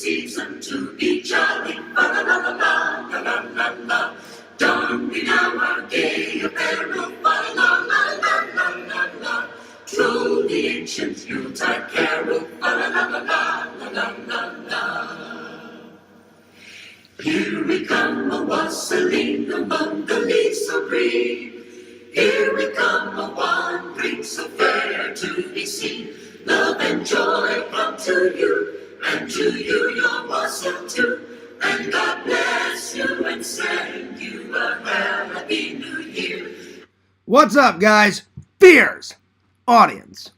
season to be jolly. La la la la la la la la. Don we now our gay apparel. La la la la la la la. Troll the ancient Yuletide carol. La la la la la la la la. Here we come, a wassailing among the leaves so green. Here we come, a wandering so fair to be seen. Love and joy come to you, and to you your wassail too. And God bless you and send you a happy new year. What's up, guys? Fears. Audience.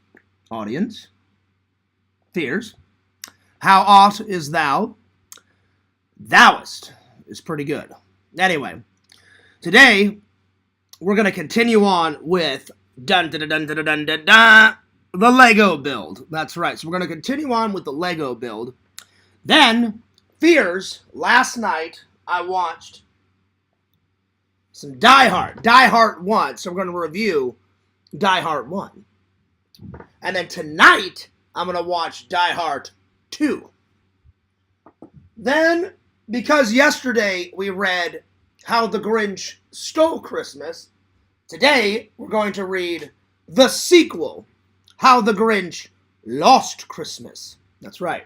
Fears. How ought is thou? Thouest is pretty good. Anyway, today we're going to continue on with the Lego build. That's right. So we're going to continue on with the Lego build. Then, Fears, last night I watched some Die Hard. Die Hard 1. So we're going to review Die Hard 1. And then tonight, I'm going to watch Die Hard 2. Then, because yesterday we read How the Grinch Stole Christmas, today we're going to read the sequel, How the Grinch Lost Christmas. That's right.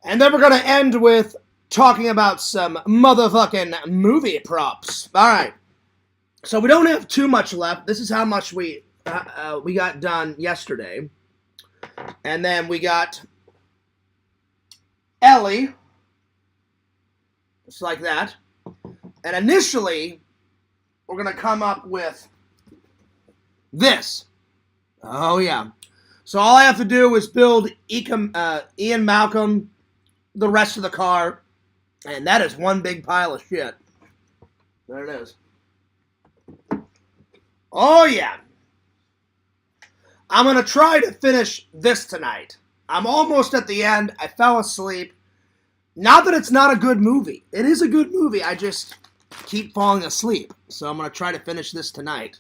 And then we're going to end with talking about some motherfucking movie props. All right. So we don't have too much left. This is how much we got done yesterday. And then we got Ellie. Just like that. And initially, we're going to come up with this. Oh, yeah. So all I have to do is build Ian Malcolm, the rest of the car, and that is one big pile of shit. There it is. Oh, yeah. I'm going to try to finish this tonight. I'm almost at the end. I fell asleep. Not that it's not a good movie. It is a good movie. I just keep falling asleep. So I'm going to try to finish this tonight.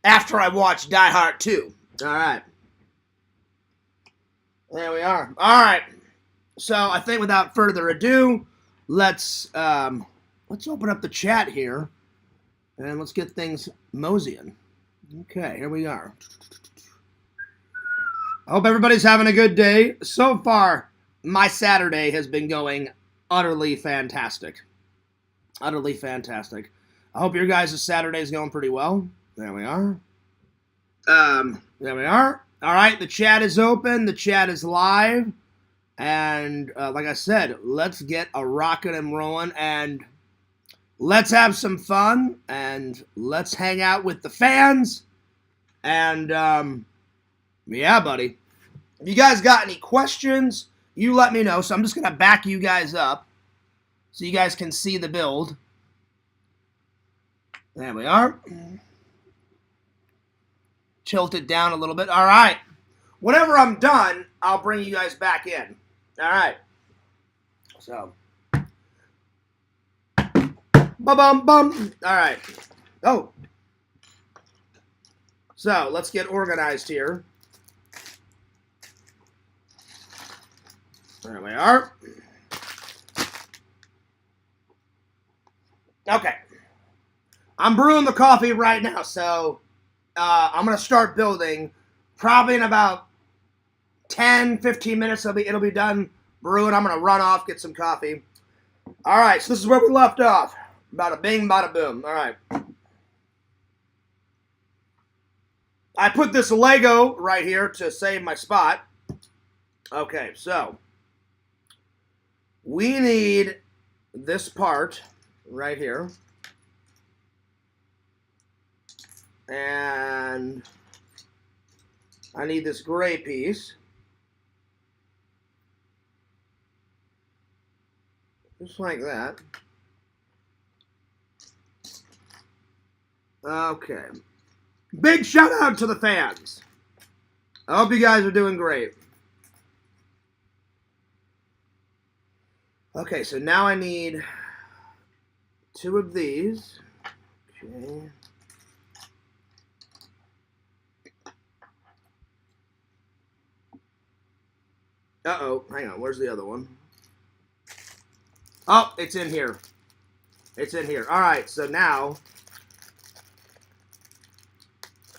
After I watch Die Hard 2. Alright. There we are. Alright. So I think without further ado, let's open up the chat here. And let's get things moseying. Okay, here we are. I hope everybody's having a good day. So far, my Saturday has been going utterly fantastic. Utterly fantastic. I hope your guys' Saturday is going pretty well. There we are. There we are. All right, the chat is open. The chat is live. And like I said, let's get a rockin' and rolling. And let's have some fun. And let's hang out with the fans. And, yeah, buddy. If you guys got any questions, you let me know. So I'm just going to back you guys up so you guys can see the build. There we are. Tilt it down a little bit. All right. Whenever I'm done, I'll bring you guys back in. All right. So. Ba-bum-bum. All right. Oh. So, let's get organized here. There we are. Okay. I'm brewing the coffee right now, so I'm going to start building. Probably in about 10, 15 minutes, it'll be done brewing. I'm going to run off, get some coffee. All right, so this is where we left off. Bada bing, bada boom. All right. I put this Lego right here to save my spot. Okay, so we need this part right here. And I need this gray piece. Just like that. Okay. Big shout out to the fans. I hope you guys are doing great. Okay, so now I need 2 of these. Okay. Uh-oh. Hang on. Where's the other one? Oh, it's in here. It's in here. All right. So now,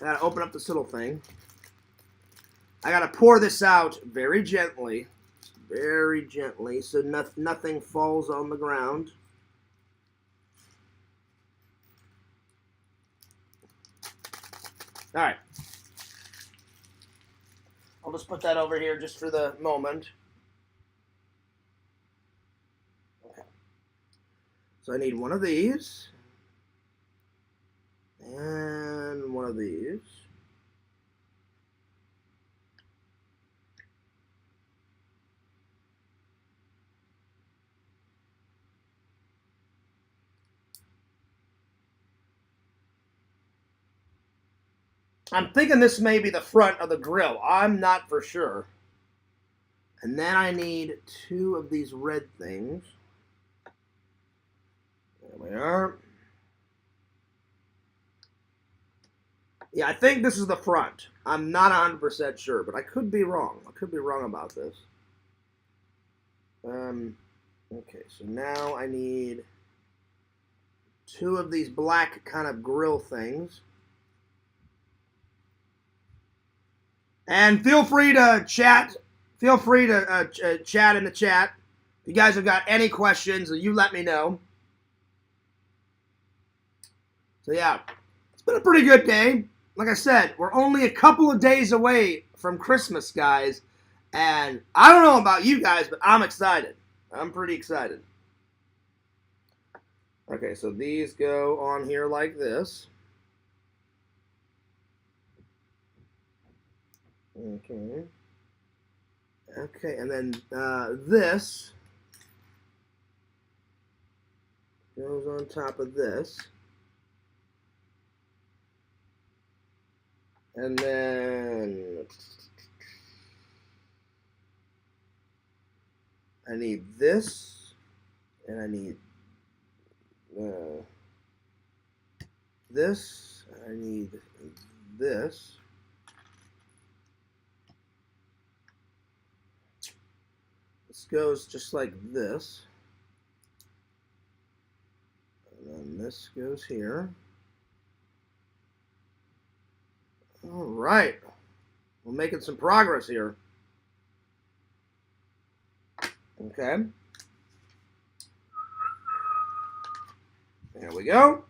I got to open up this little thing. I got to pour this out very gently. Very gently, so nothing falls on the ground. All right. I'll just put that over here just for the moment. Okay. So I need one of these. And one of these. I'm thinking this may be the front of the grill. I'm not for sure. And then I need 2 of these red things. There we are. Yeah, I think this is the front. I'm not 100% sure, but I could be wrong. I could be wrong about this. Okay, so now I need 2 of these black kind of grill things. And feel free to chat. Feel free to chat in the chat. If you guys have got any questions, you let me know. So yeah, it's been a pretty good day. Like I said, we're only a couple of days away from Christmas, guys. And I don't know about you guys, but I'm excited. I'm pretty excited. Okay, so these go on here like this. Okay. Okay, and then this goes on top of this. And then I need this, and I need this, I need this. This goes just like this. And then this goes here. All right. We're making some progress here. Okay. There we go.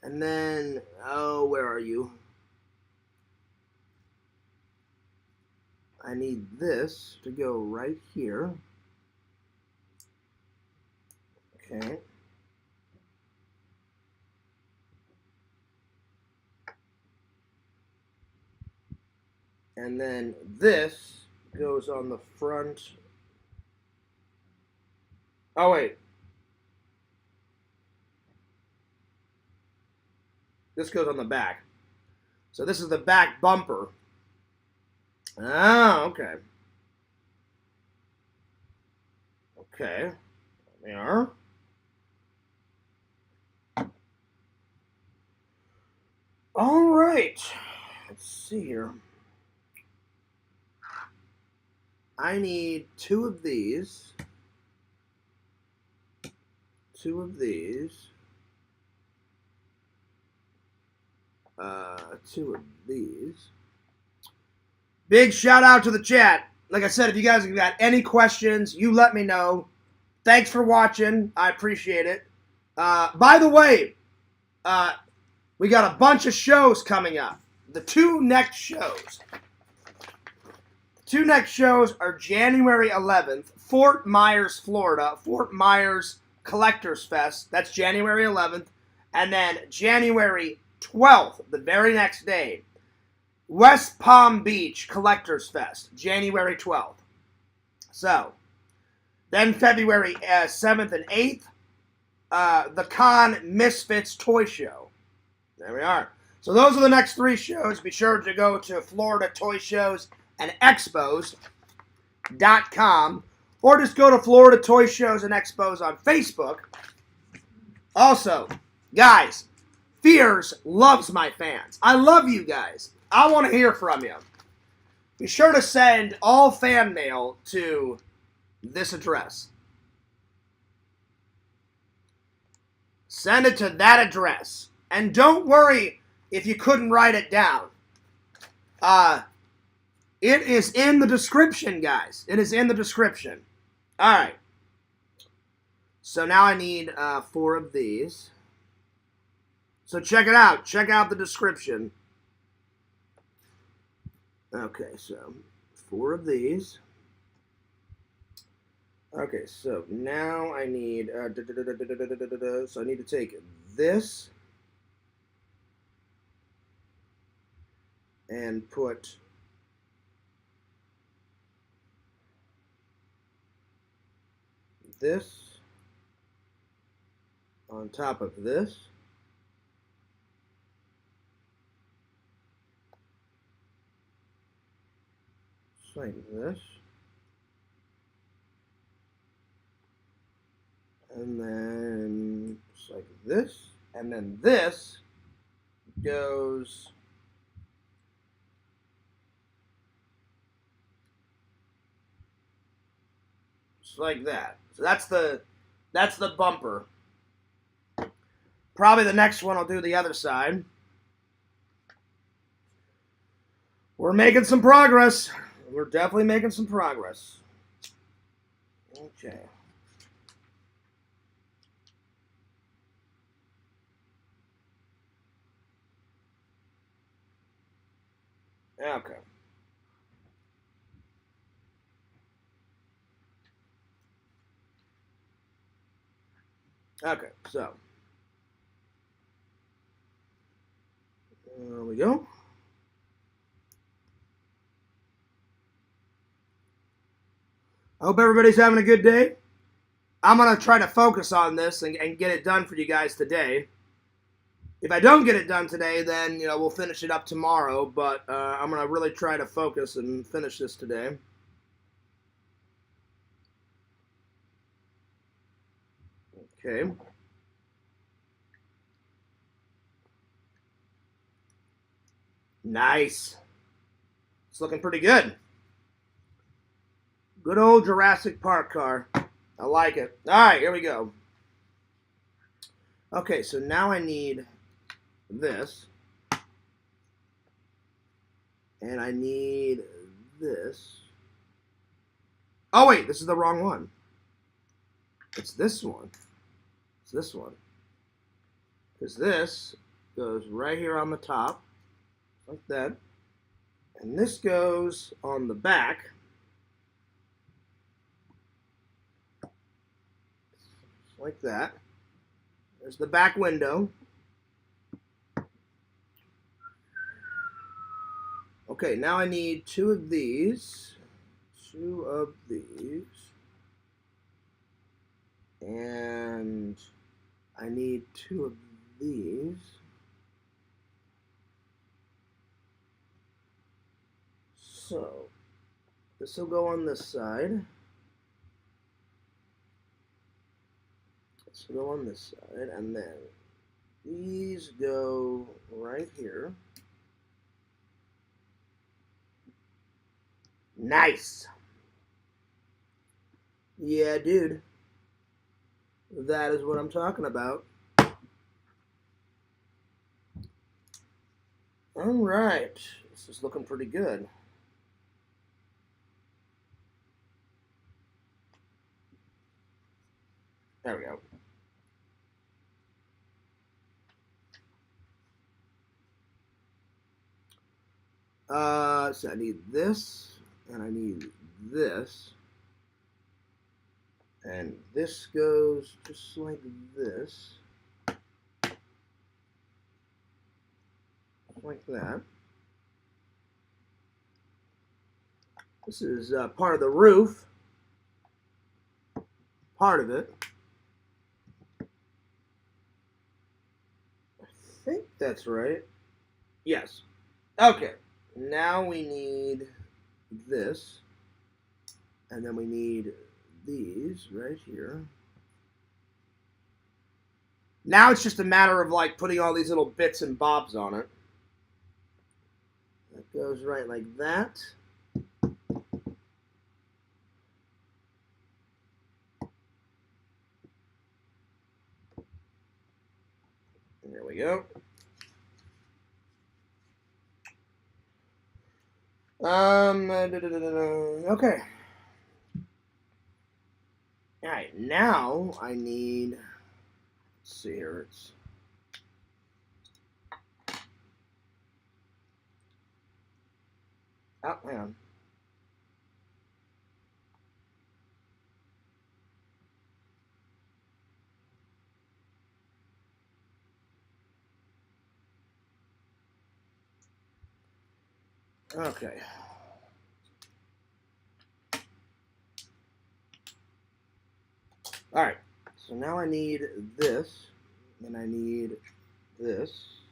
And then, oh, where are you? I need this to go right here. Okay. And then this goes on the front. Oh, wait. This goes on the back. So this is the back bumper. Ah, okay. Okay. There we are. All right. Let's see here. I need 2 of these. 2 of these. 2 of these. Big shout out to the chat. Like I said, if you guys have got any questions, you let me know. Thanks for watching. I appreciate it. By the way, we got a bunch of shows coming up. The 2 next shows. The 2 next shows are January 11th, Fort Myers, Florida. Fort Myers Collectors Fest. That's January 11th. And then January 12th, the very next day, West Palm Beach Collectors Fest, January 12th. So, then February 7th and 8th, the Con Misfits Toy Show. There we are. So those are the next 3 shows. Be sure to go to Florida Toy Shows and Expos.com, or just go to Florida Toy Shows and Expos on Facebook. Also, guys, Fears loves my fans. I love you guys. I want to hear from you. be sure to send all fan mail to this address. Send it to that address. And don't worry if you couldn't write it down. It is in the description, guys. It is in the description. All right. So now I need 4 of these. So check it out. Check out the description. Okay, so 4 of these. Okay, so now I need, so I need to take this and put this on top of this. Just like this. And then just like this. And then this goes just like that. So that's the bumper. Probably the next one I'll do the other side. We're making some progress. We're definitely making some progress. Okay. Okay. Okay, so there we go. I hope everybody's having a good day. I'm going to try to focus on this and get it done for you guys today. If I don't get it done today, then, we'll finish it up tomorrow. But I'm going to really try to focus and finish this today. Okay. Nice. It's looking pretty good. Good old Jurassic Park car. I like it. All right, here we go. Okay, so now I need this. And I need this. Oh, wait, this is the wrong one. It's this one. It's this one. Because this goes right here on the top. Like that. And this goes on the back. Like that. There's the back window. Okay, now I need 2 of these. 2 of these. And I need 2 of these. So, this will go on this side. This will go on this side, and then these go right here. Nice. Yeah, dude. That is what I'm talking about. All right. This is looking pretty good. There we go. So I need this, and I need this. And this goes just like this. Like that. This is part of the roof. Part of it. I think that's right. Yes. Okay. Now we need this. And then we need these right here. Now it's just a matter of like putting all these little bits and bobs on it. That goes right like that. we go. Okay. All right, now I need, let's see here, it's, oh, hang on. Okay. All right, so now I need this, and I need this.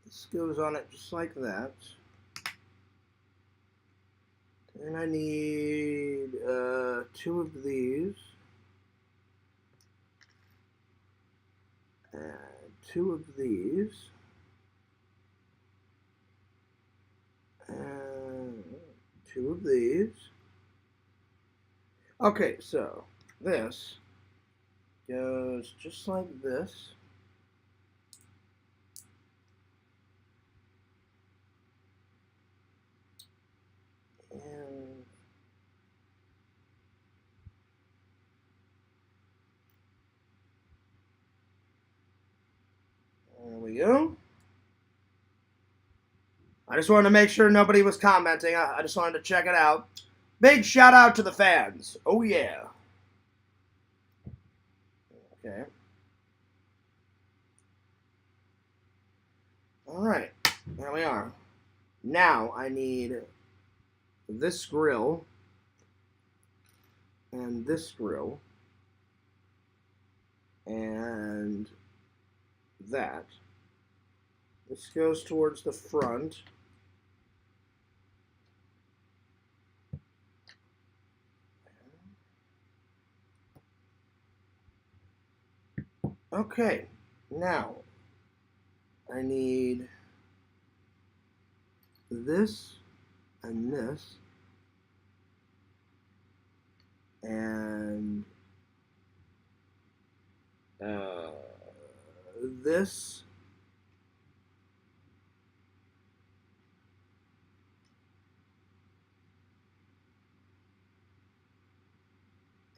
This goes on it just like that. And I need 2 of these. And 2 of these. And 2 of these. Okay, so this goes just like this. And there we go. I just wanted to make sure nobody was commenting. I just wanted to check it out. Big shout out to the fans. Oh, yeah. Okay. All right. There we are. Now I need this grill and this grill and that. This goes towards the front. Okay, now I need this and this and this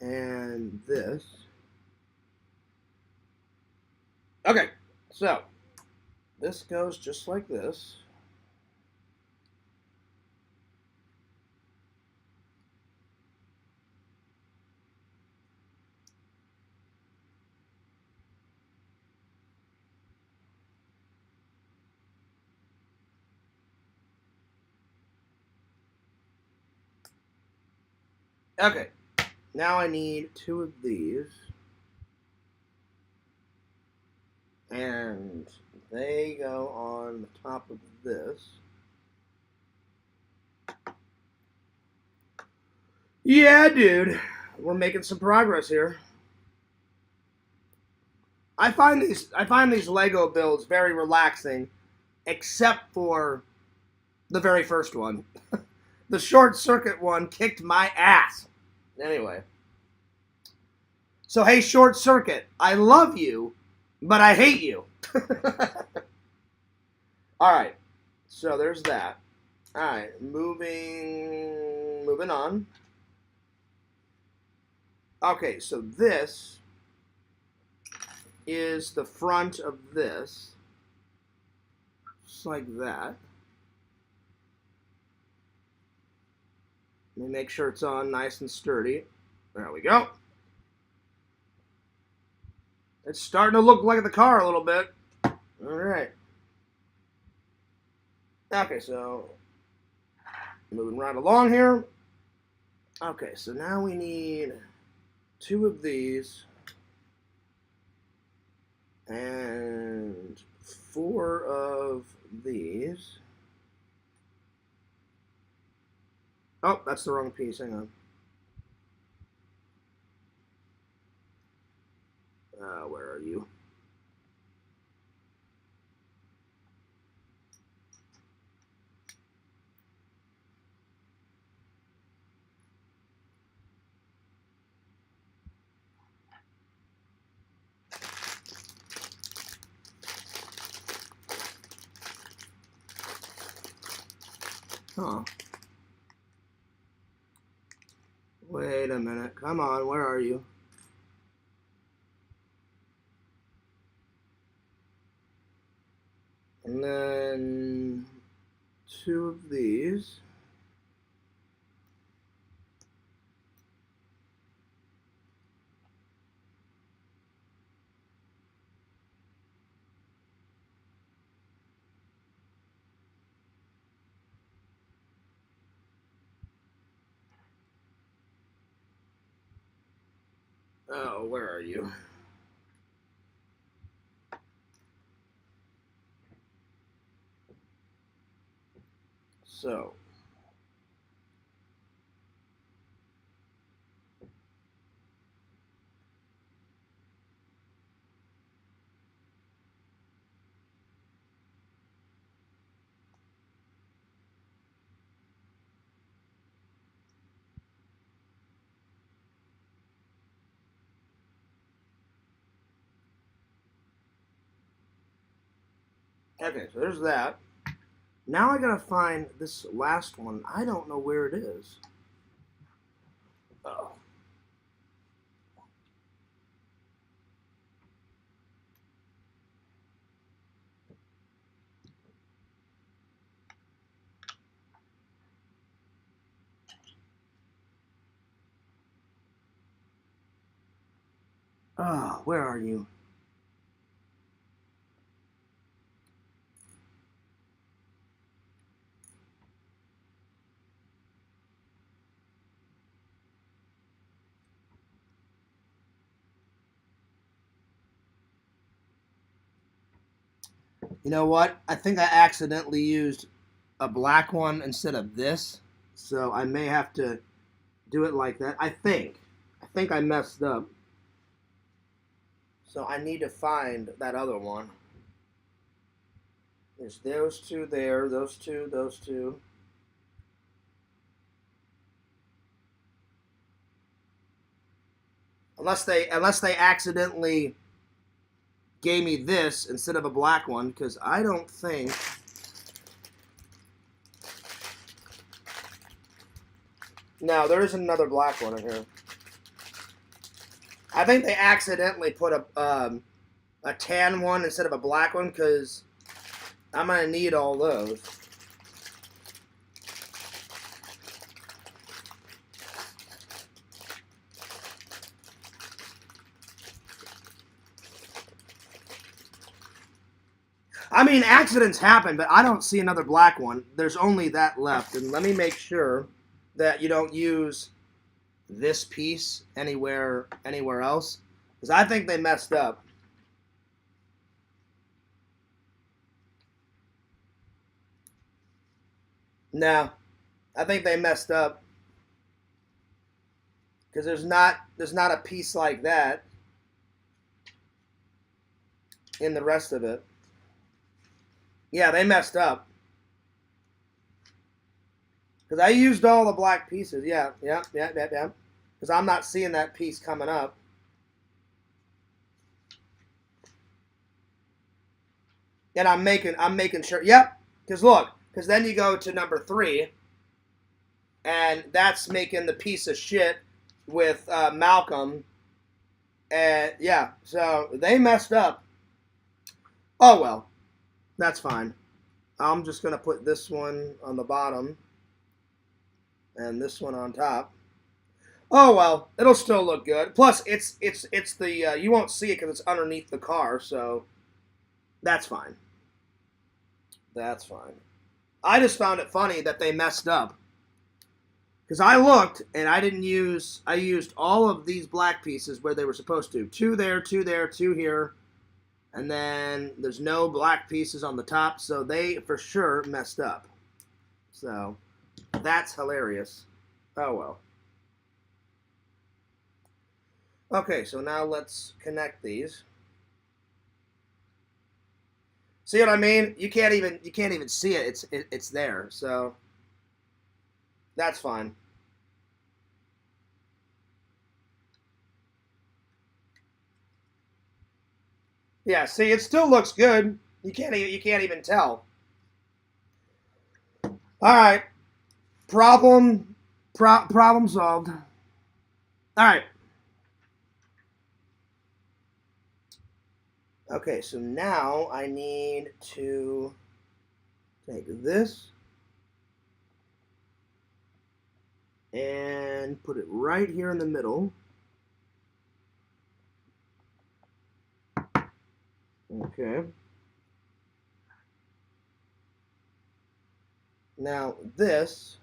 and this. Okay, so this goes just like this. Okay, now I need 2 of these. And they go on the top of this. Yeah, dude. We're making some progress here. I find these Lego builds very relaxing, except for the very first one. The short circuit one kicked my ass. Anyway. So hey, short circuit, I love you, but I hate you. Alright. So there's that. Alright, moving on. Okay, so this is the front of this. Just like that. Let me make sure it's on nice and sturdy. There we go. It's starting to look like the car a little bit. Alright. Okay, so moving right along here. Okay, so now we need 2 of these and 4 of these. Oh, that's the wrong piece. Hang on. Where are you? Huh. Wait a minute. Come on, where are you? And then 2 of these. Oh, where are you? So. Okay, so there's that. Now I gotta find this last one. I don't know where it is. Oh. Oh, where are you? You know what? I think I accidentally used a black one instead of this, so I may have to do it like that. I think I messed up. So I need to find that other one. There's those 2 there, those 2, those 2. Unless they accidentally gave me this instead of a black one, because I don't think. No, there is another black one in here. I think they accidentally put a tan one instead of a black one, because I'm gonna need all those. I mean, accidents happen, but I don't see another black one. There's only that left. And let me make sure that you don't use this piece anywhere else, because I think they messed up. No, I think they messed up, because there's not a piece like that in the rest of it. Yeah, they messed up. Because I used all the black pieces. Yeah. Because I'm not seeing that piece coming up. And I'm making sure. Yep. Because look, because then you go to number 3, and that's making the piece of shit with Malcolm. And yeah, so they messed up. Oh well, that's fine. I'm just gonna put this one on the bottom and this one on top. Oh well, it'll still look good. Plus, it's the you won't see it because it's underneath the car, so that's fine. That's fine. I just found it funny that they messed up, because I looked and I didn't use. I used all of these black pieces where they were supposed to. 2 there, 2 there, 2 here, and then there's no black pieces on the top, so they for sure messed up. So that's hilarious. Oh well. Okay, so now let's connect these. See what I mean? You can't even see it. It's there. So that's fine. Yeah, see, it still looks good. You can't even tell. All right. Problem solved. All right. Okay, so now I need to take this and put it right here in the middle. Okay. Now this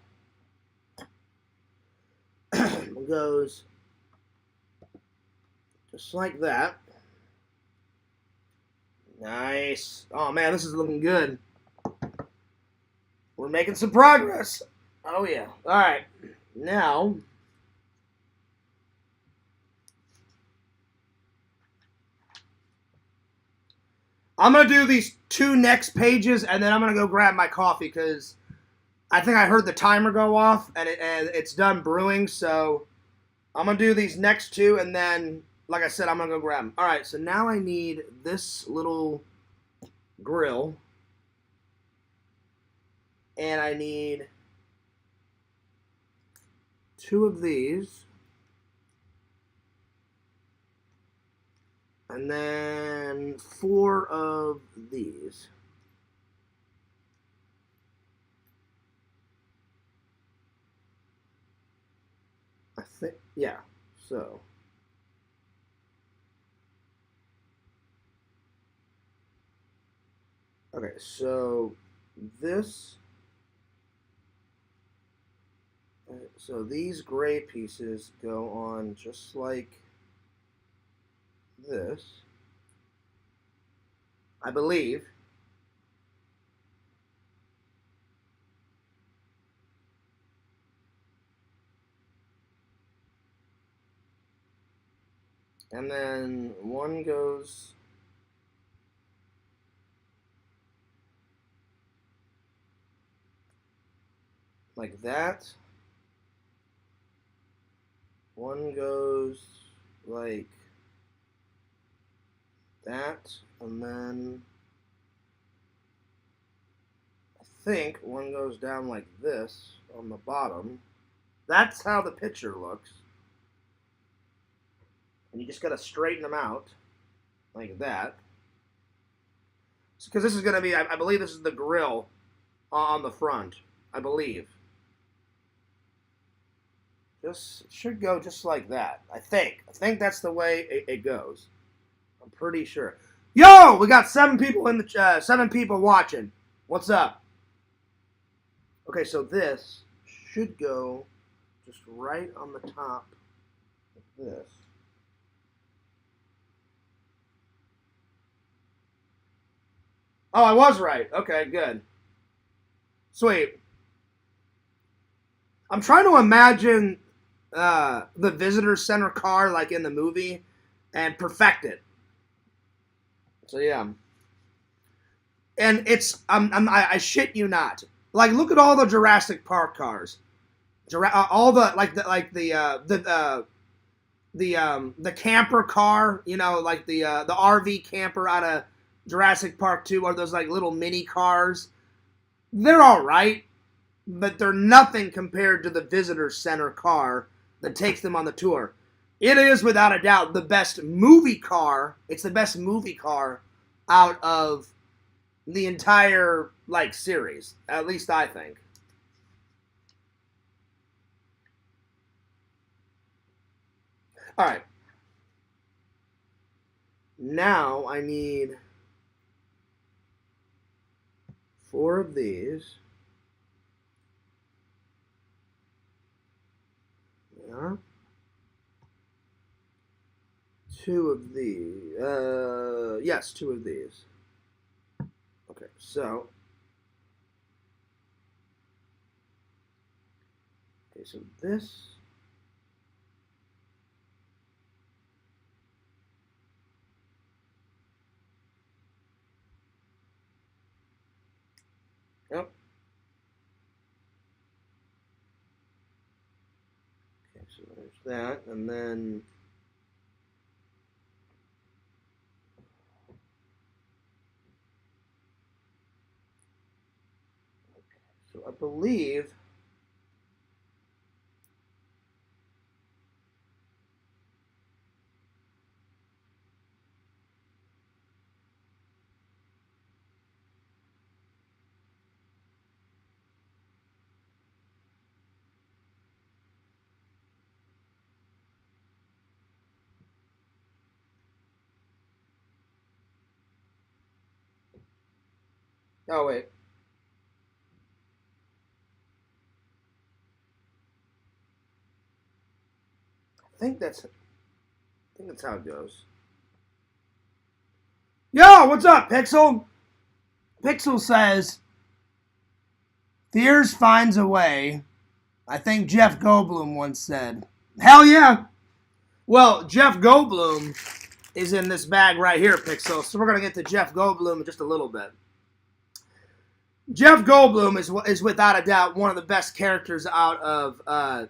goes just like that. Nice. Oh man, this is looking good. We're making some progress. Oh yeah. All right. Now I'm gonna do these 2 next pages, and then I'm gonna go grab my coffee because I think I heard the timer go off, and it's done brewing. So I'm gonna do these next 2, and then, like I said, I'm gonna go grab them. All right. So now I need this little grill, and I need 2 of these, and then 4 of these. I think, yeah. So okay, so this, so these gray pieces go on just like this, I believe. And then one goes like that. One goes like that, and then I think one goes down like this on the bottom. That's how the picture looks. And you just gotta straighten them out like that. Because this is gonna be, I believe this is the grill on the front. I believe. Just should go just like that. I think. I think that's the way it goes. I'm pretty sure. Yo, we got 7 people in the 7 people watching. What's up? Okay, so this should go just right on the top of this. Oh, I was right. Okay, good. Sweet. I'm trying to imagine the visitor center car like in the movie and perfect it. So yeah, and it's I shit you not. Like look at all the Jurassic Park cars, all the the camper car. You know, like the RV camper out of Jurassic Park 2, or those like little mini cars. They're all right, but they're nothing compared to the visitor center car that takes them on the tour. It is without a doubt the best movie car. It's the best movie car out of the entire like series. At least I think. All right. Now I need 4 of these. Yeah. 2 of these. Yes, 2 of these. Okay, so. Okay, so this. Yep. Okay, so there's that, and then. So I believe Oh, wait. I think that's how it goes. Yo, what's up, Pixel? Pixel says, fears finds a way. I think Jeff Goldblum once said. Hell yeah. Well, Jeff Goldblum is in this bag right here, Pixel. So we're going to get to Jeff Goldblum in just a little bit. Jeff Goldblum is without a doubt one of the best characters out of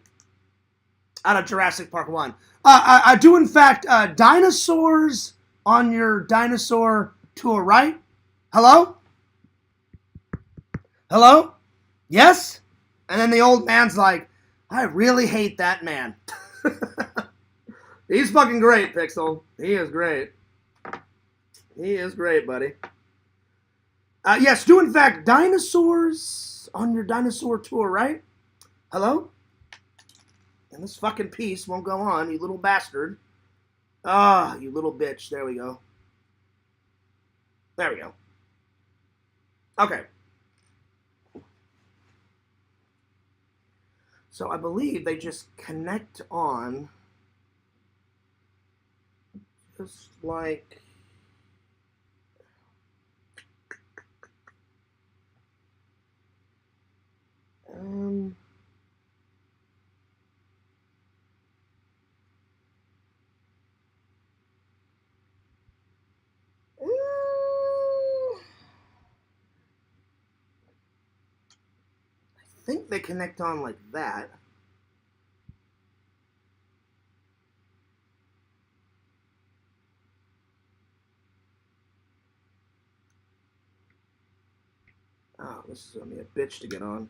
Jurassic Park 1. I do, in fact, dinosaurs on your dinosaur tour, right? Hello? Hello? Yes? And then the old man's like, I really hate that man. He's fucking great, Pixel. He is great. He is great, buddy. Yes, do, in fact, dinosaurs on your dinosaur tour, right? Hello? And this fucking piece won't go on, you little bastard. Ah, you little bitch. There we go. There we go. Okay. So I believe they just connect on just like I think they connect on like that. Oh, this is going to be a bitch to get on.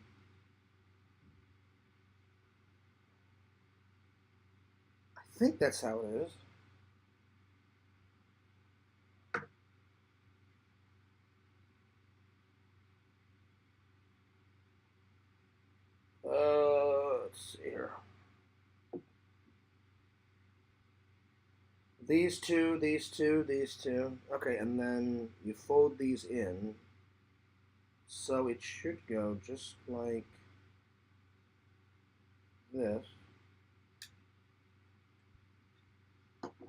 I think that's how it is. Let's see here. These two, these two, these two. Okay, and then you fold these in. So it should go just like this.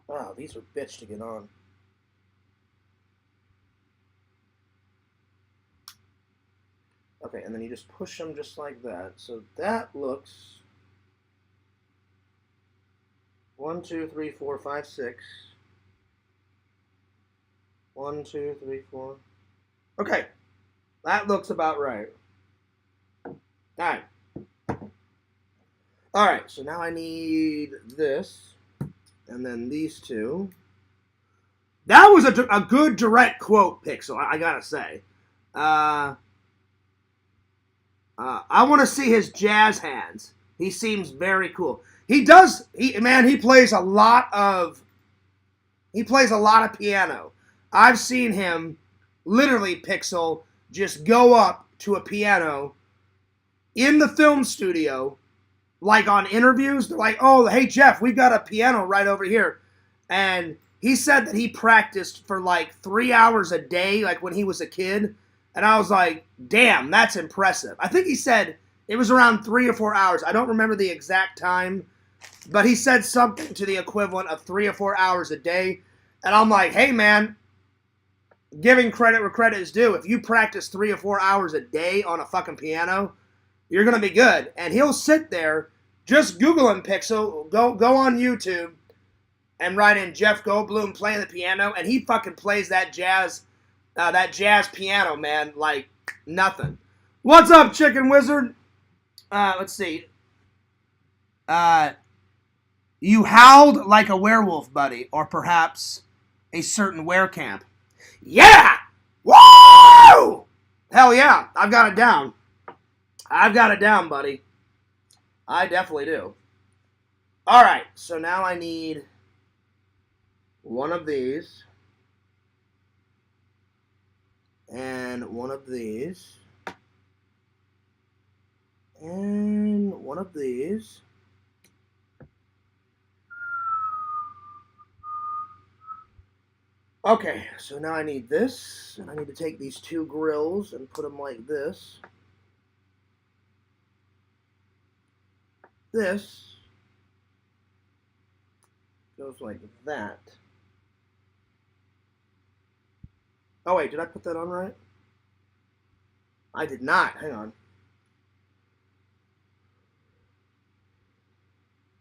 Wow, these are bitch to get on. Okay, and then you just push them just like that. So that looks 1, 2, 3, 4, 5, 6. 1, 2, 3, 4. Okay, that looks about right. Alright. Alright, so now I need this. And then these two. That was a good direct quote, Pixel, I gotta say. I want to see his jazz hands. He seems very cool. He plays a lot of piano. I've seen him, literally, Pixel, just go up to a piano in the film studio, like on interviews. They're like, oh, hey, Jeff, we've got a piano right over here. And he said that he practiced for like 3 hours a day, like when he was a kid. And I was like, damn, that's impressive. I think he said it was around 3 or 4 hours. I don't remember the exact time, but he said something to the equivalent of 3 or 4 hours a day. And I'm like, hey, man, giving credit where credit is due. If you practice 3 or 4 hours a day on a fucking piano, you're going to be good. And he'll sit there, just Google him, Pixel, go on YouTube and write in Jeff Goldblum playing the piano, and he fucking plays that jazz piano, man, like nothing. What's up, Chicken Wizard? Let's see. You howled like a werewolf, buddy, or perhaps a certain werecamp. Yeah! Woo! Hell yeah, I've got it down. I've got it down, buddy. I definitely do. Alright, so now I need one of these. And one of these. And one of these. Okay, so now I need this, and I need to take these two grills and put them like this. This goes like that. Oh wait, did I put that on right? I did not. Hang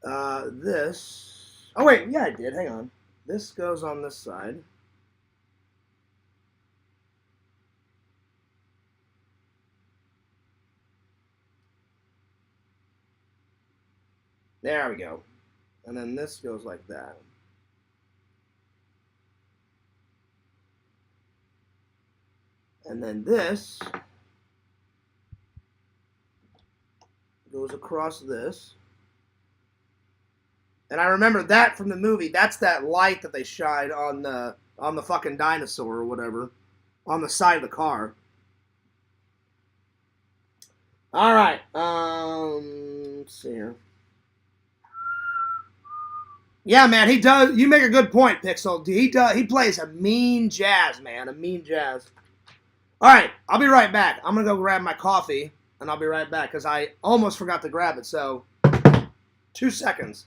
on. This. Oh wait, yeah, I did. Hang on. This goes on this side. There we go. And then this goes like that. And then this goes across this. And I remember that from the movie. That's that light that they shine on the fucking dinosaur or whatever on the side of the car. All right. Let's see here. Yeah, man, he does. You make a good point, Pixel. He does. He plays a mean jazz, man. A mean jazz. All right, I'll be right back. I'm gonna go grab my coffee, and I'll be right back because I almost forgot to grab it. So, 2 seconds.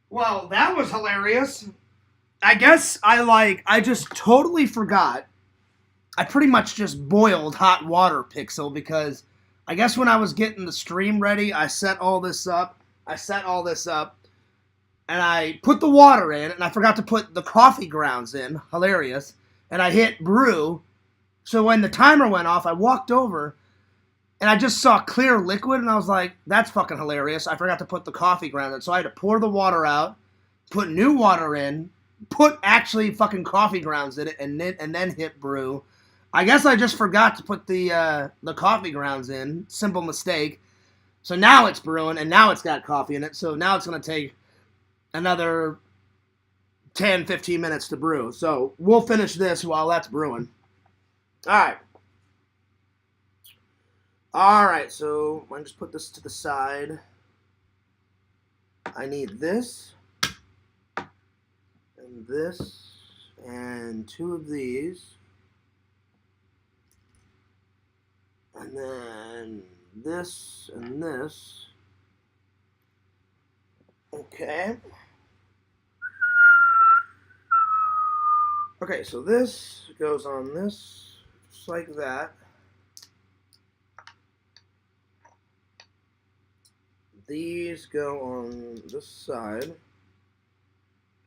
Well, that was hilarious. I guess I just totally forgot. I pretty much just boiled hot water, Pixel, because I guess when I was getting the stream ready, I set all this up. And I put the water in, and I forgot to put the coffee grounds in. Hilarious. And I hit brew. So when the timer went off, I walked over, and I just saw clear liquid, and I was like, that's fucking hilarious. I forgot to put the coffee ground in. So I had to pour the water out, put new water in, put actually fucking coffee grounds in it, and then hit brew. I guess I just forgot to put the coffee grounds in. Simple mistake. So now it's brewing, and now it's got coffee in it. So now it's going to take another 10, 15 minutes to brew. So we'll finish this while that's brewing. All right. All right, so I'm going to just put this to the side. I need this, and this, and 2 of these. And then this and this. Okay. Okay, so this goes on this, just like that. These go on this side,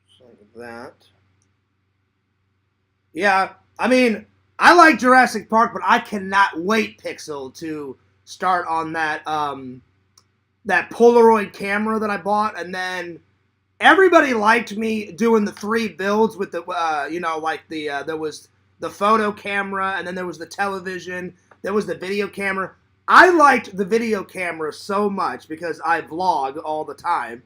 just like that. Yeah, I mean, I like Jurassic Park, but I cannot wait, Pixel, to start on that that Polaroid camera that I bought, and then everybody liked me doing the 3 builds with the, there was the photo camera, and then there was the television, there was the video camera. I liked the video camera so much because I vlog all the time.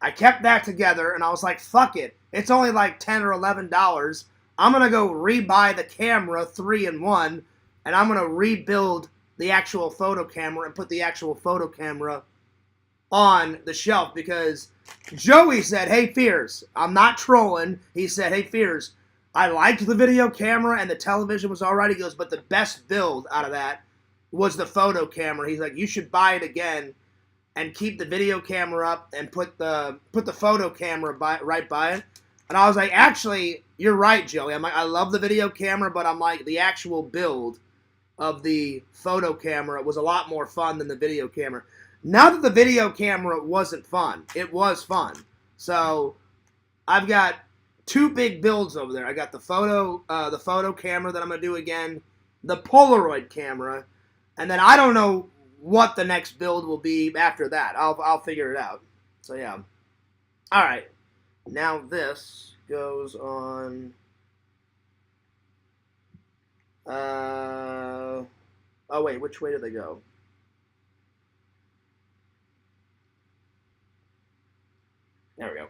I kept that together, and I was like, fuck it. It's only like $10 or $11. I'm going to go rebuy the camera 3-in-1, and I'm going to rebuild the actual photo camera and put the actual photo camera on the shelf, because Joey said, hey, Fears, I'm not trolling. He said, hey, Fears, I liked the video camera and the television was all right. He goes, but the best build out of that was the photo camera. He's like, you should buy it again and keep the video camera up and put the photo camera right by it. And I was like, actually, you're right, Joey. I'm like, I love the video camera, but I'm like, the actual build of the photo camera was a lot more fun than the video camera. Not that the video camera wasn't fun. It was fun. So I've got 2 big builds over there. I got the photo camera that I'm going to do again, the Polaroid camera, and then I don't know what the next build will be after that. I'll figure it out. So yeah. All right. Now this goes on. Oh wait, which way do they go? There we go.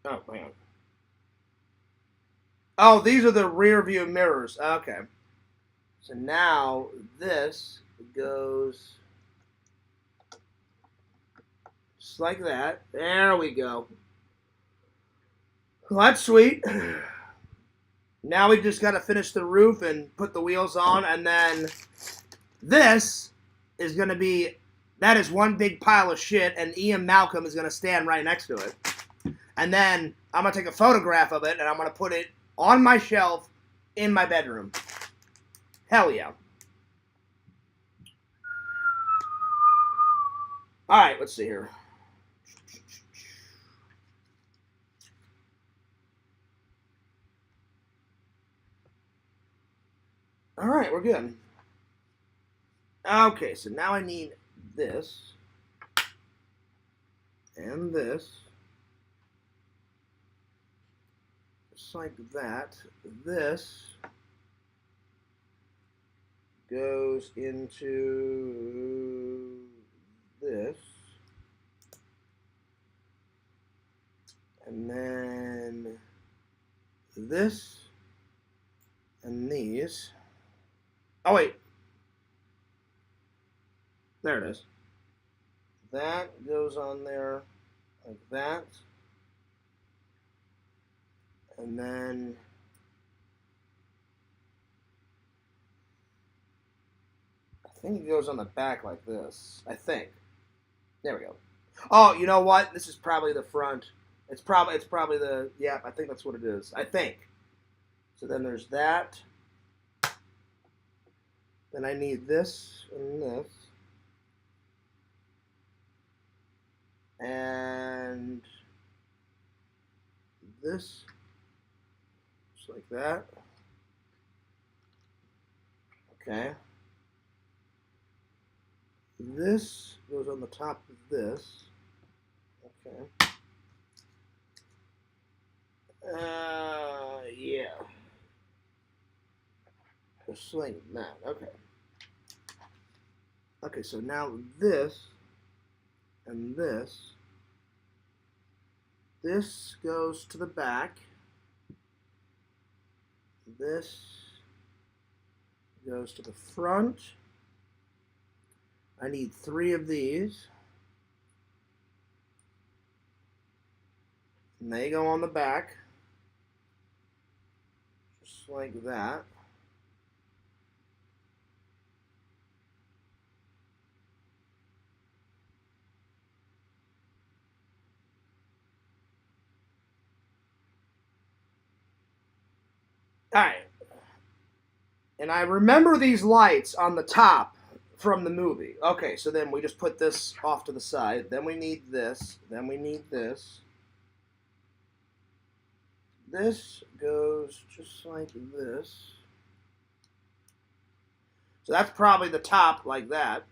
Oh, hang on. Oh, these are the rear view mirrors. Okay. So now this goes just like that. There we go. Well, that's sweet. Now we just got to finish the roof and put the wheels on, and then this is going to be, that is one big pile of shit, and Ian Malcolm is going to stand right next to it. And then I'm going to take a photograph of it, and I'm going to put it on my shelf in my bedroom. Hell yeah. All right, let's see here. All right, we're good. Okay, so now I need this and this. Just like that. This goes into this. And then this and these. Oh, wait. There it is. That goes on there like that. And then I think it goes on the back like this. I think. There we go. Oh, you know what? This is probably the front. It's probably the, yeah, I think that's what it is. I think. So then there's that. Then I need this and this. And this. Just like that. Okay. This goes on the top of this. Okay. Yeah. Just like that. Okay. Okay, so now this and this. This goes to the back. This goes to the front. I need 3 of these. And they go on the back. Just like that. Alright. And I remember these lights on the top from the movie. Okay, so then we just put this off to the side. Then we need this. Then we need this. this goes just like this. So that's probably the top, like that.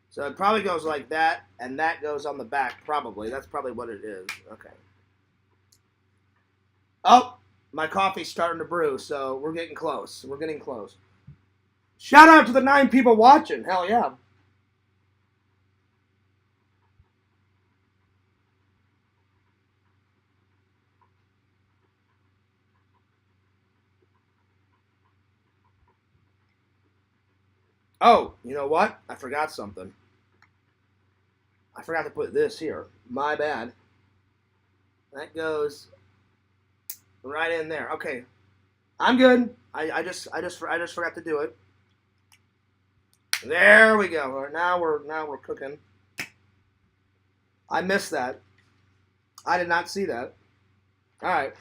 So it probably goes like that, and that goes on the back, probably. That's probably what it is. Okay. Oh, my coffee's starting to brew, so we're getting close. We're getting close. Shout out to the 9 people watching. Hell yeah. Oh, you know what? I forgot something. I forgot to put this here. My bad. That goes right in there. Okay. I'm good. I just forgot to do it. There we go. Now we're cooking. I missed that. I did not see that. All right.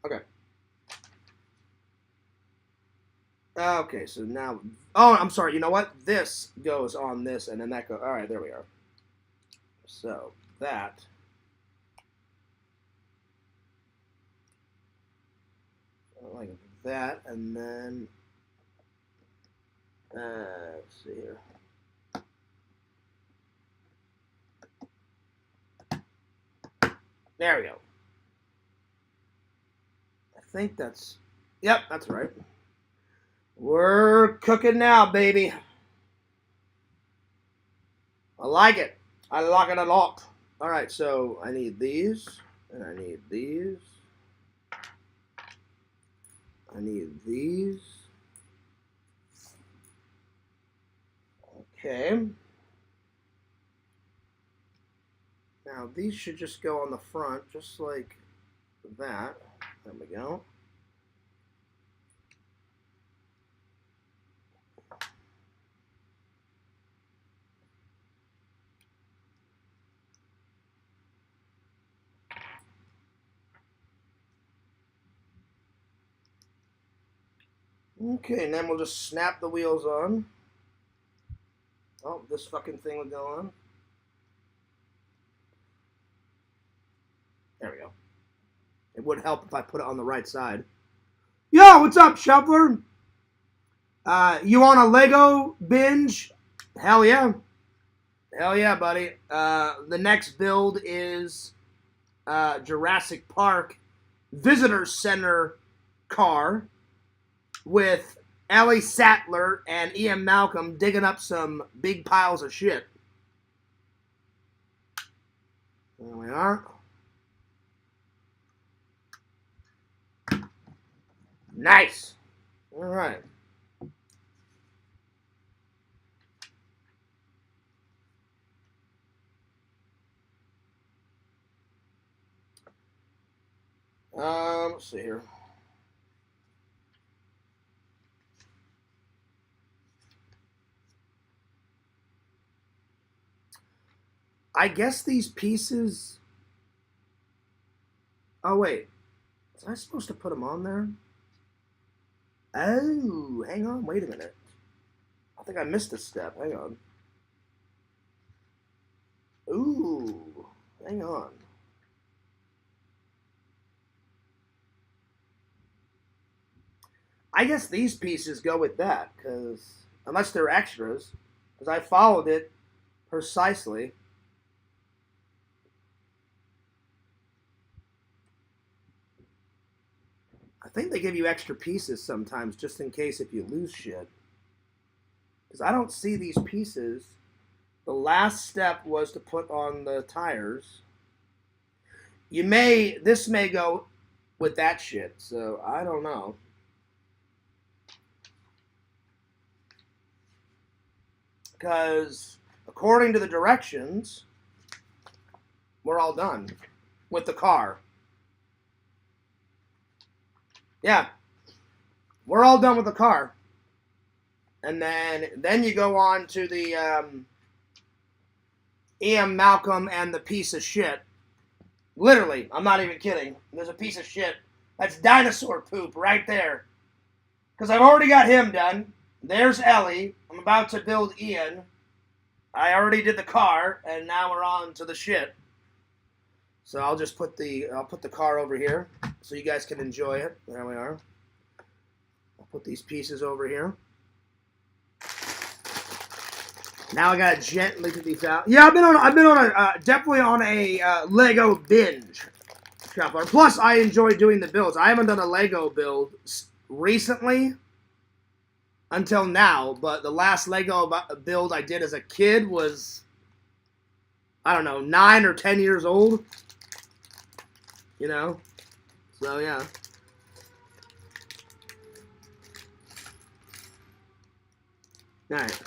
Okay. Okay, so now... Oh, I'm sorry. You know what? This goes on this, and then that goes... All right, there we are. So, that... Like that, and then... let's see here. There we go. I think that's... Yep, that's right. We're cooking now, baby. I like it. I like it a lot. All right, so I need these, and I need these. I need these. Okay. Now, these should just go on the front, just like that. There we go. Okay, and then we'll just snap the wheels on. Oh, this fucking thing will go on. There we go. It would help if I put it on the right side. Yo, what's up, Shuffler? You on a Lego binge? Hell yeah. Hell yeah, buddy. The next build is Jurassic Park Visitor Center car with Ellie Sattler and Ian Malcolm digging up some big piles of shit. There we are. Nice. All right. Let's see here. I guess these pieces... Oh, wait. Was I supposed to put them on there? Oh, hang on. Wait a minute. I think I missed a step. Hang on. Ooh, hang on. I guess these pieces go with that, because... Unless they're extras. Because I followed it precisely. I think they give you extra pieces sometimes, just in case if you lose shit. Because I don't see these pieces. The last step was to put on the tires. This may go with that shit, so I don't know. Because according to the directions, we're all done with the car. Yeah, we're all done with the car. And then you go on to the Ian Malcolm and the piece of shit. Literally, I'm not even kidding. There's a piece of shit. That's dinosaur poop right there. Because I've already got him done. There's Ellie. I'm about to build Ian. I already did the car, and now we're on to the shit. So I'll just put the car over here so you guys can enjoy it. There we are. I'll put these pieces over here. Now I gotta gently put these out. Yeah, I've been on definitely on a Lego binge. Plus, I enjoy doing the builds. I haven't done a Lego build recently until now, but the last Lego build I did as a kid was, I don't know, 9 or 10 years old. You know? So, yeah. Alright.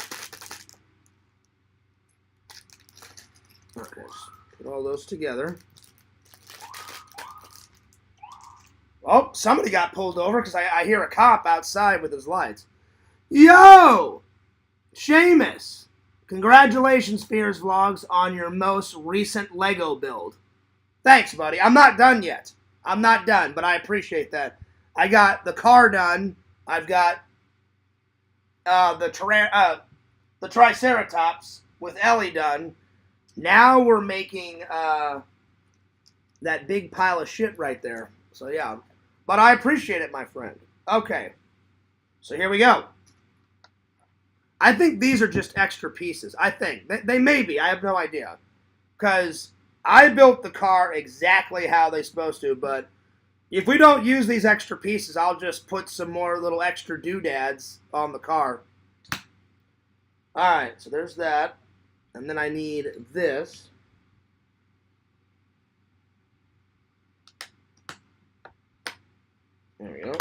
Okay, put all those together. Oh, somebody got pulled over because I hear a cop outside with his lights. Yo! Seamus! Congratulations, Fears Vlogs, on your most recent Lego build. Thanks, buddy. I'm not done yet. I'm not done, but I appreciate that. I got the car done. I've got the Triceratops with Ellie done. Now we're making that big pile of shit right there. So, yeah. But I appreciate it, my friend. Okay. So, here we go. I think these are just extra pieces. I think. They may be. I have no idea. Because I built the car exactly how they're supposed to, but if we don't use these extra pieces, I'll just put some more little extra doodads on the car. Alright, so there's that. And then I need this. There we go.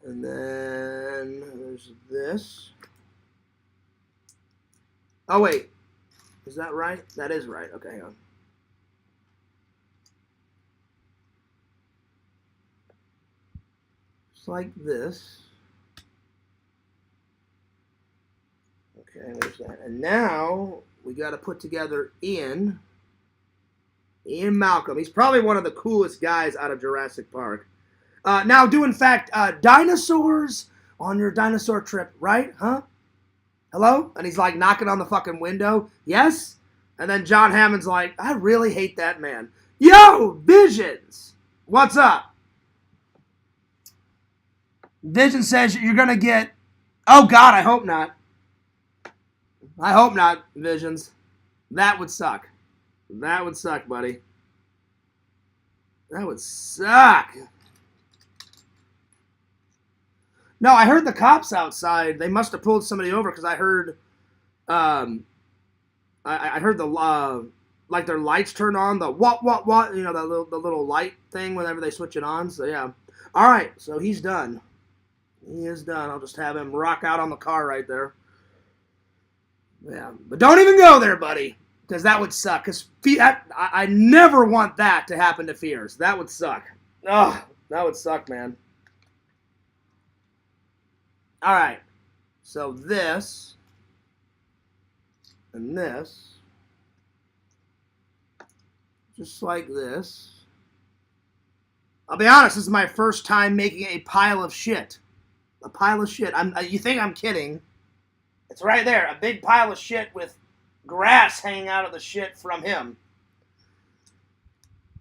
And then there's this. Oh, wait. Is that right? That is right. Okay, hang on. Just like this. Okay, there's that. And now we got to put together Ian Malcolm. He's probably one of the coolest guys out of Jurassic Park. Now, do in fact dinosaurs on your dinosaur trip, right? Huh? Hello? And he's like knocking on the fucking window. Yes? And then John Hammond's like, I really hate that man. Yo, Visions! What's up? Vision says you're going to get... Oh, God, I hope not. I hope not, Visions. That would suck. That would suck, buddy. That would suck. No, I heard the cops outside. They must have pulled somebody over because I heard... I heard the like their lights turn on, the what, you know, the little light thing whenever they switch it on. So yeah, all right. So he's done. He is done. I'll just have him rock out on the car right there. Yeah, but don't even go there, buddy, because that would suck. Because I never want that to happen to Fears. That would suck. Oh, that would suck, man. All right. So this. And this, just like this. I'll be honest, this is my first time making a pile of shit. A pile of shit. You think I'm kidding. It's right there. A big pile of shit with grass hanging out of the shit from him.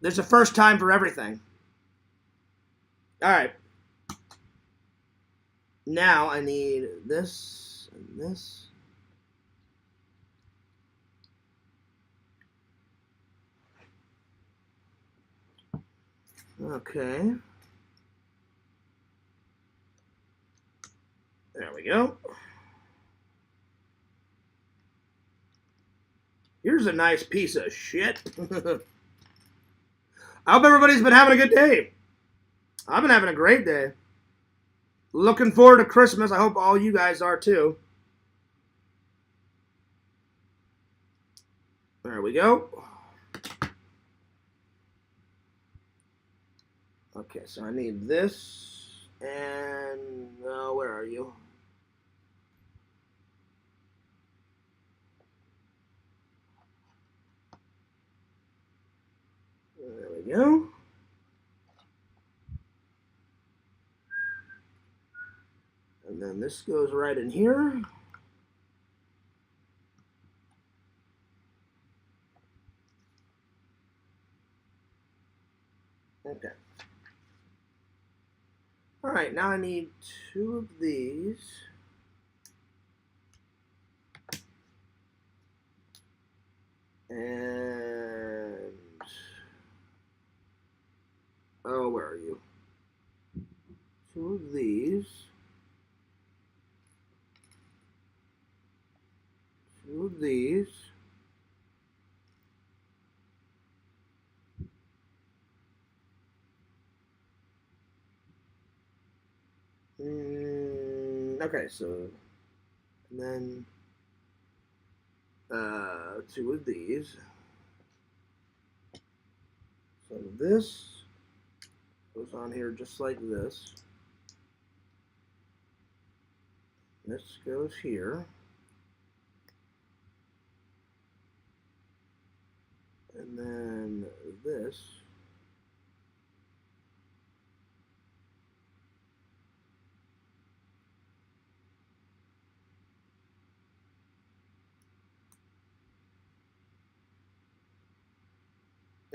There's a first time for everything. Alright. Now I need this and this. Okay. There we go. Here's a nice piece of shit. I hope everybody's been having a good day. I've been having a great day. Looking forward to Christmas. I hope all you guys are too. There we go. Okay, so I need this, and where are you? There we go. And then this goes right in here. Okay. All right, now I need 2 of these. And oh, where are you? 2 of these. 2 of these. Okay, so and then 2 of these. So this goes on here just like this. This goes here. And then this.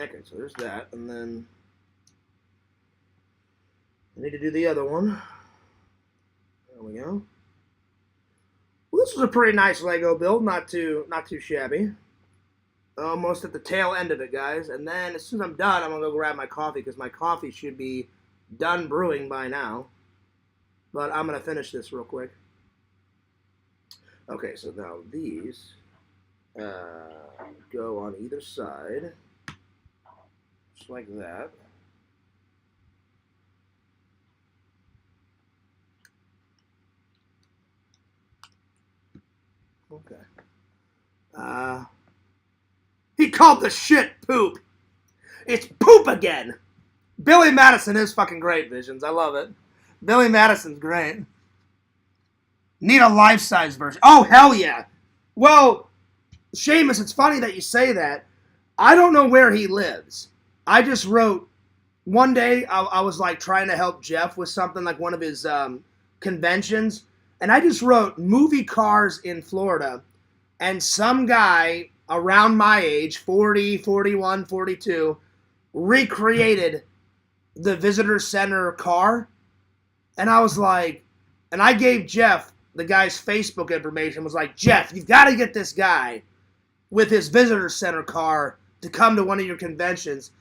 Okay, so there's that, and then I need to do the other one. There we go. Well, this was a pretty nice Lego build, not too shabby. Almost at the tail end of it, guys. And then as soon as I'm done, I'm gonna go grab my coffee because my coffee should be done brewing by now. But I'm gonna finish this real quick. Okay, so now these go on either side. Just like that. Okay. He called the shit poop. It's poop again. Billy Madison is fucking great, Visions. I love it. Billy Madison's great. Need a life-size version. Oh, hell yeah. Well, Seamus, it's funny that you say that. I don't know where he lives. I just wrote, one day I was like trying to help Jeff with something like one of his conventions, and I just wrote movie cars in Florida, and some guy around my age, 40, 41, 42, recreated the visitor center car, and I was like, and I gave Jeff the guy's Facebook information, was like, Jeff, you've got to get this guy with his visitor center car to come to one of your conventions.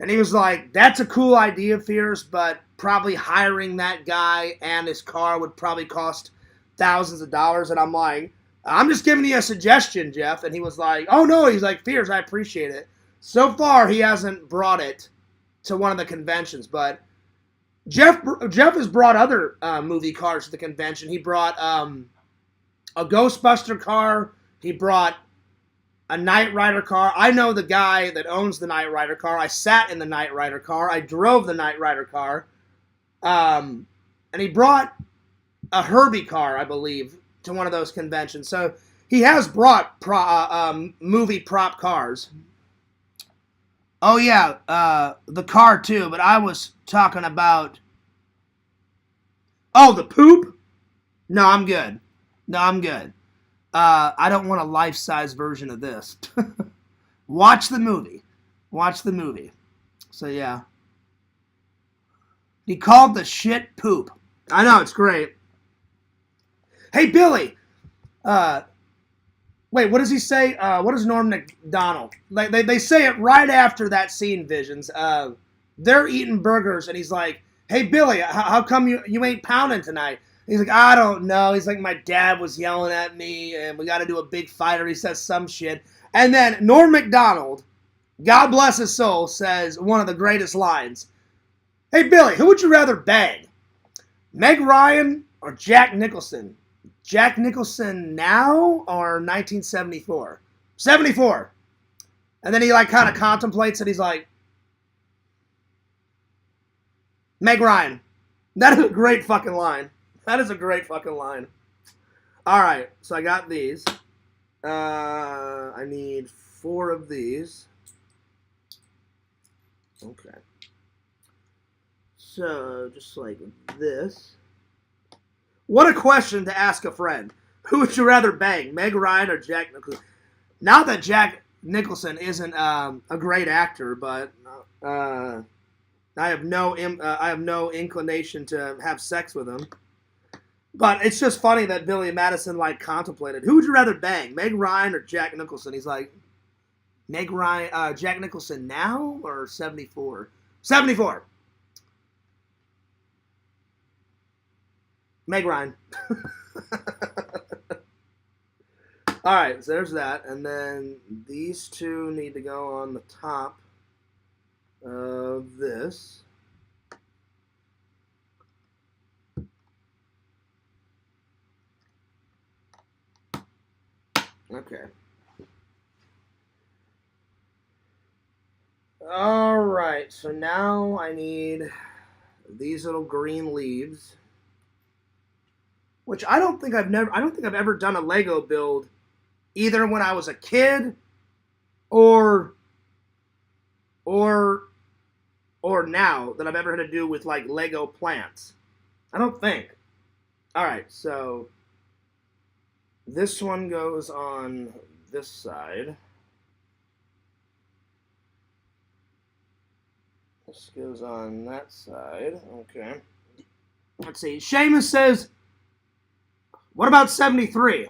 And he was like, that's a cool idea, Fierce, but probably hiring that guy and his car would probably cost thousands of dollars. And I'm like, I'm just giving you a suggestion, Jeff. And he was like, oh no, he's like, Fierce, I appreciate it. So far, he hasn't brought it to one of the conventions, but Jeff has brought other movie cars to the convention. He brought a Ghostbuster car. He brought a Knight Rider car. I know the guy that owns the Knight Rider car. I sat in the Knight Rider car. I drove the Knight Rider car. And he brought a Herbie car, I believe, to one of those conventions. So he has brought movie prop cars. Oh, yeah, the car, too. But I was talking about... Oh, the poop? No, I'm good. I don't want a life-size version of this. Watch the movie. So, yeah. He called the shit poop. I know, it's great. Hey, Billy. Wait, what does he say? What does Norm Macdonald? Like they say it right after that scene, Visions. They're eating burgers, and he's like, hey, Billy, how come you ain't pounding tonight? He's like, I don't know. He's like, my dad was yelling at me, and we got to do a big fight, or he says some shit. And then Norm Macdonald, God bless his soul, says one of the greatest lines. Hey, Billy, who would you rather bang? Meg Ryan or Jack Nicholson? Jack Nicholson now or 1974? 74. And then he like kind of contemplates it. He's like, Meg Ryan. That is a great fucking line. All right, so I got these. I need 4 of these. Okay. So, just like this. What a question to ask a friend. Who would you rather bang, Meg Ryan or Jack Nicholson? Not that Jack Nicholson isn't a great actor, but I I have no inclination to have sex with him. But it's just funny that Billy Madison like contemplated, who would you rather bang, Meg Ryan or Jack Nicholson? He's like, Meg Ryan, Jack Nicholson now or 74? 74. Meg Ryan. All right, so there's that, and then these two need to go on the top of this. Okay. All right, so now I need these little green leaves, which I don't think I've ever done a Lego build, either when I was a kid or now that I've ever had to do with like Lego plants. I don't think. All right, so this one goes on this side. This goes on that side. Okay. Let's see. Seamus says, what about 73?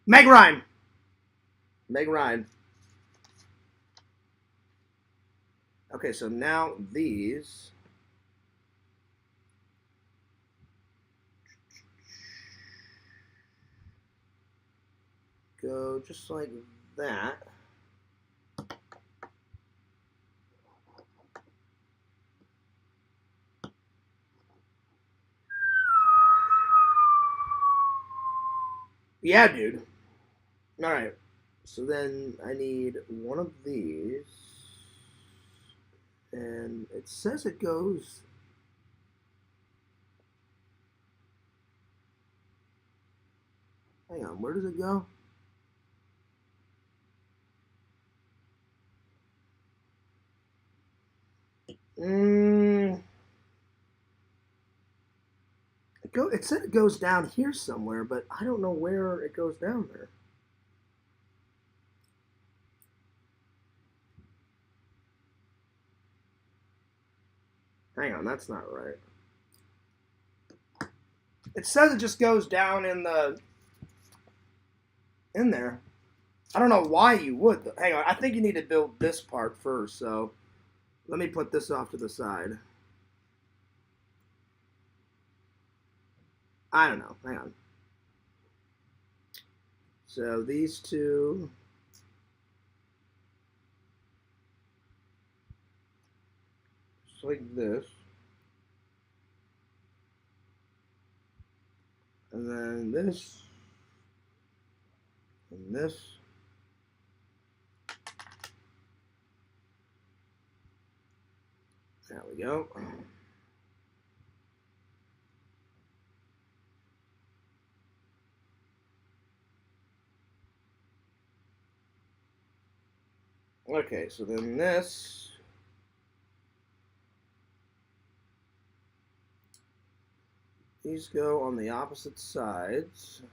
Meg Ryan. Meg Ryan. Okay, so now these go just like that. Yeah, dude. All right. So then I need one of these. And it says it goes. Hang on, where does it go? It said it goes down here somewhere, but I don't know where it goes down there. Hang on, that's not right. It says it just goes down in there. I don't know why you would. Hang on, I think you need to build this part first, so let me put this off to the side. I don't know. Hang on. So these two. Just like this. And then this. And this. There we go. Okay, so then this. These go on the opposite sides.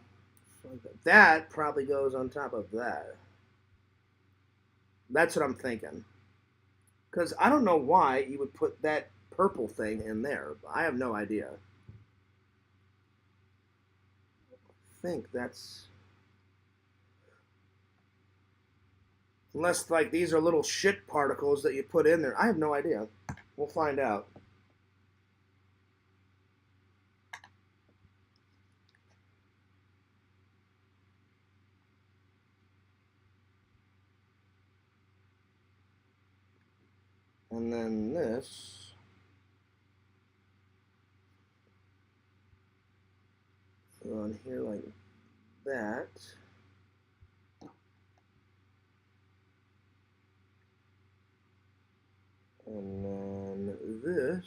That probably goes on top of that. That's what I'm thinking. Because I don't know why you would put that purple thing in there. I have no idea. I think that's... Unless, like, these are little shit particles that you put in there. I have no idea. We'll find out. And then this. So on here like that. And then this.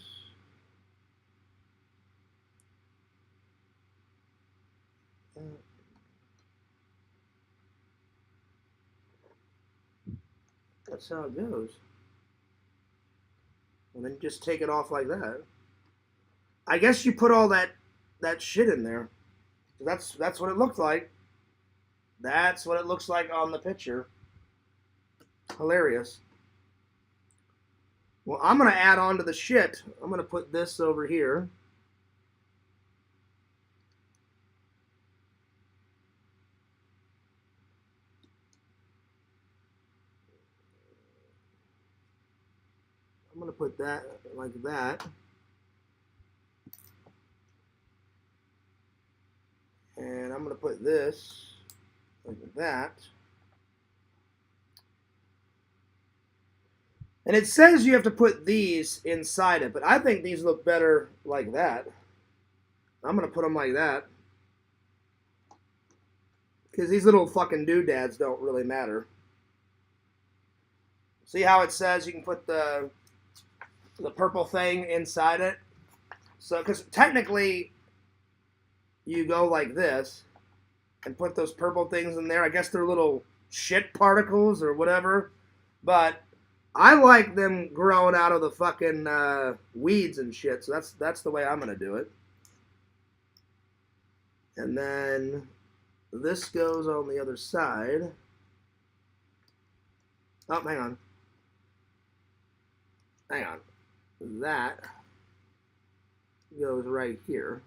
That's how it goes. And then just take it off like that. I guess you put all that shit in there. That's what it looked like. That's what it looks like on the picture. Hilarious. Well, I'm going to add on to the shit. I'm going to put this over here. I'm going to put that like that. And I'm going to put this like that. And it says you have to put these inside it, but I think these look better like that. I'm going to put them like that. Because these little fucking doodads don't really matter. See how it says you can put the purple thing inside it? So, because technically, you go like this and put those purple things in there. I guess they're little shit particles or whatever. But I like them growing out of the fucking weeds and shit. So that's the way I'm going to do it. And then this goes on the other side. Oh, hang on. Hang on. That goes right here.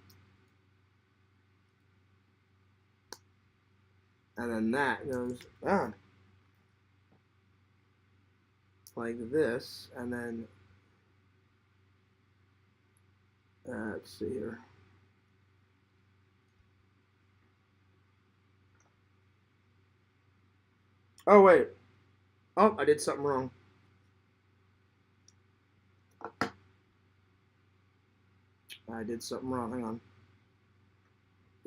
And then that goes like this. And then, let's see here. Oh, wait. Oh, I did something wrong. Hang on.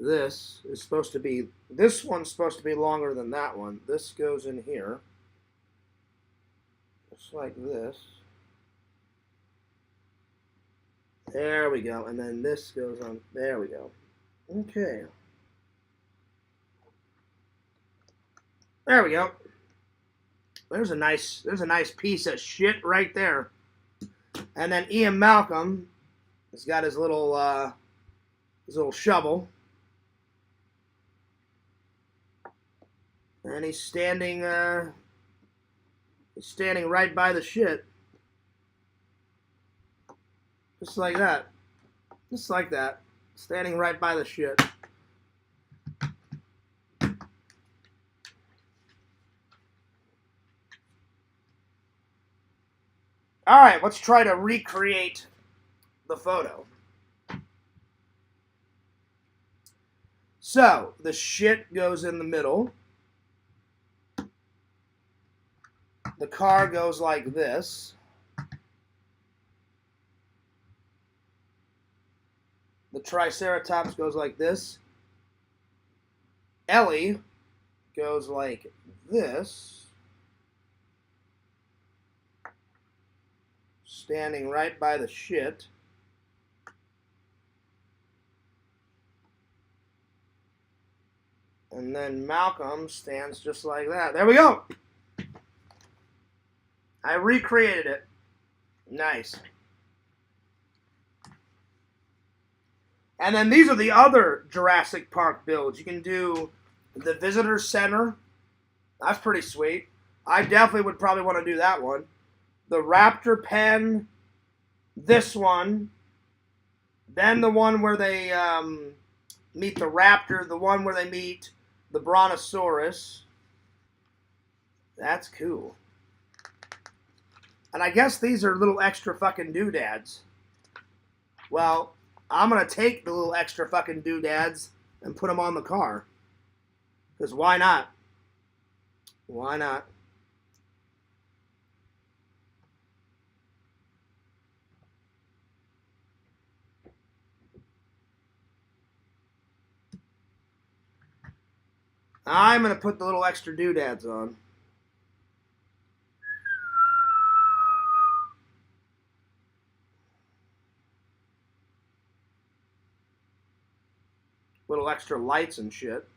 This is supposed to be, this one's supposed to be longer than that one. This goes in here. Just like this. There we go. And then this goes on. There we go. Okay. There we go. There's a nice piece of shit right there. And then Ian Malcolm has got his little shovel. And he's standing right by the shit. Just like that. Just like that. Standing right by the shit. Alright, let's try to recreate the photo. So, the shit goes in the middle. The car goes like this. The Triceratops goes like this. Ellie goes like this. Standing right by the shit. And then Malcolm stands just like that. There we go. I recreated it. Nice. And then these are the other Jurassic Park builds. You can do the visitor center. That's pretty sweet. I definitely would probably want to do that one. The raptor pen. This one. Then the one where they meet the raptor. The one where they meet the brontosaurus. That's cool. And I guess these are little extra fucking doodads. Well, I'm going to take the little extra fucking doodads and put them on the car. Because why not? Why not? I'm going to put the little extra doodads on. Little extra lights and shit.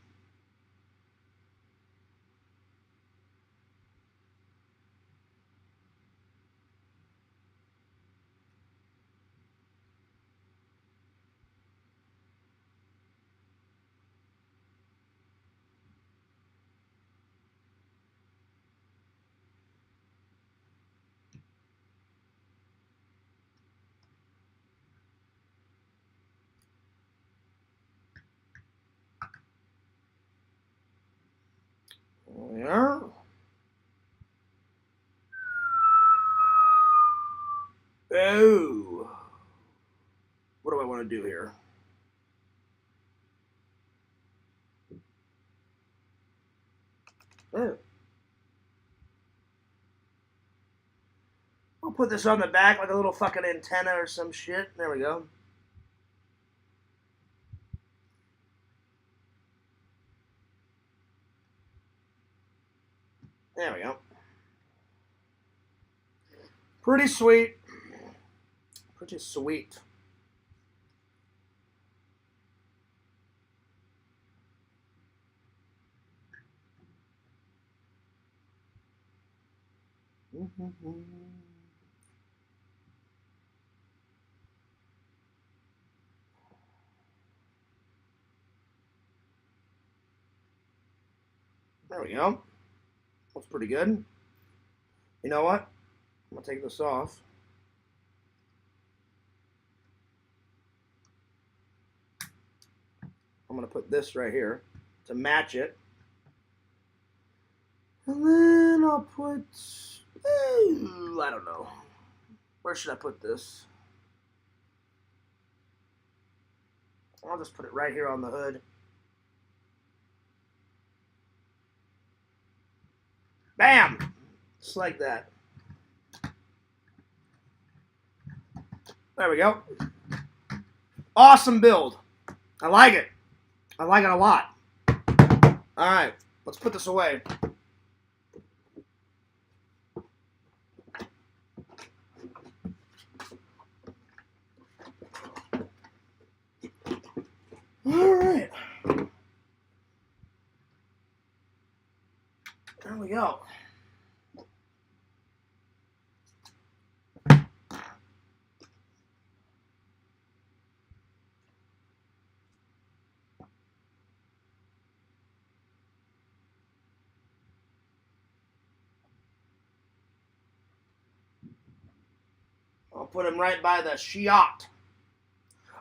Oh. What do I want to do here? Oh. I'll put this on the back like a little fucking antenna or some shit. There we go. There we go. Pretty sweet. Pretty sweet. There we go. That's pretty good. You know what? I'm going to take this off. I'm going to put this right here to match it. And then I'll put, I don't know. Where should I put this? I'll just put it right here on the hood. Bam! Just like that. There we go. Awesome build. I like it. I like it a lot. All right, let's put this away. All right. There we go. I'll put him right by the shot.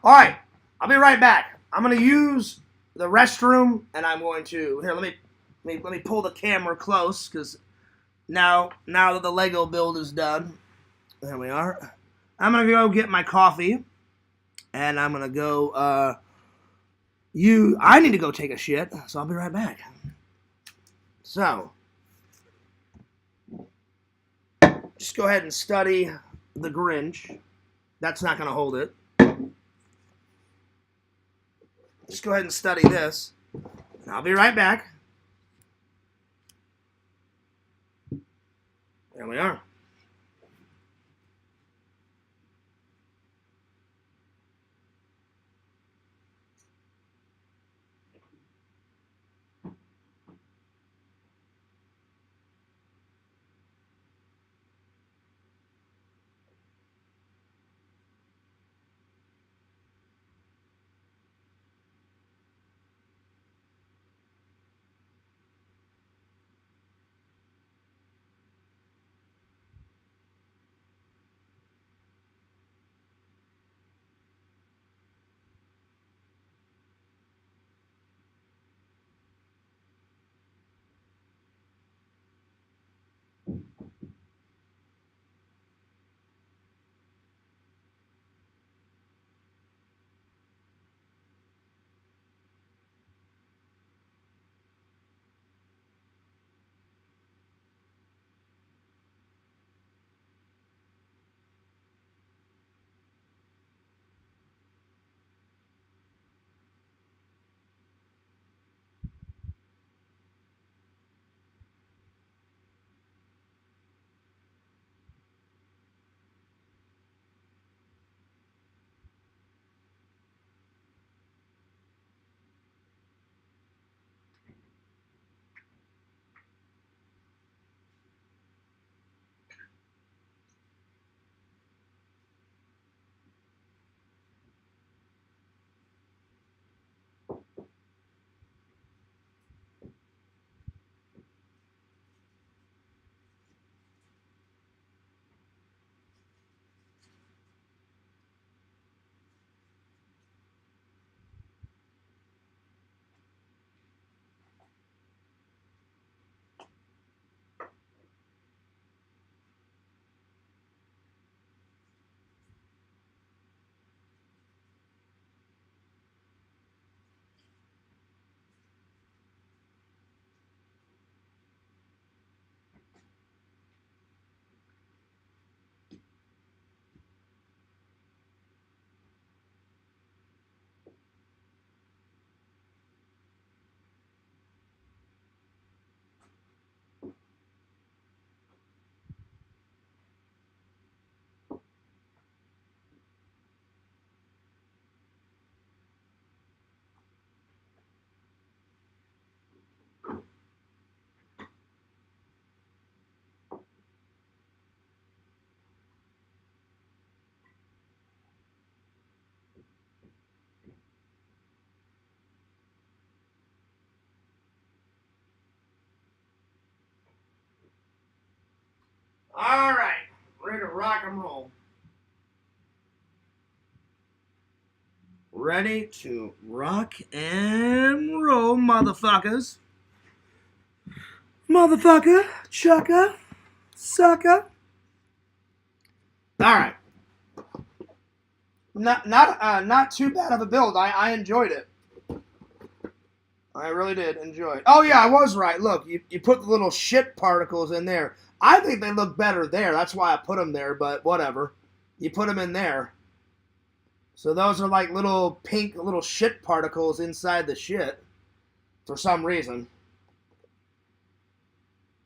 All right, I'll be right back. I'm gonna use the restroom, and I'm going to here. Let me pull the camera close, because now that the Lego build is done, there we are. I'm gonna go get my coffee, and I'm gonna go. I need to go take a shit, so I'll be right back. So, just go ahead and study the Grinch. That's not gonna hold it. Just go ahead and study this. And I'll be right back. There we are. All right, ready to rock and roll. Ready to rock and roll, motherfuckers. Motherfucker, chucker, sucker. All right. Not too bad of a build. I enjoyed it. I really did enjoy it. Oh, yeah, I was right. Look, you put the little shit particles in there. I think they look better there. That's why I put them there, but whatever. You put them in there. So those are like little pink little shit particles inside the shit for some reason.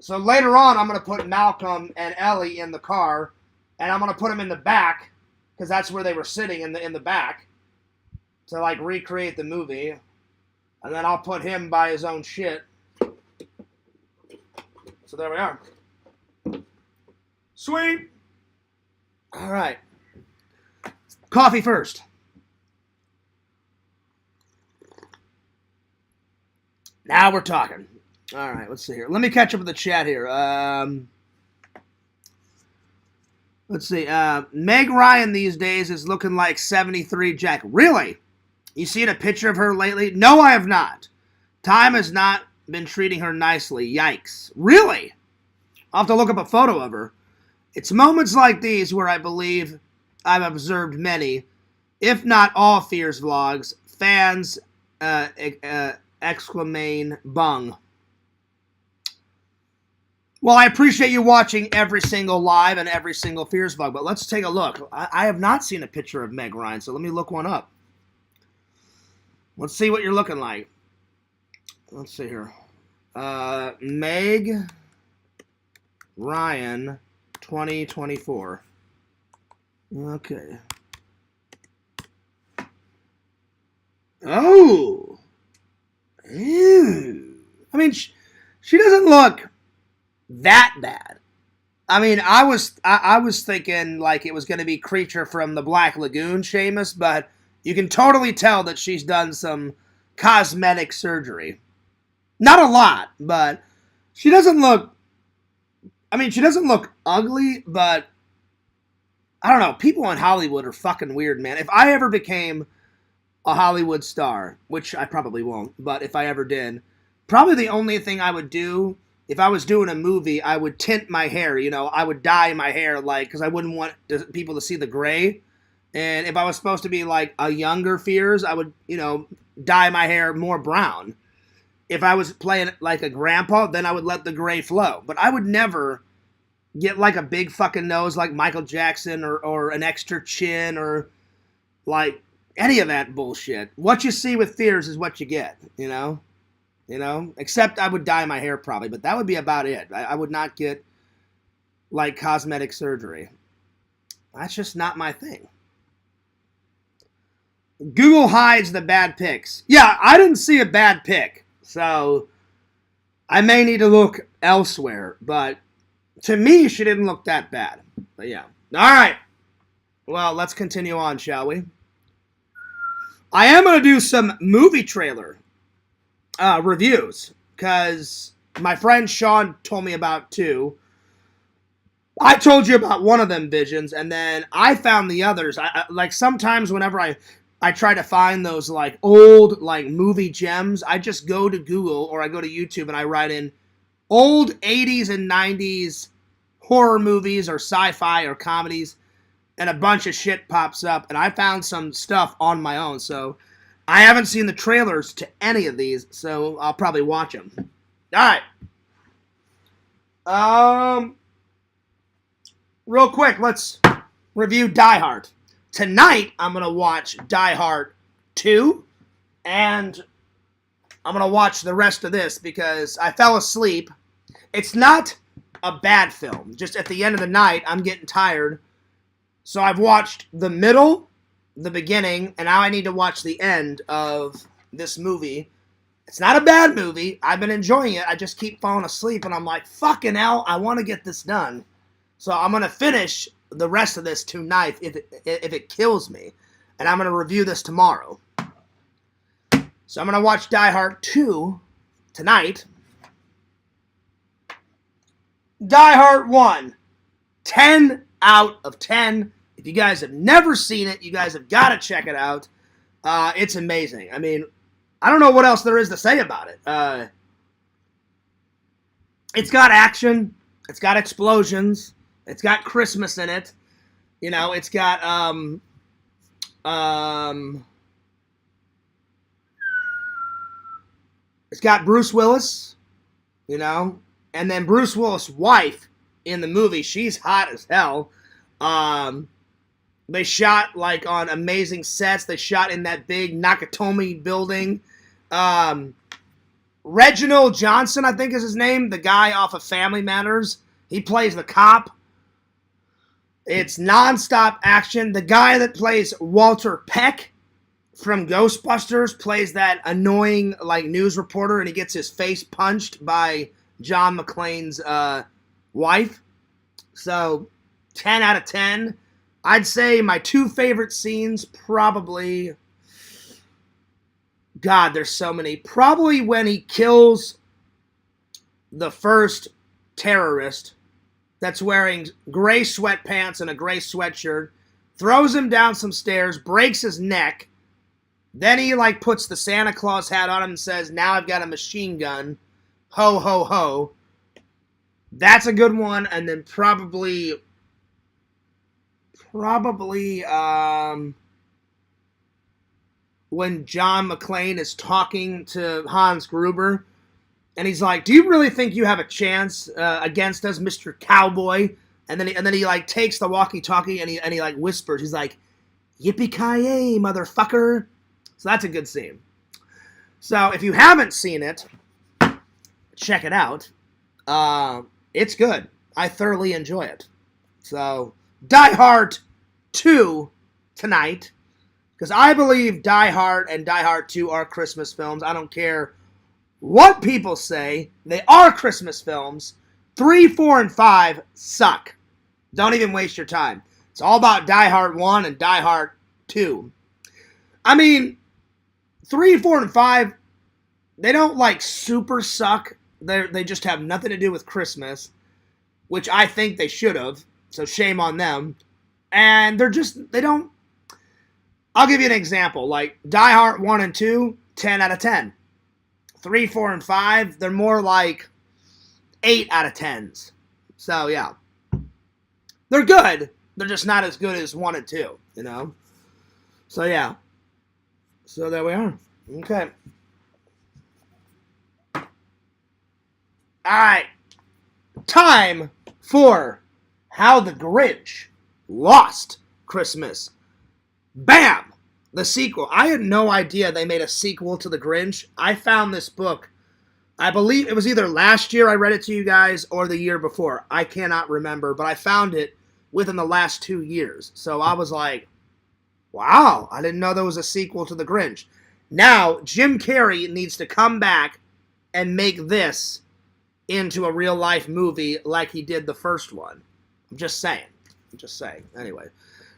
So later on, I'm going to put Malcolm and Ellie in the car, and I'm going to put them in the back because that's where they were sitting in the back to like recreate the movie. And then I'll put him by his own shit. So there we are. Sweet. All right. Coffee first. Now we're talking. All right, let's see here. Let me catch up with the chat here. Let's see. Meg Ryan these days is looking like 73 Jack. Really? You seen a picture of her lately? No, I have not. Time has not been treating her nicely. Yikes. Really? I'll have to look up a photo of her. It's moments like these where I believe I've observed many, if not all Fears vlogs, fans exclaiming bung. Well, I appreciate you watching every single live and every single Fears vlog, but let's take a look. I have not seen a picture of Meg Ryan, so let me look one up. Let's see what you're looking like. Let's see here. Meg Ryan 2024. Okay. Oh. Ew. I mean, she doesn't look that bad. I mean, I was thinking like it was going to be Creature from the Black Lagoon, Seamus, but you can totally tell that she's done some cosmetic surgery. Not a lot, but she doesn't look... I mean, she doesn't look ugly, but... I don't know. People in Hollywood are fucking weird, man. If I ever became a Hollywood star, which I probably won't, but if I ever did, probably the only thing I would do, if I was doing a movie, I would tint my hair. You know, I would dye my hair, like, because I wouldn't want people to see the gray. And if I was supposed to be like a younger Fears, I would, you know, dye my hair more brown. If I was playing like a grandpa, then I would let the gray flow. But I would never get like a big fucking nose like Michael Jackson or an extra chin or like any of that bullshit. What you see with Fears is what you get, you know? You know? Except I would dye my hair probably, but that would be about it. I would not get like cosmetic surgery. That's just not my thing. Google hides the bad pics. Yeah, I didn't see a bad pic, so I may need to look elsewhere, but to me, she didn't look that bad. But yeah. All right. Well, let's continue on, shall we? I am going to do some movie trailer reviews, because my friend Sean told me about two. I told you about one of them visions, and then I found the others. I like sometimes whenever I try to find those like old like movie gems, I just go to Google or I go to YouTube and I write in old 80s and 90s horror movies or sci-fi or comedies, and a bunch of shit pops up, and I found some stuff on my own. So I haven't seen the trailers to any of these, so I'll probably watch them. All right. Real quick, let's review Die Hard. Tonight, I'm going to watch Die Hard 2, and I'm going to watch the rest of this because I fell asleep. It's not a bad film. Just at the end of the night, I'm getting tired. So I've watched the middle, the beginning, and now I need to watch the end of this movie. It's not a bad movie. I've been enjoying it. I just keep falling asleep, and I'm like, fucking hell, I want to get this done. So I'm going to finish the rest of this tonight if it kills me. And I'm going to review this tomorrow. So I'm going to watch Die Hard 2 tonight. Die Hard 1. 10 out of 10. If you guys have never seen it, you guys have got to check it out. It's amazing. I mean, I don't know what else there is to say about it. It's got action. It's got explosions. It's got Christmas in it. You know, it's got it's got Bruce Willis, you know, and then Bruce Willis' wife in the movie, she's hot as hell. They shot like on amazing sets. They shot in that big Nakatomi building. Reginald Johnson, I think is his name, the guy off of Family Matters. He plays the cop. It's nonstop action. The guy that plays Walter Peck from Ghostbusters plays that annoying like news reporter, and he gets his face punched by John McClane's wife. So 10 out of 10. I'd say my two favorite scenes probably, God, there's so many. Probably when he kills the first terrorist that's wearing gray sweatpants and a gray sweatshirt, throws him down some stairs, breaks his neck. Then he like puts the Santa Claus hat on him and says, "Now I've got a machine gun. Ho, ho, ho." That's a good one. And then probably when John McClane is talking to Hans Gruber, and he's like, "Do you really think you have a chance against us, Mr. Cowboy?" And then he like takes the walkie-talkie and he like whispers. He's like, "Yippee-ki-yay, motherfucker!" So that's a good scene. So if you haven't seen it, check it out. It's good. I thoroughly enjoy it. So Die Hard 2 tonight, because I believe Die Hard and Die Hard 2 are Christmas films. I don't care what people say. They are Christmas films. 3, 4, and 5 suck. Don't even waste your time. It's all about Die Hard 1 and Die Hard 2. I mean, 3, 4, and 5, they don't like super suck. They just have nothing to do with Christmas, which I think they should have. So shame on them. And they don't. I'll give you an example. Like Die Hard 1 and 2, 10 out of 10. 3, 4, and 5, they're more like 8 out of 10s. So yeah. They're good. They're just not as good as 1 and 2, you know? So yeah. So there we are. Okay. Alright. Time for How the Grinch Lost Christmas. Bam! The sequel. I had no idea they made a sequel to The Grinch. I found this book, I believe it was either last year I read it to you guys or the year before. I cannot remember, but I found it within the last 2 years. So I was like, wow, I didn't know there was a sequel to The Grinch. Now, Jim Carrey needs to come back and make this into a real-life movie like he did the first one. I'm just saying. Anyway.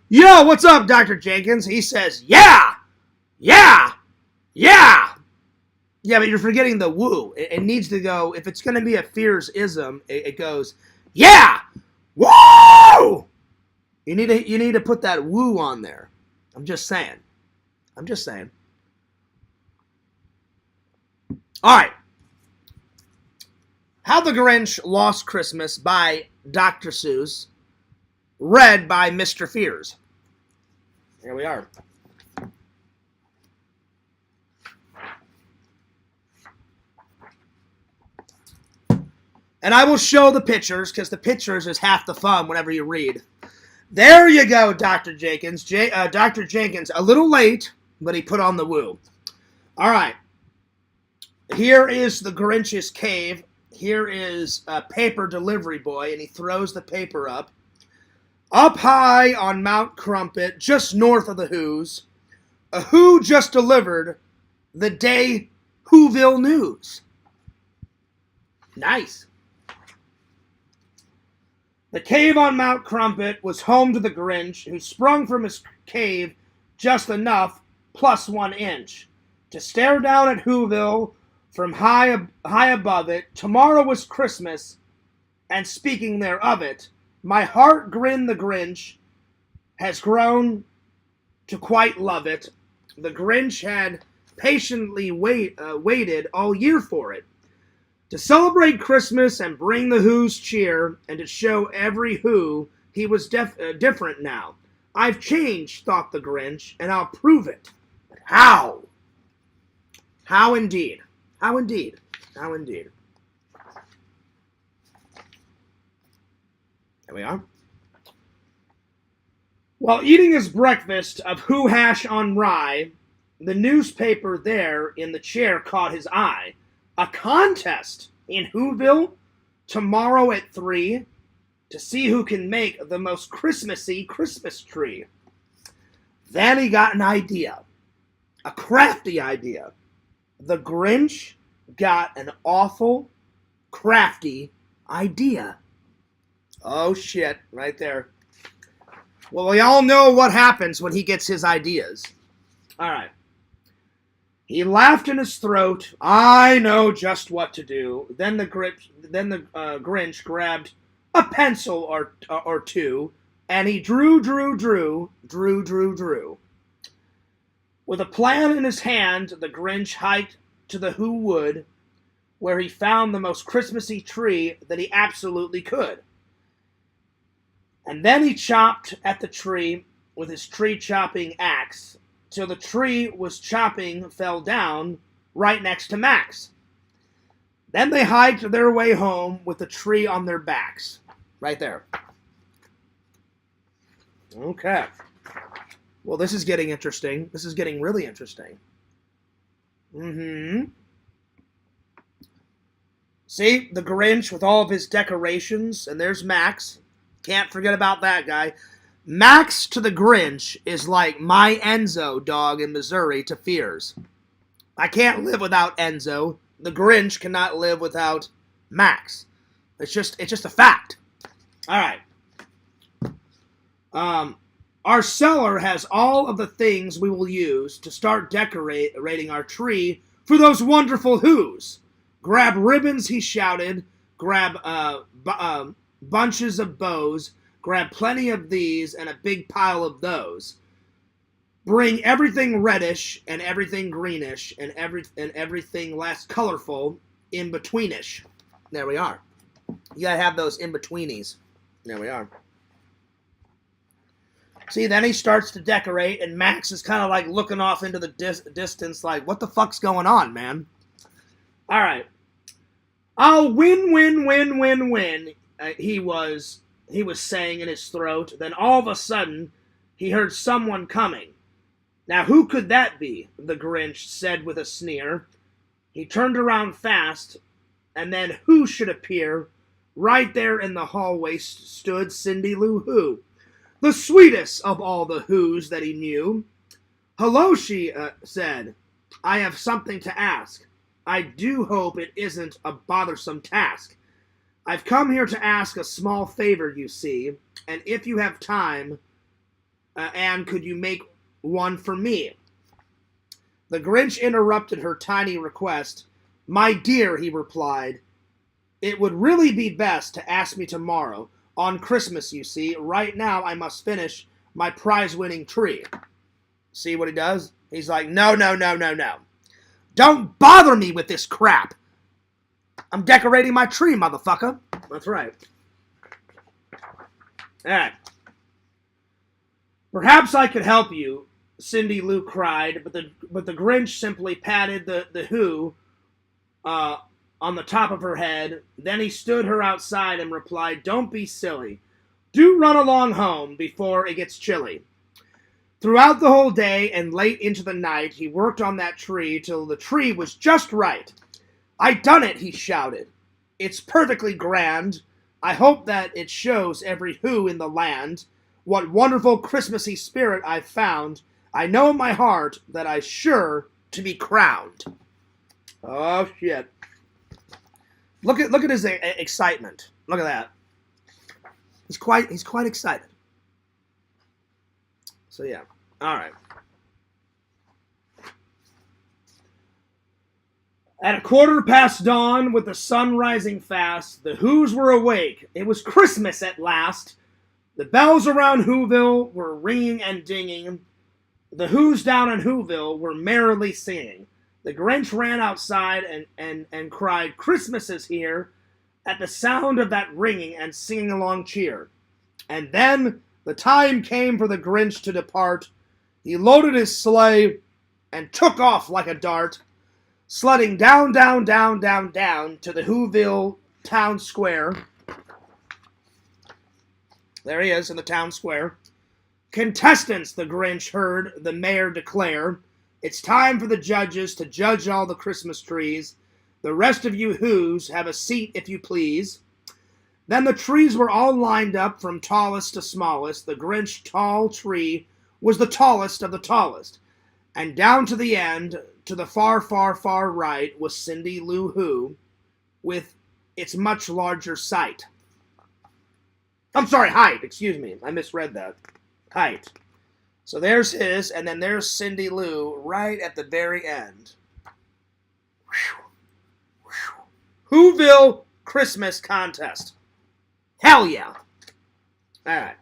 Yo, what's up, Dr. Jenkins? He says, yeah! Yeah! Yeah! Yeah, but you're forgetting the woo. It needs to go, if it's going to be a Fears-ism, it goes, yeah! Woo! You need to put that woo on there. I'm just saying. All right. How the Grinch Lost Christmas by Dr. Seuss, read by Mr. Fears. Here we are. And I will show the pictures, because the pictures is half the fun whenever you read. There you go, Dr. Jenkins. Dr. Jenkins, a little late, but he put on the woo. All right. Here is the Grinch's cave. Here is a paper delivery boy, and he throws the paper up. Up high on Mount Crumpet, just north of the Who's, a Who just delivered the day Whoville news. Nice. The cave on Mount Crumpet was home to the Grinch, who sprung from his cave just enough, plus 1 inch, to stare down at Whoville from high above it. Tomorrow was Christmas, and speaking there of it, My heart Grin the Grinch has grown to quite love it. The Grinch had patiently waited all year for it. To celebrate Christmas and bring the Who's cheer, and to show every Who he was different now. I've changed, thought the Grinch, and I'll prove it. But how? How indeed? How indeed? How indeed? There we are. While eating his breakfast of Who hash on rye, the newspaper there in the chair caught his eye. A contest in Whoville tomorrow at 3 to see who can make the most Christmassy Christmas tree. Then he got an idea, a crafty idea. The Grinch got an awful crafty idea. Oh shit, right there. Well, we all know what happens when he gets his ideas. All right. He laughed in his throat. I know just what to do. Then the Grinch grabbed a pencil or two, and he drew. With a plan in his hand, the Grinch hiked to the Who Wood, where he found the most Christmassy tree that he absolutely could. And then he chopped at the tree with his tree-chopping axe, till the tree was chopping fell down right next to Max. Then they hiked their way home with the tree on their backs. Right there. Okay. Well, this is getting interesting. This is getting really interesting. See, the Grinch with all of his decorations, and there's Max. Can't forget about that guy. Max to the Grinch is like my Enzo dog in Missouri to Fears. I can't live without Enzo. The Grinch cannot live without Max. It's just a fact. All right. Our cellar has all of the things we will use to start decorating our tree for those wonderful Who's. Grab ribbons, he shouted. Grab bunches of bows. Grab plenty of these and a big pile of those. Bring everything reddish and everything greenish and everything less colorful in betweenish. There we are. You gotta have those in betweenies. There we are. See, then he starts to decorate, and Max is kind of like looking off into the distance, like, what the fuck's going on, man? All right. I'll win. He was saying in his throat. Then all of a sudden, he heard someone coming. Now, who could that be? The Grinch said with a sneer. He turned around fast, and then who should appear? Right there in the hallway stood Cindy Lou Who, the sweetest of all the Who's that he knew. Hello, she said. I have something to ask. I do hope it isn't a bothersome task. I've come here to ask a small favor, you see, and if you have time, Anne, could you make one for me? The Grinch interrupted her tiny request. My dear, he replied, it would really be best to ask me tomorrow. On Christmas, you see. Right now, I must finish my prize-winning tree. See what he does? He's like, no. Don't bother me with this crap. I'm decorating my tree, motherfucker. That's right. All right. Perhaps I could help you, Cindy Lou cried, but the Grinch simply patted the Who on the top of her head. Then he stood her outside and replied, don't be silly. Do run along home before it gets chilly. Throughout the whole day and late into the night, he worked on that tree till the tree was just right. I done it, he shouted. It's perfectly grand. I hope that it shows every Who in the land what wonderful Christmassy spirit I've found. I know in my heart that I'm sure to be crowned. Oh, shit. Look at his excitement. Look at that. He's quite excited. So yeah. All right. At dawn, with the sun rising fast, the Who's were awake. It was Christmas at last. The bells around Whoville were ringing and dinging. The Who's down in Whoville were merrily singing. The Grinch ran outside and cried, "Christmas is here," at the sound of that ringing and singing along cheer. And then the time came for the Grinch to depart. He loaded his sleigh and took off like a dart, sledding down, down, down, down, down to the Whoville town square. There he is in the town square. "Contestants," the Grinch heard the mayor declare, "it's time for the judges to judge all the Christmas trees. The rest of you Who's have a seat if you please." Then the trees were all lined up from tallest to smallest. The Grinch tall tree was the tallest of the tallest. And down to the end, to the far, far, far right, was Cindy Lou Who, with its much larger sight. I'm sorry, height, excuse me. I misread that. Height. So there's his, and then there's Cindy Lou right at the very end. Whoville Christmas Contest. Hell yeah. Alright.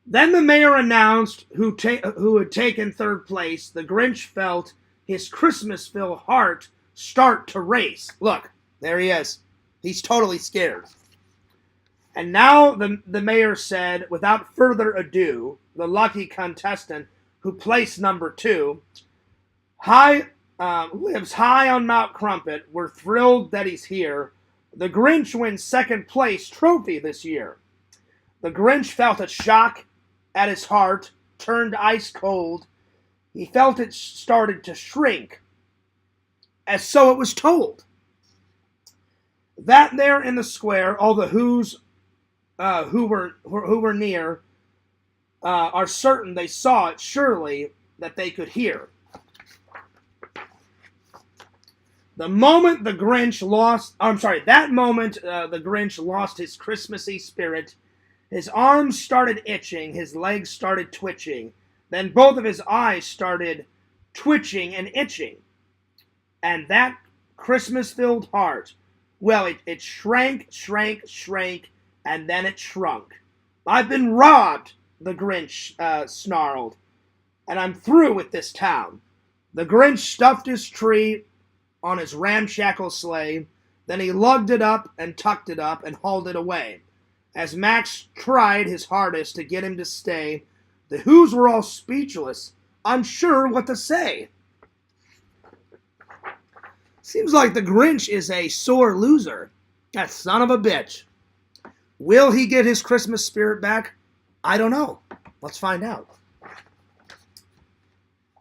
Then the mayor announced who had taken third place. The Grinch felt his Christmasville heart start to race. Look, there he is. He's totally scared. And now the mayor said, without further ado, the lucky contestant who placed number 2, lives high on Mount Crumpet. We're thrilled that he's here. The Grinch wins second place trophy this year. The Grinch felt a shock at his heart, turned ice cold. He felt it started to shrink, as so it was told. That there in the square, all the Who's who were near are certain they saw it, surely that they could hear. The moment the Grinch the Grinch lost his Christmassy spirit. His arms started itching, his legs started twitching, then both of his eyes started twitching and itching. And that Christmas-filled heart, well, it shrank, and then it shrunk. "I've been robbed," the Grinch snarled, "and I'm through with this town." The Grinch stuffed his tree on his ramshackle sleigh, then he lugged it up and tucked it up and hauled it away. As Max tried his hardest to get him to stay, the Who's were all speechless, unsure what to say. Seems like the Grinch is a sore loser. That son of a bitch. Will he get his Christmas spirit back? I don't know. Let's find out.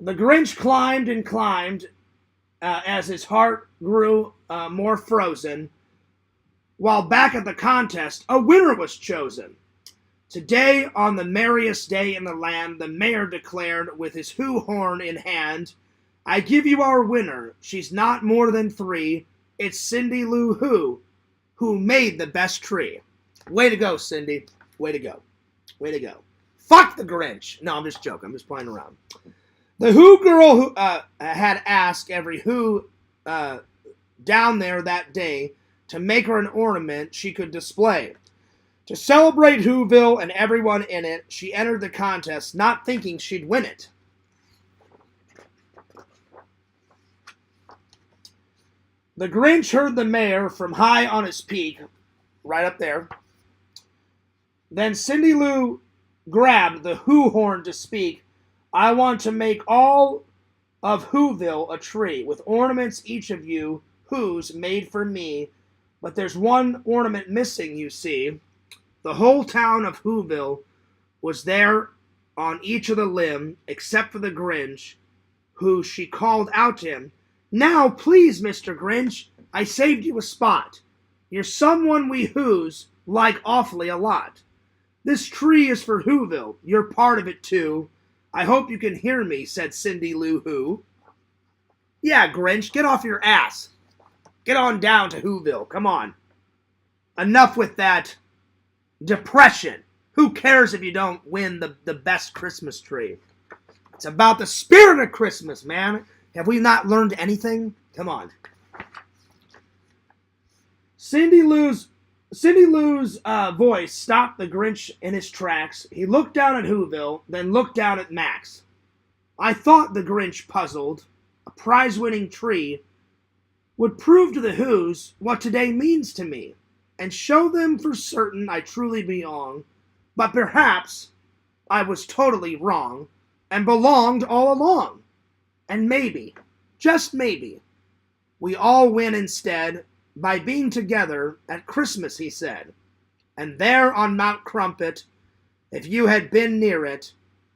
The Grinch climbed and climbed as his heart grew more frozen. While back at the contest, a winner was chosen. Today, on the merriest day in the land, the mayor declared with his Who horn in hand, "I give you our winner. She's not more than 3. It's Cindy Lou who made the best tree." Way to go, Cindy. Way to go. Way to go. Fuck the Grinch. No, I'm just joking. I'm just playing around. The Who girl who had asked every Who down there that day to make her an ornament she could display. To celebrate Whoville and everyone in it, she entered the contest, not thinking she'd win it. The Grinch heard the mayor from high on his peak, right up there. Then Cindy Lou grabbed the Who horn to speak. "I want to make all of Whoville a tree, with ornaments each of you Who's made for me. But there's one ornament missing, you see." The whole town of Whoville was there on each of the limb, except for the Grinch, who she called out to him, "Now, please, Mr. Grinch, I saved you a spot. You're someone we Who's like awfully a lot. This tree is for Whoville. You're part of it, too. I hope you can hear me," said Cindy Lou Who. "Yeah, Grinch, get off your ass. Get on down to Whoville. Come on. Enough with that depression. Who cares if you don't win the best Christmas tree?" It's about the spirit of Christmas, man. Have we not learned anything? Come on. Cindy Lou's voice stopped the Grinch in his tracks. He looked down at Whoville, then looked down at Max. I thought, the Grinch puzzled, a prize-winning tree would prove to the Who's what today means to me, and show them for certain I truly belong, but perhaps I was totally wrong, and belonged all along. And maybe, just maybe, we all win instead by being together at Christmas, he said. And there on Mount Crumpet, if you had been near it,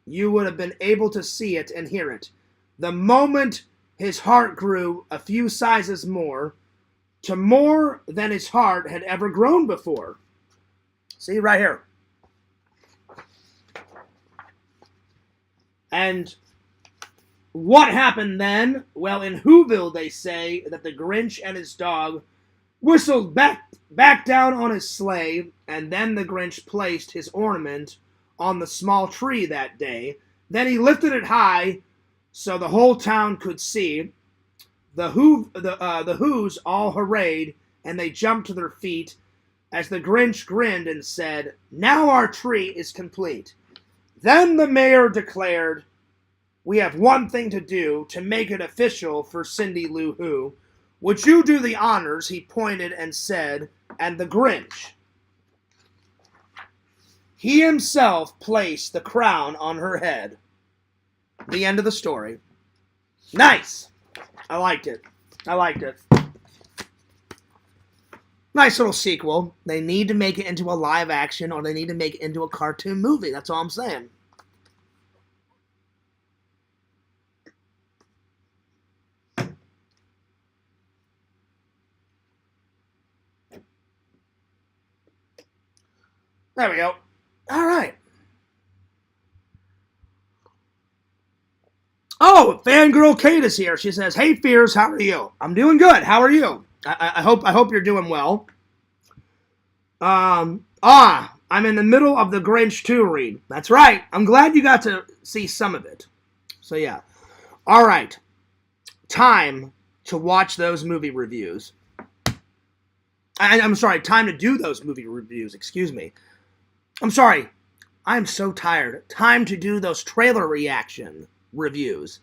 you would have been able to see it and hear it. The moment his heart grew a few sizes more, to more than his heart had ever grown before. See, right here. And what happened then? Well, in Whoville, they say that the Grinch and his dog whistled back down on his sleigh, and then the Grinch placed his ornament on the small tree that day. Then he lifted it high so the whole town could see. The Who's all hurrahed, and they jumped to their feet as the Grinch grinned and said, "Now our tree is complete." Then the mayor declared, "We have one thing to do to make it official for Cindy Lou Who. Would you do the honors?" He pointed and said, and the Grinch, he himself placed the crown on her head. The end of the story. Nice. I liked it. Nice little sequel. They need to make it into a live action, or they need to make it into a cartoon movie. That's all I'm saying. There we go. All right. Oh, Fangirl Kate is here. She says, "Hey, Fears, how are you?" I'm doing good. How are you? I hope you're doing well. I'm in the middle of the Grinch 2 read. That's right. I'm glad you got to see some of it. So, yeah. All right. Time to watch those movie reviews. I'm sorry. Time to do those movie reviews. Excuse me. I'm sorry. I'm so tired. Time to do those trailer reaction reviews.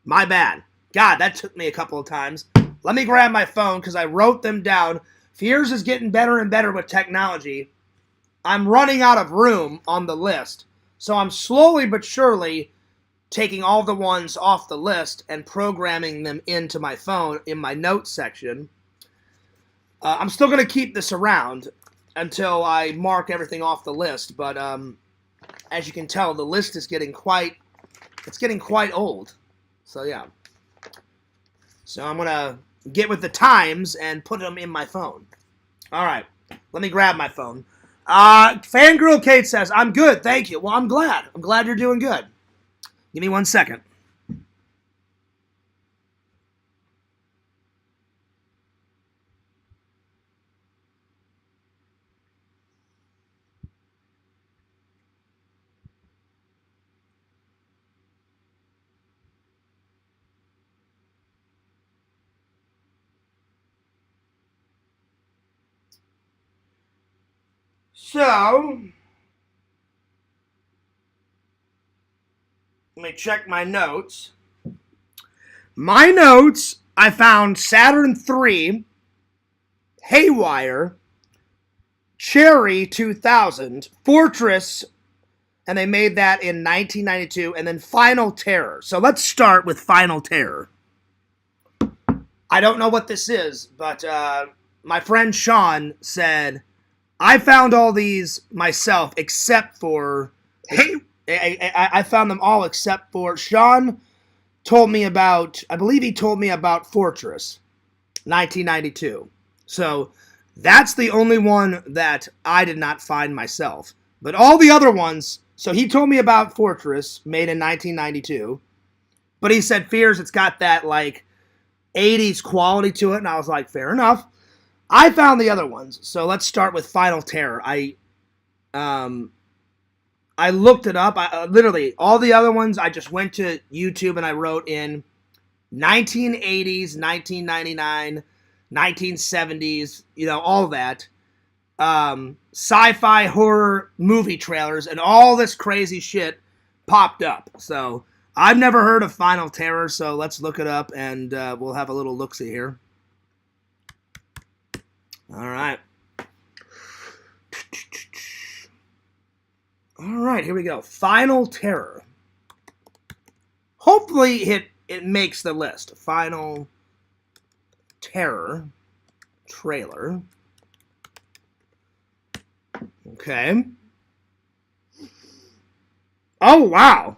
My bad. God, that took me a couple of times. Let me grab my phone because I wrote them down. Fears is getting better and better with technology. I'm running out of room on the list. So I'm slowly but surely taking all the ones off the list and programming them into my phone in my notes section. I'm still going to keep this around until I mark everything off the list. But as you can tell, the list is getting quite old. So yeah. So I'm going to get with the times and put them in my phone. All right. Let me grab my phone. Fangirl Kate says, "I'm good, thank you." Well, I'm glad. I'm glad you're doing good. Give me 1 second. So, let me check my notes. My notes, I found Saturn 3, Haywire, Cherry 2000, Fortress, and they made that in 1992, and then Final Terror. So let's start with Final Terror. I don't know what this is, but my friend Sean said, "I found all these myself except for..." I found them all except for... Sean told me about... I believe he told me about Fortress, 1992. So that's the only one that I did not find myself. But all the other ones... So he told me about Fortress, made in 1992. But he said, "Fears, it's got that, like, 80s quality to it." And I was like, fair enough. I found the other ones. So let's start with Final Terror. I looked it up. Literally, all the other ones, I just went to YouTube and I wrote in 1980s, 1999, 1970s, all that. Sci-fi horror movie trailers, and all this crazy shit popped up. So I've never heard of Final Terror, so let's look it up, and we'll have a little look-see here. All right. All right, here we go. Final Terror. Hopefully it makes the list. Final Terror trailer. Okay. Oh, wow.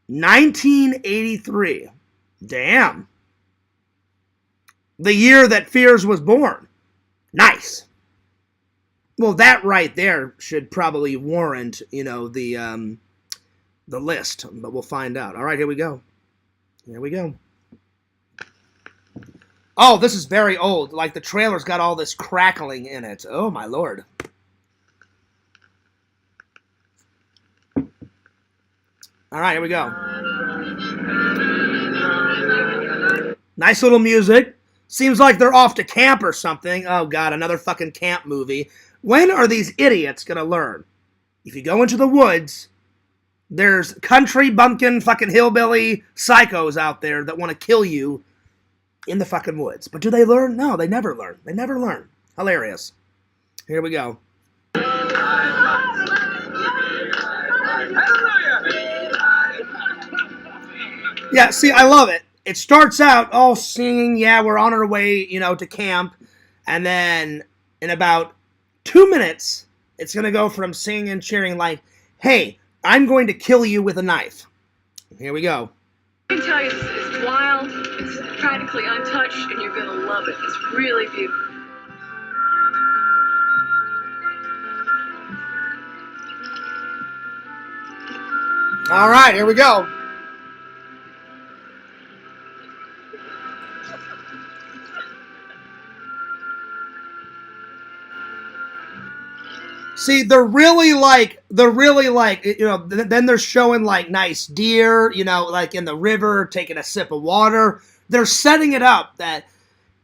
1983. Damn. The year that Fears was born. Nice. Well, that right there should probably warrant, the list, but we'll find out. All right, here we go. Here we go. Oh, this is very old. Like, the trailer's got all this crackling in it. Oh, my lord. All right, here we go. Nice little music. Seems like they're off to camp or something. Oh, God, another fucking camp movie. When are these idiots going to learn? If you go into the woods, there's country bumpkin fucking hillbilly psychos out there that want to kill you in the fucking woods. But do they learn? No, they never learn. They never learn. Hilarious. Here we go. Yeah, see, I love it. It starts out all singing, yeah, we're on our way, to camp. And then in about 2 minutes, it's going to go from singing and cheering like, hey, I'm going to kill you with a knife. Here we go. I can tell you, it's wild, it's practically untouched, and you're going to love it. It's really beautiful. All right, here we go. See, they're really like, then they're showing like nice deer, like in the river, taking a sip of water. They're setting it up that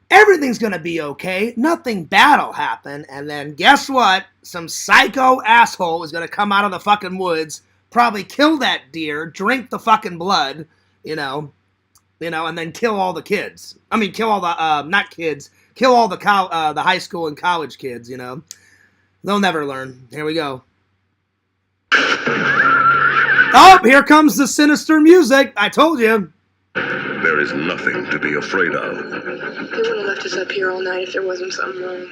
everything's going to be okay. Nothing bad will happen. And then guess what? Some psycho asshole is going to come out of the fucking woods, probably kill that deer, drink the fucking blood, and then kill all the kids. I mean, kill all the, not kids, kill all the high school and college kids, They'll never learn. Here we go. Oh, here comes the sinister music. I told you. There is nothing to be afraid of. They wouldn't have left us up here all night if there wasn't something wrong.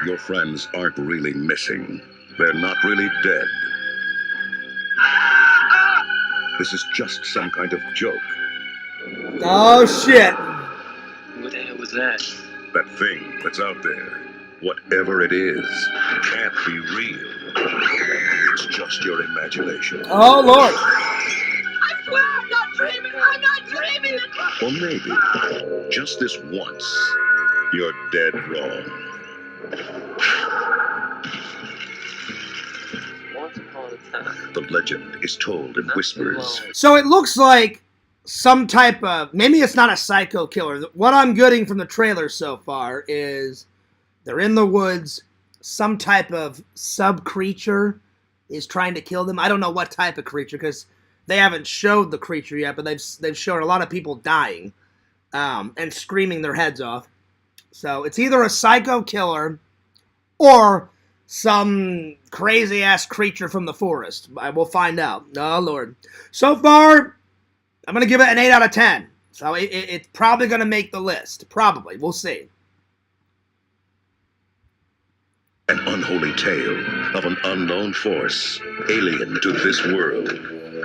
Your friends aren't really missing. They're not really dead. This is just some kind of joke. Oh, shit. What the hell was that? That thing that's out there, whatever it is, can't be real. It's just your imagination. Oh, Lord. I swear I'm not dreaming! I'm not dreaming! Or maybe, just this once, you're dead wrong. Once upon a time. The legend is told in whispers. So it looks like some type of, maybe it's not a psycho killer. What I'm getting from the trailer so far is they're in the woods. Some type of sub-creature is trying to kill them. I don't know what type of creature because they haven't showed the creature yet, but they've shown a lot of people dying and screaming their heads off. So it's either a psycho killer or some crazy-ass creature from the forest. I will find out. Oh, Lord. So far, I'm going to give it an 8 out of 10. So it's probably going to make the list. Probably. We'll see. An unholy tale of an unknown force, alien to this world.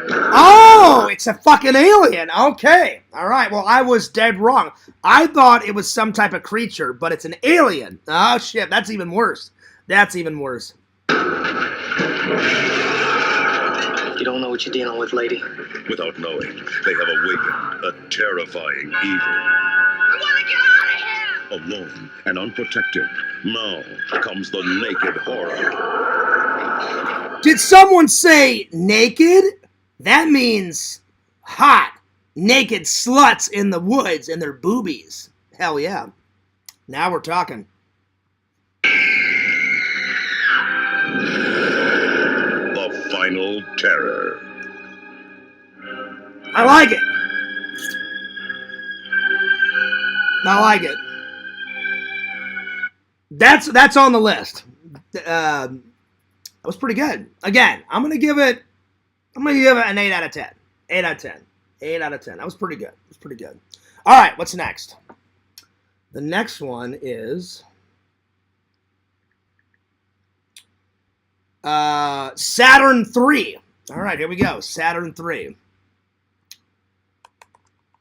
Oh, it's a fucking alien. Okay. All right. Well, I was dead wrong. I thought it was some type of creature, but it's an alien. Oh, shit. That's even worse. That's even worse. You don't know what you're dealing with, lady. Without knowing, they have awakened a terrifying evil. We want to get out of here! Alone and unprotected, now comes the naked horror. Did someone say naked? That means hot. Naked sluts in the woods and their boobies. Hell yeah. Now we're talking. The final terror. I like it. I like it. That's on the list. That was pretty good. Again, I'm gonna give it an 8 out of 10. 8 out of 10. 8 out of 10. That was pretty good. It was pretty good. All right, what's next? The next one is Saturn 3. All right, here we go. Saturn 3.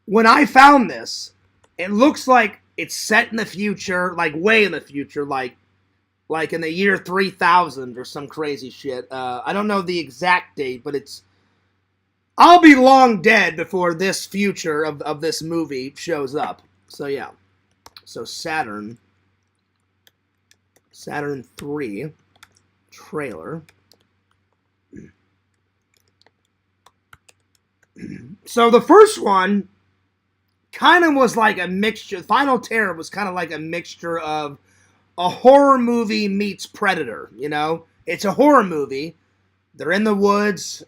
When I found this, it looks like it's set in the future, like way in the future, like in the year 3000 or some crazy shit. I don't know the exact date, but I'll be long dead before this future of this movie shows up. So yeah. So Saturn 3 trailer. So the first one kind of was like a mixture. Final Terror was kind of like a mixture of a horror movie meets Predator, you know? It's a horror movie. They're in the woods.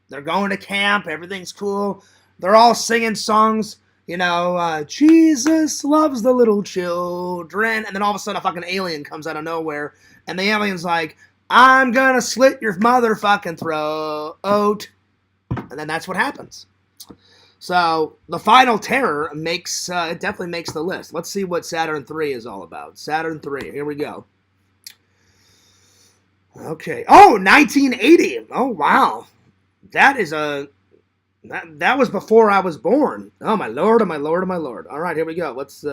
They're going to camp. Everything's cool. They're all singing songs, you know, Jesus loves the little children. And then all of a sudden a fucking alien comes out of nowhere. And the alien's like, I'm gonna slit your motherfucking throat. And then that's what happens. So the Final Terror it definitely makes the list. Let's see what Saturn 3 is all about. Saturn 3, here we go. Okay. Oh, 1980. Oh, wow. That is that was before I was born. Oh my lord, oh my lord, oh my lord. All right, here we go. Let's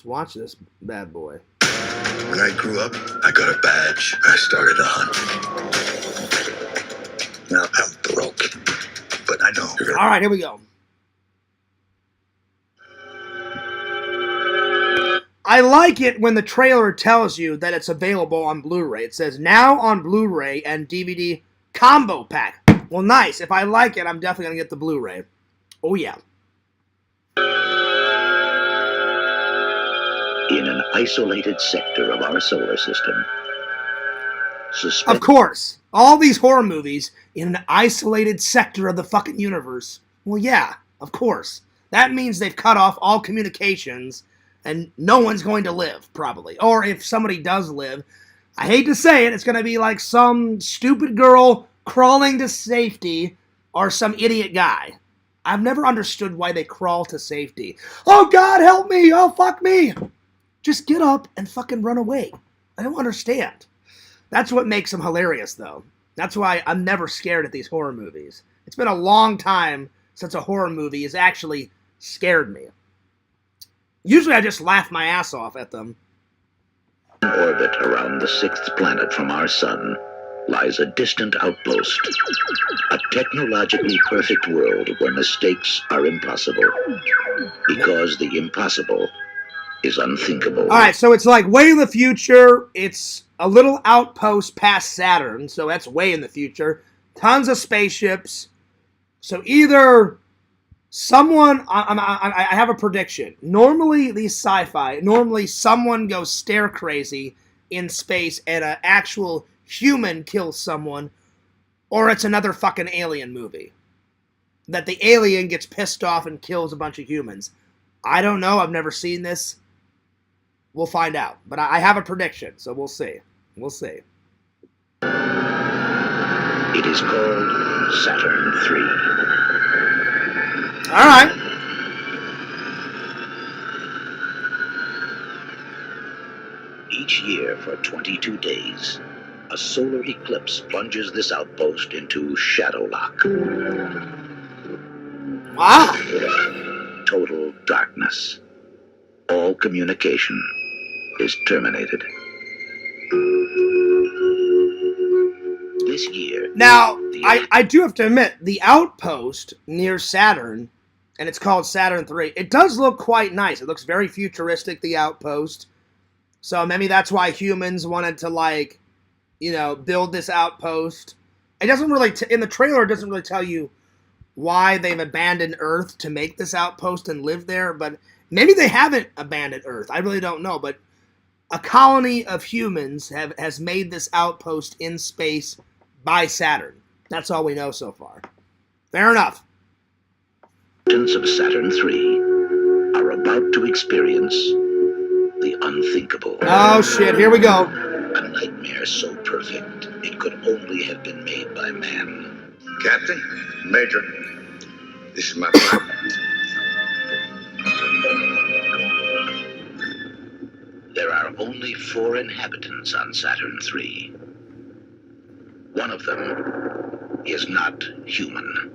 watch this bad boy. When I grew up, I got a badge. I started a hunt. Now I'm broke, but I know you're gonna... All right, here we go. I like it when the trailer tells you that it's available on Blu-ray. It says, now on Blu-ray and DVD combo pack. Well, nice. If I like it, I'm definitely going to get the Blu-ray. Oh, yeah. In an isolated sector of our solar system. Of course. All these horror movies in an isolated sector of the fucking universe. Well, yeah, of course. That means they've cut off all communications and no one's going to live, probably. Or if somebody does live, I hate to say it, it's going to be like some stupid girl crawling to safety or some idiot guy. I've never understood why they crawl to safety. Oh, God, help me! Oh, fuck me! Just get up and fucking run away. I don't understand. That's what makes them hilarious, though. That's why I'm never scared at these horror movies. It's been a long time since a horror movie has actually scared me. Usually I just laugh my ass off at them. In orbit around the sixth planet from our sun lies a distant outpost. A technologically perfect world where mistakes are impossible. Because the impossible is unthinkable. All right, so it's like way in the future. It's a little outpost past Saturn, so that's way in the future. Tons of spaceships. So either someone, I have a prediction. Normally, these sci-fi, someone goes stir crazy in space and an actual human kills someone, or it's another fucking alien movie. That the alien gets pissed off and kills a bunch of humans. I don't know. I've never seen this. We'll find out. But I have a prediction, so we'll see. We'll see. It is called Saturn 3. All right. Each year for 22 days, a solar eclipse plunges this outpost into shadow lock. Wow. Total darkness. All communication is terminated. This year... Now, I do have to admit, the outpost near Saturn, and it's called Saturn 3, it does look quite nice. It looks very futuristic, the outpost. So maybe that's why humans wanted to, like, build this outpost. It doesn't really, in the trailer, it doesn't really tell you why they've abandoned Earth to make this outpost and live there, but maybe they haven't abandoned Earth. I really don't know, but a colony of humans has made this outpost in space by Saturn. That's all we know so far. Fair enough. Inhabitants of Saturn III are about to experience the unthinkable. Oh shit, here we go. A nightmare so perfect it could only have been made by man. Captain, Major, this is my plan. There are only 4 inhabitants on Saturn III. One of them is not human.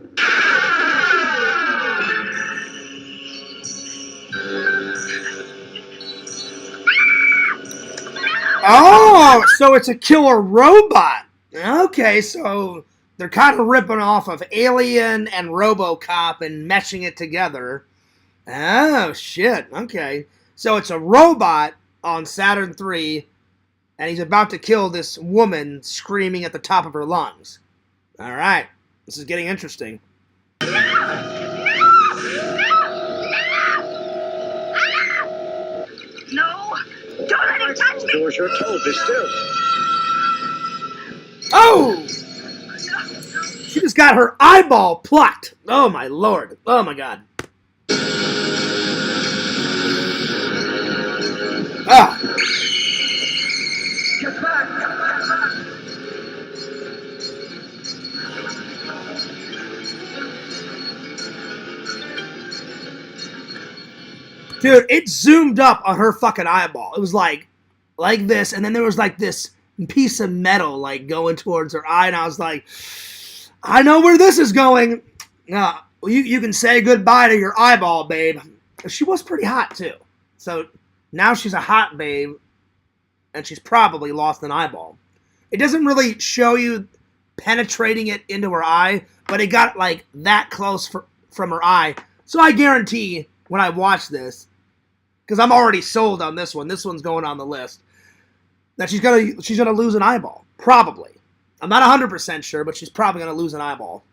Oh, so it's a killer robot. Okay, so they're kind of ripping off of Alien and RoboCop and meshing it together. Oh, shit. Okay. So it's a robot on Saturn III, and he's about to kill this woman screaming at the top of her lungs. All right. This is getting interesting. No! Don't let him touch me! Do as you're told, be still. Oh! She just got her eyeball plucked. Oh, my lord. Oh, my God. Ah. Get back! Get back! Dude, it zoomed up on her fucking eyeball. It was like this, and then there was like this piece of metal like going towards her eye, and I was like, I know where this is going. Well, you can say goodbye to your eyeball, babe. She was pretty hot too. So now she's a hot babe, and she's probably lost an eyeball. It doesn't really show you penetrating it into her eye, but it got like that close from her eye. So I guarantee when I watch this, because I'm already sold on this one. This one's going on the list. That she's gonna lose an eyeball, probably. I'm not 100% sure, but she's probably gonna lose an eyeball.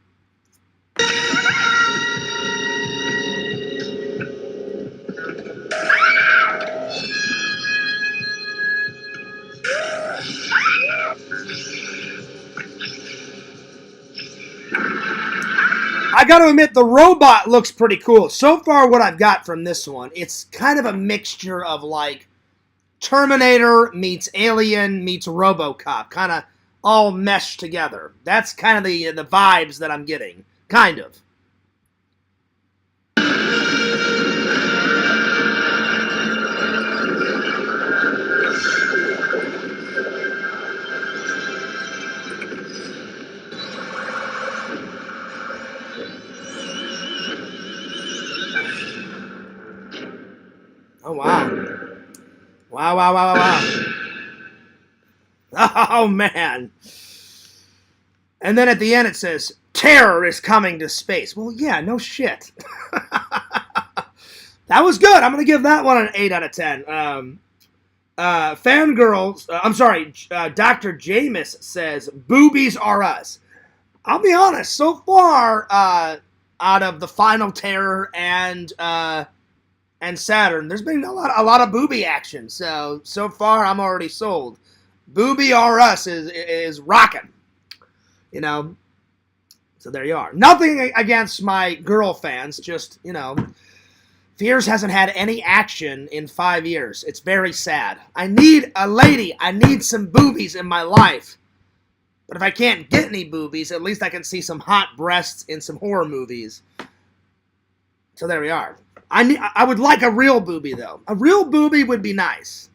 I got to admit, the robot looks pretty cool. So far, what I've got from this one, it's kind of a mixture of like Terminator meets Alien meets RoboCop, kind of all meshed together. That's kind of the vibes that I'm getting, kind of. Oh, wow. Wow. Oh, man. And then at the end it says, terror is coming to space. Well, yeah, no shit. That was good. I'm going to give that one an 8 out of 10. Dr. Jameis says, boobies are us. I'll be honest, so far, out of the Final Terror and Saturn, there's been a lot of booby action. So far, I'm already sold. Booby R Us is rocking. So there you are. Nothing against my girl fans. Just, Fears hasn't had any action in 5 years. It's very sad. I need a lady. I need some boobies in my life. But if I can't get any boobies, at least I can see some hot breasts in some horror movies. So there we are. I would like a real booby, though. A real booby would be nice.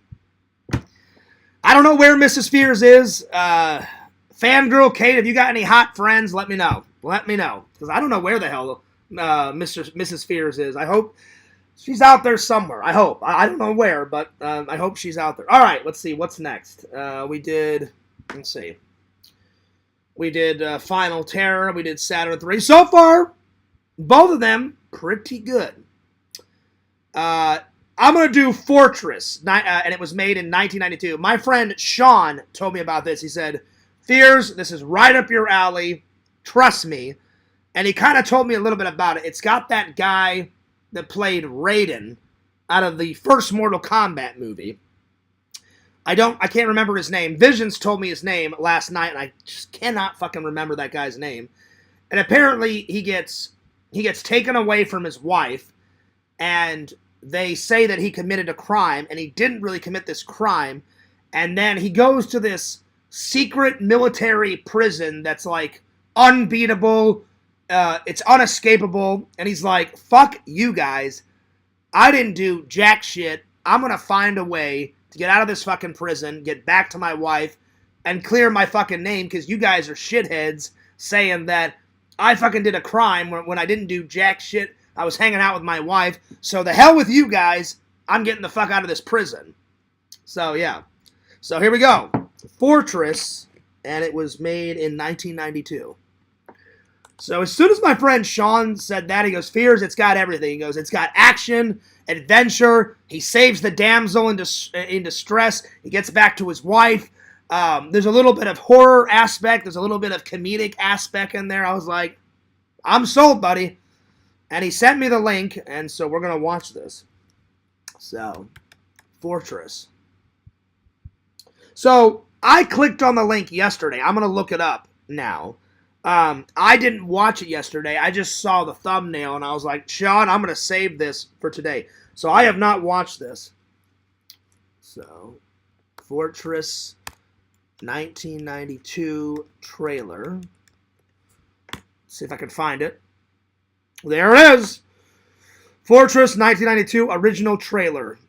I don't know where Mrs. Fears is. Fangirl Kate, if you got any hot friends, let me know. Because I don't know where the hell Mrs. Fears is. I hope she's out there somewhere. I hope. I don't know where, but I hope she's out there. All right, let's see. What's next? We did Final Terror. We did Saturn 3. So far, both of them pretty good. I'm going to do Fortress, and it was made in 1992. My friend Sean told me about this. He said, Fears, this is right up your alley. Trust me. And he kind of told me a little bit about it. It's got that guy that played Raiden out of the first Mortal Kombat movie. I can't remember his name. Visions told me his name last night, and I just cannot fucking remember that guy's name. And apparently he gets taken away from his wife, and they say that he committed a crime, and he didn't really commit this crime. And then he goes to this secret military prison that's like unbeatable. It's unescapable. And he's like, fuck you guys. I didn't do jack shit. I'm going to find a way to get out of this fucking prison, get back to my wife, and clear my fucking name because you guys are shitheads saying that I fucking did a crime when I didn't do jack shit. I was hanging out with my wife. So the hell with you guys. I'm getting the fuck out of this prison. So, yeah. So here we go. Fortress, and it was made in 1992. So as soon as my friend Sean said that, he goes, Fears, it's got everything. He goes, it's got action, adventure. He saves the damsel in distress. He gets back to his wife. There's a little bit of horror aspect. There's a little bit of comedic aspect in there. I was like, I'm sold, buddy. And he sent me the link, and so we're going to watch this. So, Fortress. So, I clicked on the link yesterday. I'm going to look it up now. I didn't watch it yesterday. I just saw the thumbnail, and I was like, Sean, I'm going to save this for today. So, I have not watched this. So, Fortress 1992 trailer. Let's see if I can find it. There it is. Fortress 1992 original trailer.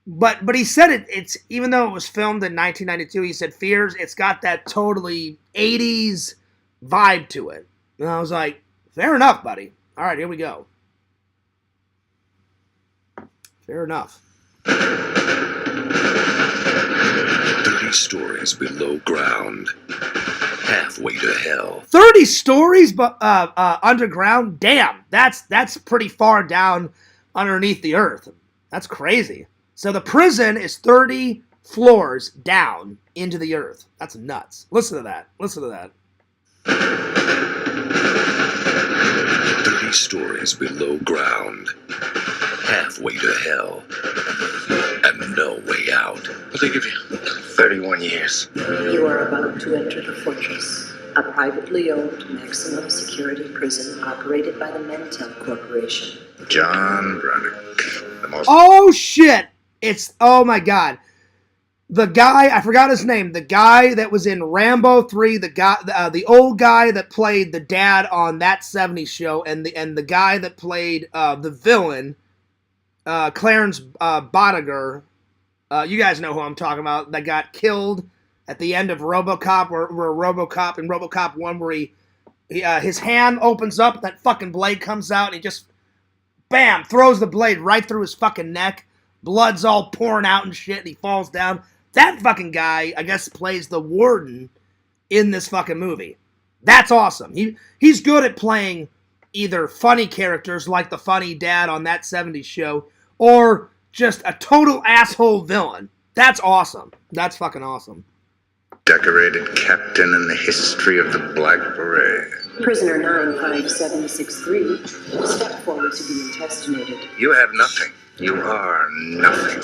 But he said it's even though it was filmed in 1992, he said Fears, it's got that totally 80s vibe to it. And I was like, fair enough, buddy. All right, here we go. Fair enough. 30 stories below ground. Halfway to hell. 30 stories underground? Damn, that's pretty far down underneath the earth. That's crazy. So the prison is 30 floors down into the earth. That's nuts. Listen to that. Listen to that. 30 stories below ground. Halfway to hell. And no way out. What they give you? 31 years. You are about to enter the Fortress, a privately owned maximum security prison operated by the Mantel Corporation. John Braddock. The most... Oh, shit. Oh, my God. The guy, I forgot his name, the guy that was in Rambo 3, the old guy that played the dad on That 70s Show, and the guy that played the villain, Clarence Bodiger. You guys know who I'm talking about, that got killed at the end of RoboCop, where RoboCop, in RoboCop 1, where his hand opens up, that fucking blade comes out, and he just, bam, throws the blade right through his fucking neck. Blood's all pouring out and shit, and he falls down. That fucking guy, I guess, plays the warden in this fucking movie. That's awesome. He's good at playing either funny characters like the funny dad on That 70s Show, or just a total asshole villain. That's awesome. That's fucking awesome. Decorated captain in the history of the Black Beret. Prisoner 95763, step forward to be intestinated. You have nothing. You are nothing.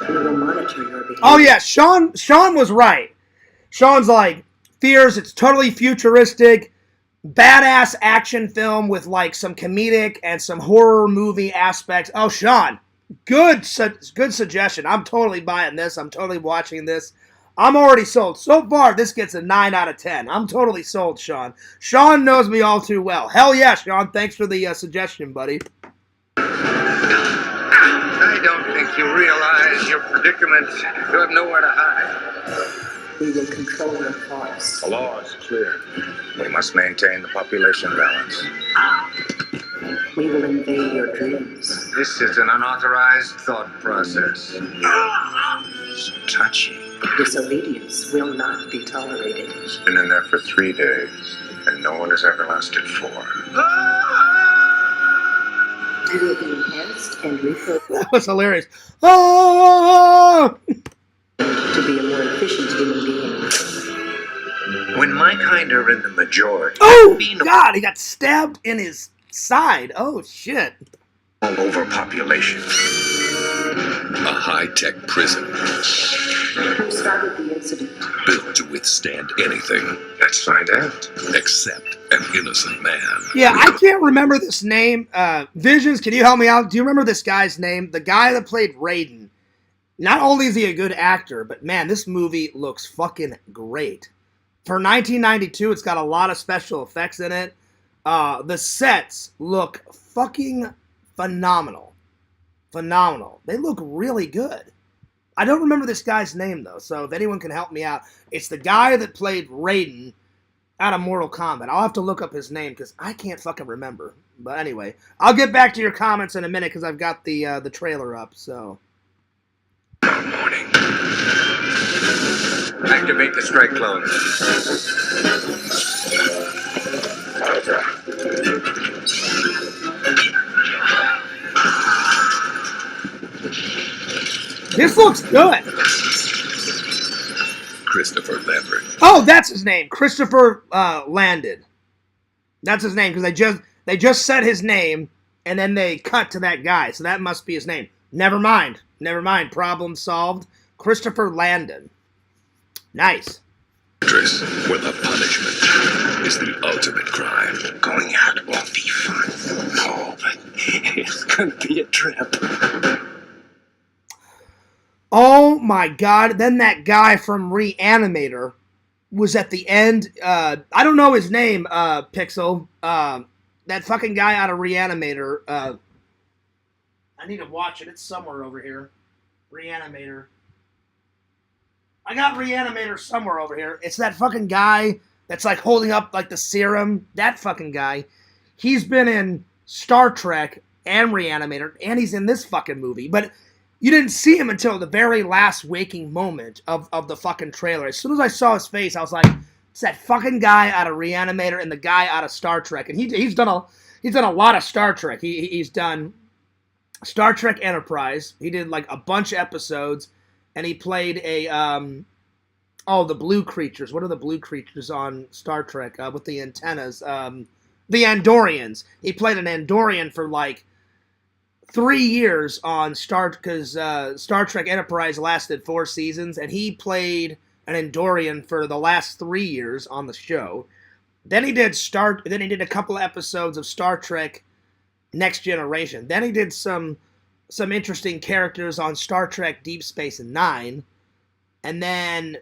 We will monitor your behavior. Oh yeah, Sean was right. Sean's like, Fears, it's totally futuristic, badass action film with like some comedic and some horror movie aspects. Oh, Sean, good suggestion. I'm totally buying this. I'm totally watching this. I'm already sold. So far, this gets a 9 out of 10. I'm totally sold, Sean. Sean knows me all too well. Hell yeah, Sean. Thanks for the suggestion, buddy. I don't think you realize your predicament. You have nowhere to hide. We will control your thoughts. The law is clear. We must maintain the population balance. We will invade your dreams. This is an unauthorized thought process. So touchy. Disobedience will not be tolerated. Been in there for 3 days, and no one has ever lasted 4. You will be enhanced and reprogrammed That was hilarious. Oh! to be a more efficient human being. When my kind are in the majority, Oh, being God, he got stabbed in his side. Oh, shit. all overpopulation. A high-tech prison Who started the incident? built to withstand anything Let's find out. except an innocent man. Yeah, I can't remember this name. Visions, can you help me out? Do you remember this guy's name? The guy that played Raiden. Not only is he a good actor, but man, this movie looks fucking great. For 1992, it's got a lot of special effects in it. The sets look fucking phenomenal. Phenomenal. They look really good. I don't remember this guy's name, though, so if anyone can help me out. It's the guy that played Raiden out of Mortal Kombat. I'll have to look up his name, because I can't fucking remember. But anyway, I'll get back to your comments in a minute, because I've got the trailer up, so... Morning. Activate the strike clone. This looks good. Christopher Lambert. Oh, that's his name. Christopher Landon. That's his name, because they just said his name, and then they cut to that guy, so that must be his name. Never mind. Problem solved. Christopher Landon. Nice. Where the punishment is the ultimate crime. Going out won't be fun. Oh, but it's gonna be a trip. Oh my God. Then that guy from Reanimator was at the end. I don't know his name, Pixel. That fucking guy out of Reanimator. I need to watch it. It's somewhere over here. Reanimator. I got Reanimator somewhere over here. It's that fucking guy that's like holding up like the serum. That fucking guy. He's been in Star Trek and Reanimator, and he's in this fucking movie. But you didn't see him until the very last waking moment of the fucking trailer. As soon as I saw his face, I was like, it's that fucking guy out of Reanimator and the guy out of Star Trek. And he's done a lot of Star Trek. He's done Star Trek Enterprise. He did like a bunch of episodes, and he played a the blue creatures. What are the blue creatures on Star Trek with the antennas? The Andorians. He played an Andorian for like 3 years on Star Trek Enterprise lasted 4 seasons, and he played an Andorian for the last 3 years on the show. Then he did a couple of episodes of Star Trek Next Generation. Then he did some interesting characters on Star Trek Deep Space Nine. And then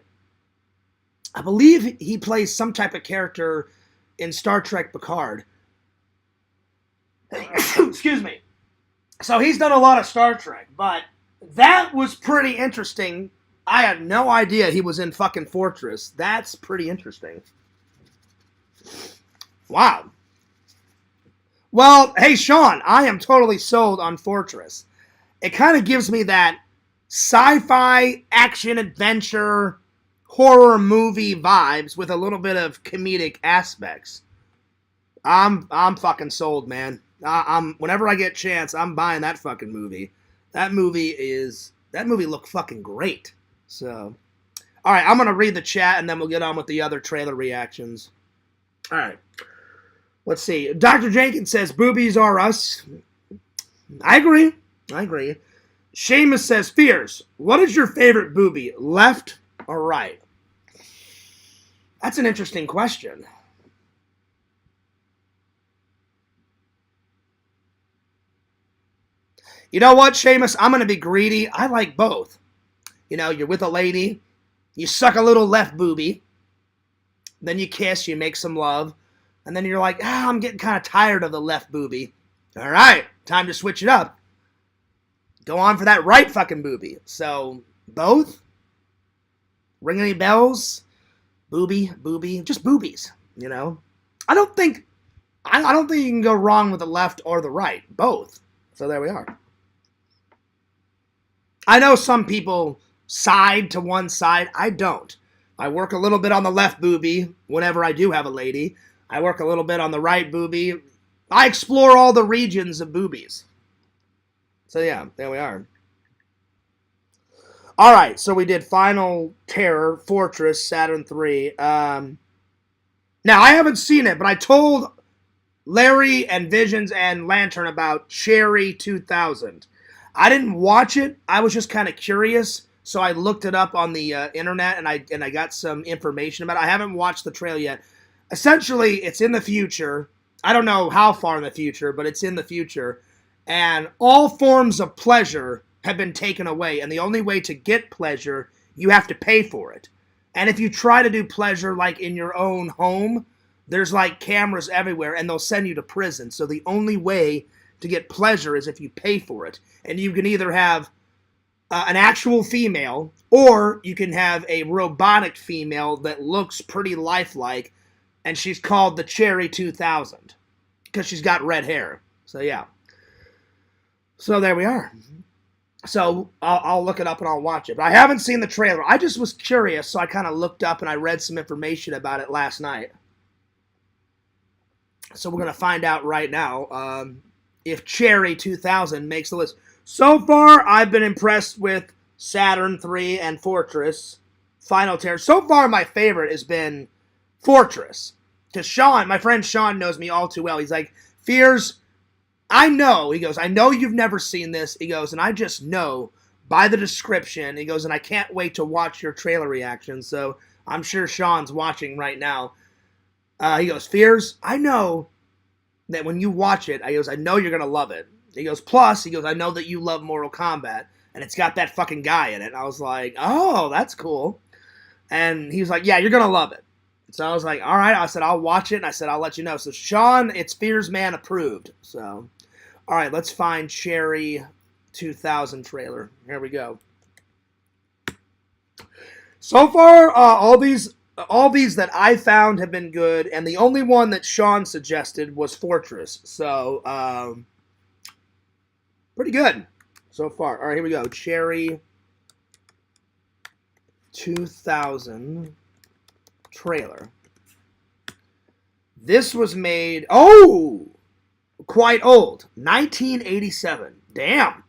I believe he plays some type of character in Star Trek Picard. Excuse me. So he's done a lot of Star Trek, but that was pretty interesting. I had no idea he was in fucking Fortress. That's pretty interesting. Wow. Well, hey, Sean, I am totally sold on Fortress. It kind of gives me that sci-fi, action-adventure, horror movie vibes with a little bit of comedic aspects. I'm fucking sold, man. Whenever I get a chance, I'm buying that fucking movie. That movie looked fucking great. So, all right, I'm going to read the chat, and then we'll get on with the other trailer reactions. All right. Let's see. Dr. Jenkins says, boobies are us. I agree. Seamus says, Fears, what is your favorite boobie, left or right? That's an interesting question. You know what, Seamus? I'm going to be greedy. I like both. You know, you're with a lady, you suck a little left boobie, then you kiss, you make some love, and then you're like, I'm getting kind of tired of the left boobie. All right, time to switch it up. Go on for that right fucking boobie. So, both? Ring any bells? Boobie, just boobies, you know? I don't think you can go wrong with the left or the right. Both. So there we are. I know some people side to one side. I don't. I work a little bit on the left boobie whenever I do have a lady. I work a little bit on the right boobie. I explore all the regions of boobies. So yeah, there we are. All right, so we did Final Terror, Fortress, Saturn 3. Now, I haven't seen it, but I told Larry and Visions and Lantern about Cherry 2000. I didn't watch it. I was just kind of curious, so I looked it up on the internet, and I got some information about it. I haven't watched the trailer yet. Essentially, it's in the future. I don't know how far in the future, but it's in the future. And all forms of pleasure have been taken away. And the only way to get pleasure, you have to pay for it. And if you try to do pleasure like in your own home, there's like cameras everywhere and they'll send you to prison. So the only way to get pleasure is if you pay for it. And you can either have an actual female or you can have a robotic female that looks pretty lifelike. And she's called the Cherry 2000 because she's got red hair. So yeah. So there we are. So I'll look it up and I'll watch it. But I haven't seen the trailer. I just was curious, so I kind of looked up and I read some information about it last night. So we're going to find out right now if Cherry 2000 makes the list. So far, I've been impressed with Saturn 3 and Fortress, Final Terror. So far, my favorite has been Fortress. Because Sean, my friend Sean knows me all too well. He's like, Fears, I know, he goes, I know you've never seen this. He goes, and I just know by the description. He goes, and I can't wait to watch your trailer reaction. So I'm sure Sean's watching right now. He goes, Fears, I know that when you watch it, I know you're going to love it. He goes, plus, I know that you love Mortal Kombat, and it's got that fucking guy in it. And I was like, oh, that's cool. And he was like, yeah, you're going to love it. So I was like, all right. I said, I'll watch it, and I said, I'll let you know. So Sean, it's Fears Man approved. So, all right, let's find Cherry 2000 trailer. Here we go. So far, all these that I found have been good, and the only one that Sean suggested was Fortress. So, pretty good so far. All right, here we go. Cherry 2000 trailer. This was made, quite old. 1987. Damn.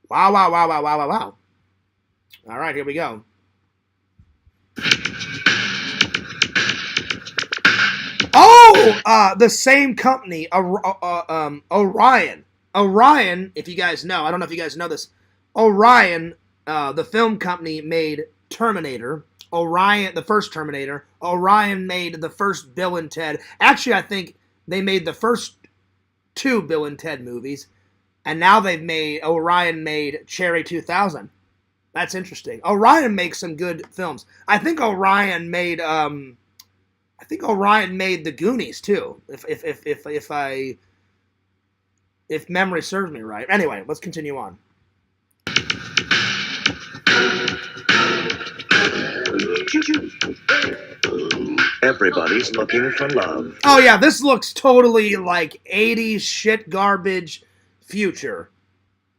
Wow. All right, here we go. The same company, Orion. Orion, if you guys know, I don't know if you guys know this, Orion, the film company made Terminator. Orion, the first Terminator. Orion made the first Bill and Ted. Actually, I think they made the first two Bill and Ted movies. And now Orion made Cherry 2000. That's interesting. Orion makes some good films. I think Orion made The Goonies too. If memory serves me right. Anyway, let's continue on. Everybody's looking for love. Oh yeah, this looks totally like 80s shit garbage future.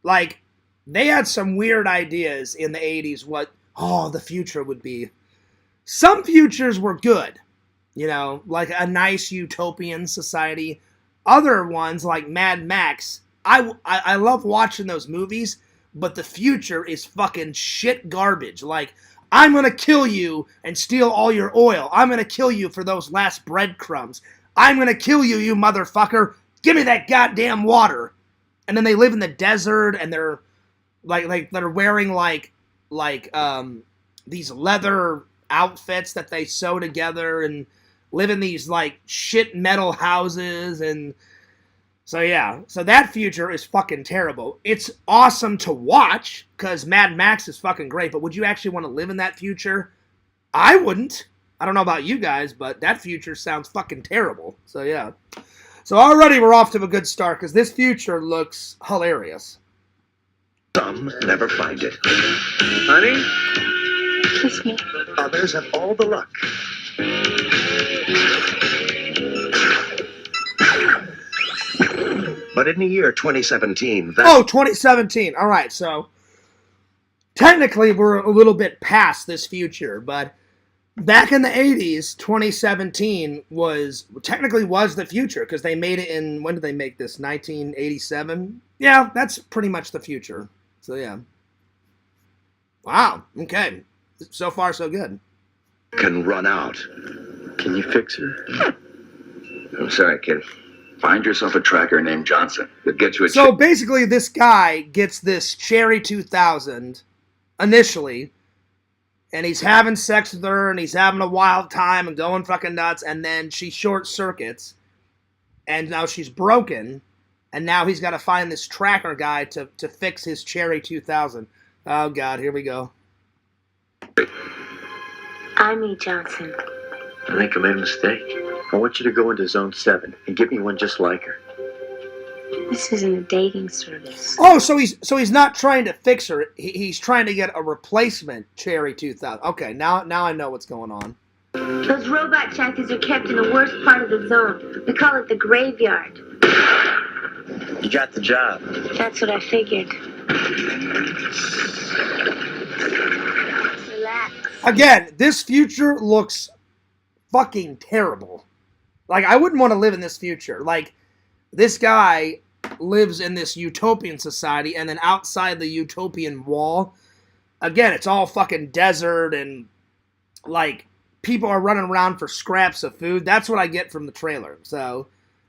Like, they had some weird ideas in the 80s what, the future would be. Some futures were good. Like a nice utopian society. Other ones, like Mad Max, I love watching those movies, but the future is fucking shit garbage. Like, I'm gonna kill you and steal all your oil. I'm gonna kill you for those last breadcrumbs. I'm gonna kill you, you motherfucker. Give me that goddamn water. And then they live in the desert, and they're like they're wearing these leather outfits that they sew together, and live in these like shit metal houses. And so yeah, so that future is fucking terrible. It's awesome to watch because Mad Max is fucking great, but would you actually want to live in that future? I wouldn't. I don't know about you guys, but that future sounds fucking terrible. So yeah. So already we're off to a good start because this future looks hilarious. Some never find it. Honey? Kiss me. Others have all the luck. But in the year 2017, 2017. All right, so technically we're a little bit past this future, but back in the 80s, 2017 was the future because they made it in, when did they make this? 1987? Yeah, that's pretty much the future. So yeah. Wow. Okay. So far, so good. Can run out. Can you fix her? I'm sorry, kid. Find yourself a tracker named Johnson. He'll get you a So basically, this guy gets this Cherry 2000 initially, and he's having sex with her, and he's having a wild time and going fucking nuts, and then she short circuits, and now she's broken, and now he's got to find this tracker guy to fix his Cherry 2000. Oh God, here we go. I'm E. Johnson. I think I made a mistake. I want you to go into Zone 7 and get me one just like her. This isn't a dating service. Oh, so he's not trying to fix her. He's trying to get a replacement Cherry 2000. Okay, now I know what's going on. Those robot chassis are kept in the worst part of the zone. We call it the graveyard. You got the job. That's what I figured. Relax. Again, this future looks fucking terrible. Like, I wouldn't want to live in this future. Like, this guy lives in this utopian society, and then outside the utopian wall, again, it's all fucking desert, and, like, people are running around for scraps of food. That's what I get from the trailer. So,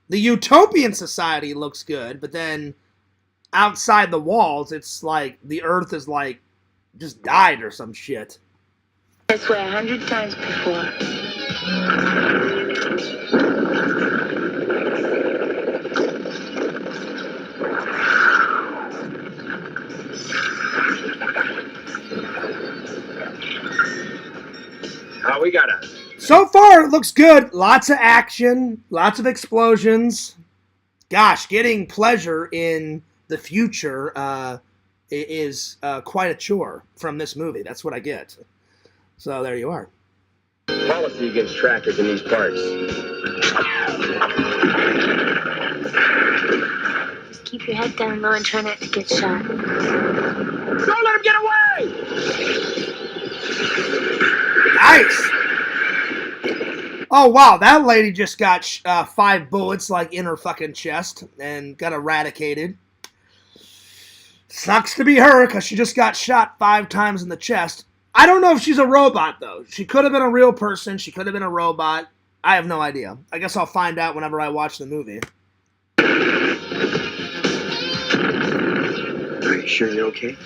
the utopian society looks good, but then outside the walls, it's like the earth is, like, just died or some shit. This way 100 times before. We got a... So far, it looks good. Lots of action, lots of explosions. Gosh, getting pleasure in the future is quite a chore from this movie. That's what I get. So there you are. Policy against trackers in these parts. Just keep your head down low and try not to get shot. Don't let him get away! Nice! Oh, wow, that lady just got 5 bullets, like, in her fucking chest and got eradicated. Sucks to be her, because she just got shot 5 times in the chest. I don't know if she's a robot, though. She could have been a real person. She could have been a robot. I have no idea. I guess I'll find out whenever I watch the movie. Are you sure you're okay?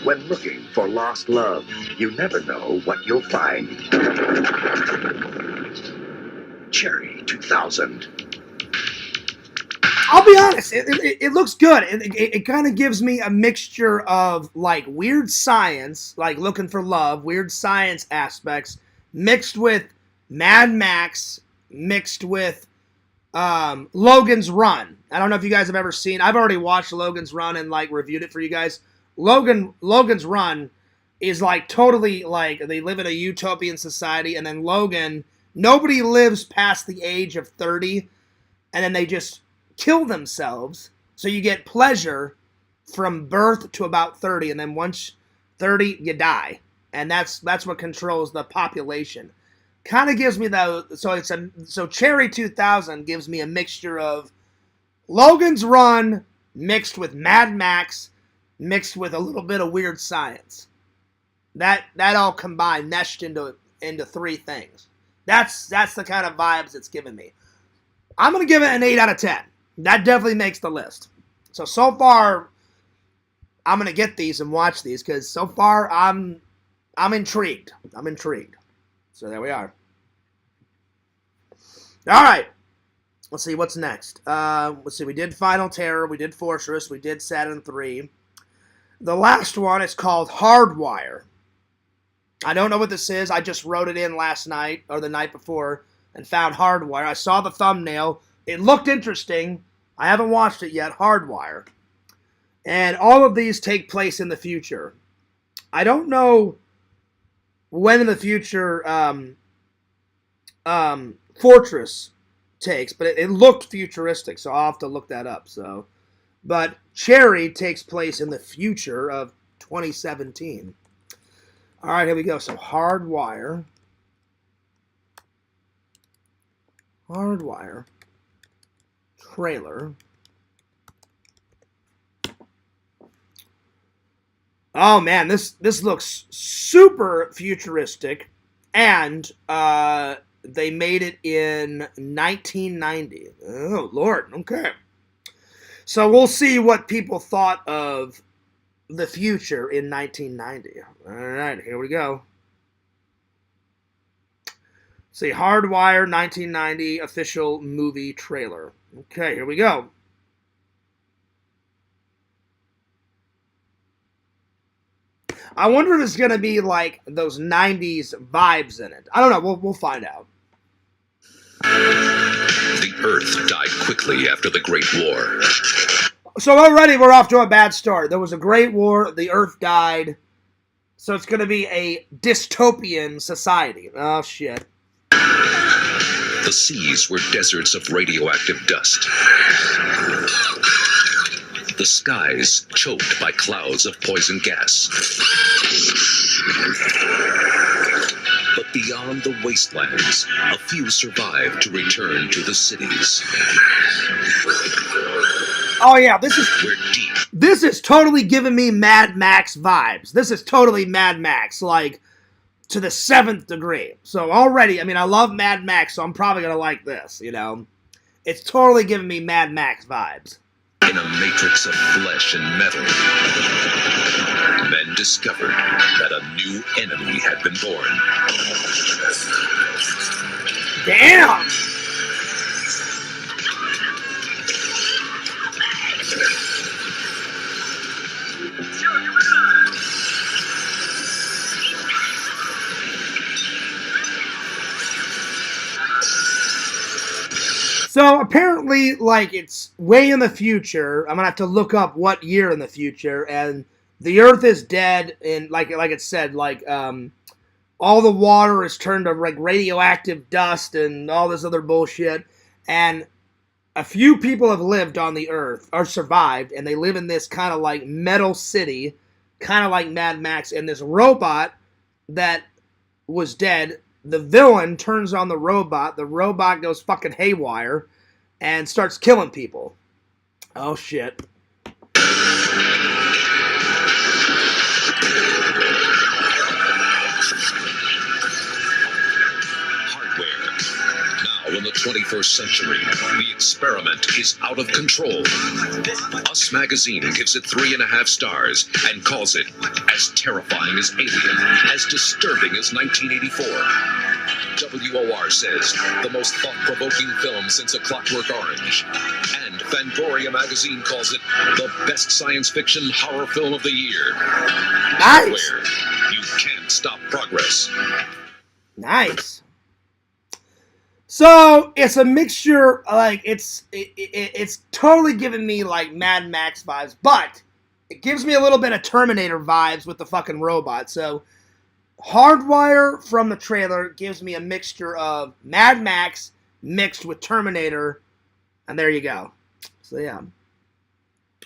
When looking for lost love, you never know what you'll find. Cherry 2000. I'll be honest, it looks good. It kind of gives me a mixture of, like, weird science, like looking for love, weird science aspects, mixed with Mad Max, mixed with Logan's Run. I don't know if you guys have ever seen. I've already watched Logan's Run and, like, reviewed it for you guys. Logan's Run is, like, totally, like, they live in a utopian society, and then Logan, nobody lives past the age of 30, and then they just kill themselves, so you get pleasure from birth to about 30, and then once 30, you die, and that's what controls the population. Kind of gives me so Cherry 2000 gives me a mixture of Logan's Run mixed with Mad Max mixed with a little bit of weird science. That all combined, meshed into 3 things. That's the kind of vibes it's giving me. I'm gonna give it an 8 out of 10. That definitely makes the list. So far, I'm going to get these and watch these, because so far, I'm intrigued. I'm intrigued. So there we are. All right. Let's see, what's next? Let's see, we did Final Terror, we did Fortress, we did Saturn 3. The last one is called Hardwire. I don't know what this is. I just wrote it in last night, or the night before, and found Hardwire. I saw the thumbnail. It looked interesting. I haven't watched it yet. Hardwire. And all of these take place in the future. I don't know when in the future Fortress takes, but it looked futuristic, so I'll have to look that up. But Cherry takes place in the future of 2017. All right, here we go. So Hardwire. trailer. Oh man, this looks super futuristic, and they made it in 1990. Oh Lord, okay. So we'll see what people thought of the future in 1990. All right, here we go. See, Hardwire 1990 official movie trailer. Okay, here we go. I wonder if it's going to be like those 90s vibes in it. I don't know. We'll find out. The Earth died quickly after the Great War. So already we're off to a bad start. There was a Great War. The Earth died. So it's going to be a dystopian society. Oh, shit. The seas were deserts of radioactive dust. The skies choked by clouds of poison gas. But beyond the wastelands, a few survived to return to the cities. Oh yeah, this is totally giving me Mad Max vibes. This is totally Mad Max, like to the 7th degree. So already, I mean, I love Mad Max, so I'm probably gonna like this. You know, it's totally giving me Mad Max vibes. In a matrix of flesh and metal, men discovered that a new enemy had been born. Damn! So apparently, like, it's way in the future. I'm gonna have to look up what year in the future, and the Earth is dead, and like it said, like all the water is turned to like radioactive dust and all this other bullshit, and a few people have lived on the Earth or survived, and they live in this kind of like metal city, kind of like Mad Max, and this robot that was dead. The villain turns on the robot goes fucking haywire, and starts killing people. Oh shit. Now, in the 21st century, the experiment is out of control. Us Magazine gives it 3.5 stars and calls it as terrifying as Alien, as disturbing as 1984. WOR says, the most thought-provoking film since A Clockwork Orange. And Fangoria Magazine calls it the best science fiction horror film of the year. Nice! Where you can't stop progress. Nice. So, it's a mixture, like, it's totally giving me, like, Mad Max vibes, but it gives me a little bit of Terminator vibes with the fucking robot, so Hardwire from the trailer gives me a mixture of Mad Max mixed with Terminator, and there you go. So yeah.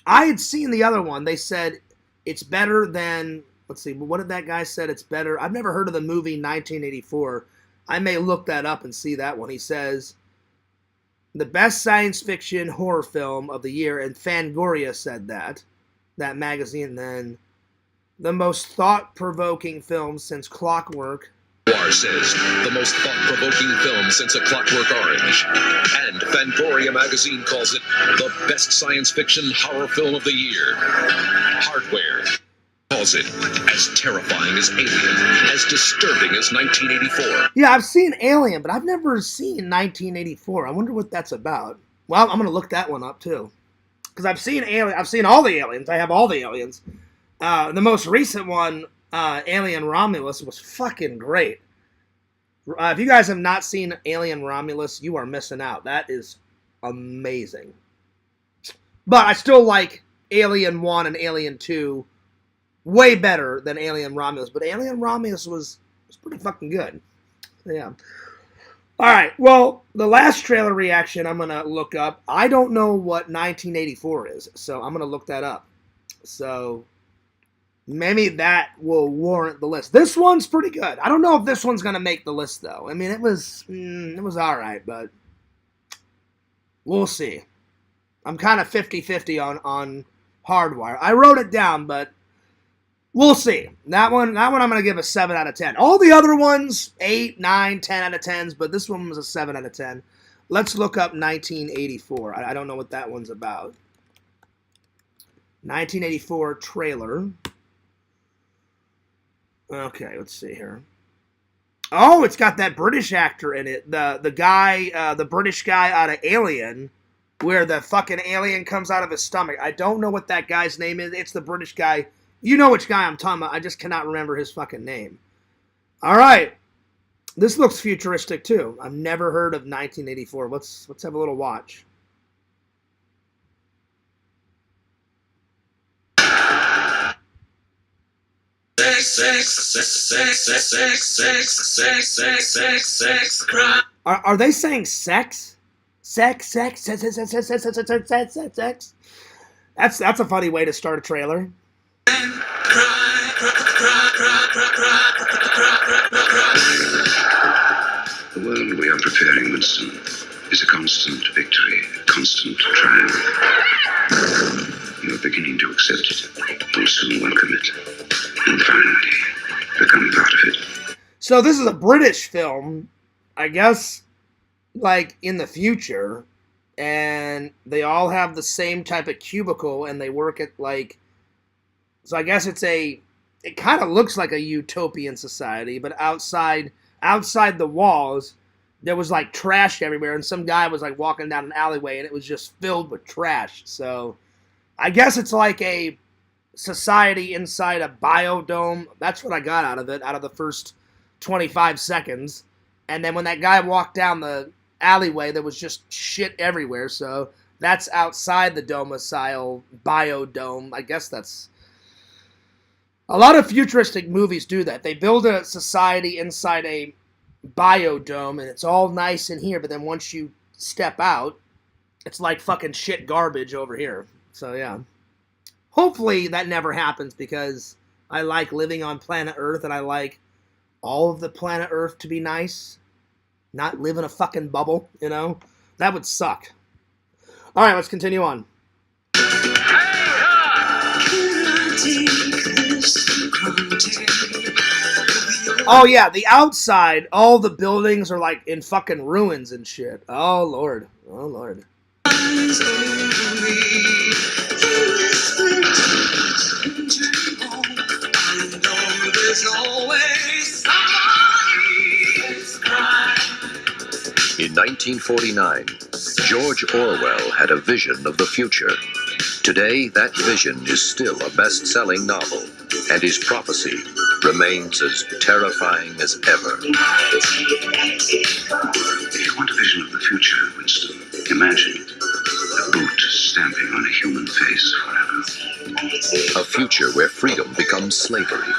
I had seen the other one. They said it's better than, let's see, what did that guy said it's better? I've never heard of the movie 1984. I may look that up and see that one. He says the best science fiction horror film of the year, and Fangoria said that magazine. Then the most thought-provoking film since Clockwork. WOR says the most thought-provoking film since A Clockwork Orange. And Fangoria Magazine calls it the best science fiction horror film of the year. Hardware calls it as terrifying as Alien, as disturbing as 1984. Yeah, I've seen Alien, but I've never seen 1984. I wonder what that's about. Well, I'm going to look that one up, too. Because I've seen Alien. I've seen all the Aliens. I have all the Aliens. The most recent one, Alien Romulus, was fucking great. If you guys have not seen Alien Romulus, you are missing out. That is amazing. But I still like Alien 1 and Alien 2 way better than Alien Romulus. But Alien Romulus was pretty fucking good. Yeah. Alright, well, the last trailer reaction I'm going to look up. I don't know what 1984 is, so I'm going to look that up. So maybe that will warrant the list. This one's pretty good. I don't know if this one's going to make the list, though. I mean, it was all right, but we'll see. I'm kind of 50-50 on Hardwire. I wrote it down, but we'll see. That one I'm going to give a 7 out of 10. All the other ones, 8, 9, 10 out of 10s, but this one was a 7 out of 10. Let's look up 1984. I don't know what that one's about. 1984 trailer. Okay, let's see here. Oh, it's got that British actor in it. The guy, the British guy out of Alien, where the fucking alien comes out of his stomach. I don't know what that guy's name is. It's the British guy. You know which guy I'm talking about. I just cannot remember his fucking name. All right. This looks futuristic, too. I've never heard of 1984. Let's have a little watch. Are they saying sex? Sex. That's a funny way to start a trailer. The world we are preparing, Winston, is a constant victory, a constant triumph. You are beginning to accept it, will soon welcome it, and finally become part of it. So this is a British film, I guess, like, in the future, and they all have the same type of cubicle, and they work at, like, so I guess it kind of looks like a utopian society, but outside the walls, there was, like, trash everywhere, and some guy was, like, walking down an alleyway, and it was just filled with trash. So I guess it's like a society inside a biodome. That's what I got out of it, out of the first 25 seconds. And then when that guy walked down the alleyway, there was just shit everywhere. So that's outside the domicile biodome. I guess that's... A lot of futuristic movies do that. They build a society inside a biodome, and it's all nice in here, but then once you step out, it's like fucking shit garbage over here. So, yeah. Hopefully that never happens, because I like living on planet Earth, and I like all of the planet Earth to be nice. Not live in a fucking bubble, you know? That would suck. Alright, let's continue on. Oh, yeah, the outside, all the buildings are, like, in fucking ruins and shit. Oh, Lord. Oh, Lord. In 1949, George Orwell had a vision of the future. Today, that vision is still a best-selling novel, and his prophecy remains as terrifying as ever. If you want a vision of the future, Winston, imagine a boot stamping on a human face forever. A future where freedom becomes slavery,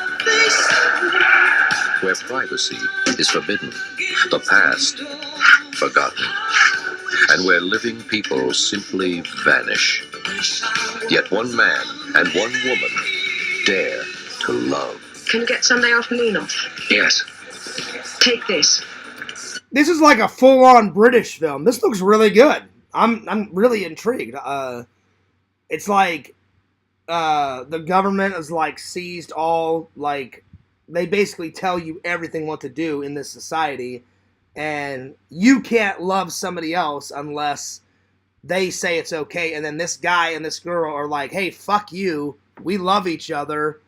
where privacy is forbidden, the past forgotten, and where living people simply vanish. Yet one man and one woman dare to love. Can you get Sunday afternoon off? Yes. Take this. This is like a full-on British film. This looks really good. I'm really intrigued. It's like the government has like seized all, like, they basically tell you everything what to do in this society, and you can't love somebody else unless they say it's okay. And then this guy and this girl are like, hey, fuck you. We love each other.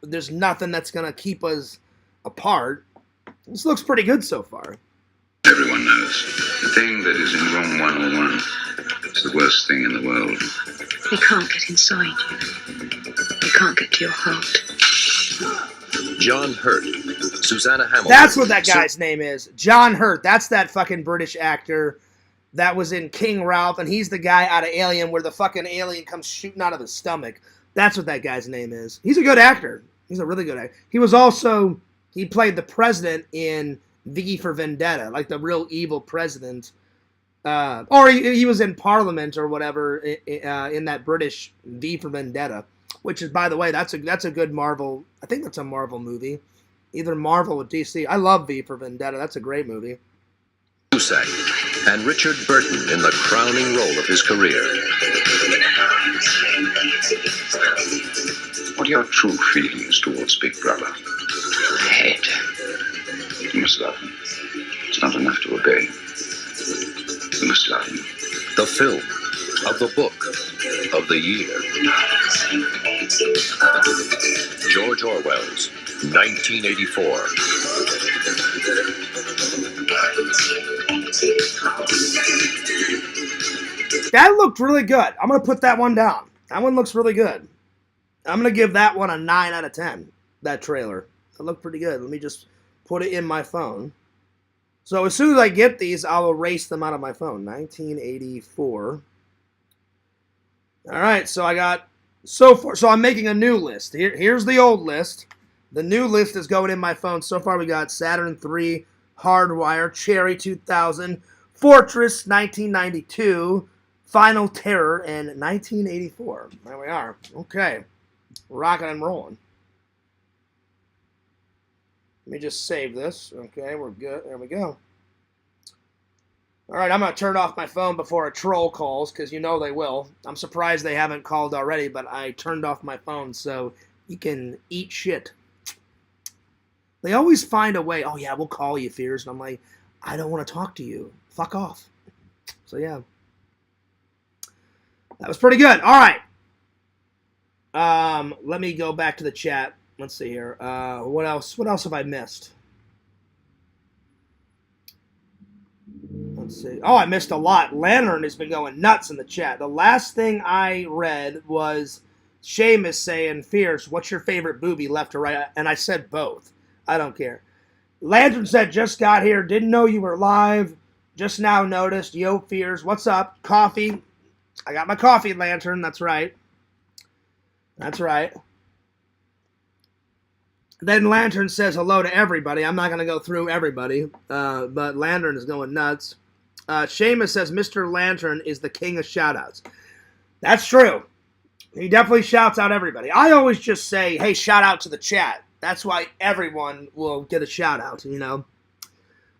There's nothing that's going to keep us apart. This looks pretty good so far. Everyone knows. The thing that is in room 101 is the worst thing in the world. He can't get inside you. He can't get to your heart. John Hurt, Susanna Hamilton. That's what that guy's name is. John Hurt. That's that fucking British actor that was in King Ralph, and he's the guy out of Alien where the fucking alien comes shooting out of his stomach. That's what that guy's name is. He's a good actor. He's a really good actor. He played the president in V for Vendetta, like the real evil president. Or he was in Parliament or whatever in that British V for Vendetta, which is, by the way, that's a good Marvel. I think that's a Marvel movie, either Marvel or DC. I love V for Vendetta. That's a great movie. Cusack, and Richard Burton in the crowning role of his career. What are your true feelings towards Big Brother? Hate. You must love him. It's not enough to obey. You must love him. The film of the book of the year. George Orwell's 1984. That looked really good. I'm going to put that one down. That one looks really good. I'm going to give that one a 9 out of 10, that trailer. That looked pretty good. Let me just put it in my phone. So as soon as I get these, I'll erase them out of my phone. 1984. All right, so I got so far. So I'm making a new list. Here's the old list. The new list is going in my phone. So far we got Saturn 3, Hardwire, Cherry 2000, Fortress 1992, Final Terror, and 1984. There we are. Okay. Rocking and rolling. Let me just save this. Okay, we're good. There we go. All right, I'm going to turn off my phone before a troll calls, because you know they will. I'm surprised they haven't called already, but I turned off my phone so you can eat shit. They always find a way. Oh, yeah, we'll call you, Fears. And I'm like, I don't want to talk to you. Fuck off. So, yeah. That was pretty good. All right. Let me go back to the chat. Let's see here. What else? What else have I missed? Let's see. Oh, I missed a lot. Lantern has been going nuts in the chat. The last thing I read was Seamus saying, Fierce, what's your favorite booby, left or right? And I said both. I don't care. Lantern said, just got here. Didn't know you were live. Just now noticed. Yo, Fears. What's up? Coffee. I got my coffee, Lantern. That's right. That's right. Then Lantern says hello to everybody. I'm not going to go through everybody, but Lantern is going nuts. Seamus says Mr. Lantern is the king of shoutouts. That's true. He definitely shouts out everybody. I always just say, hey, shout out to the chat. That's why everyone will get a shout out, you know.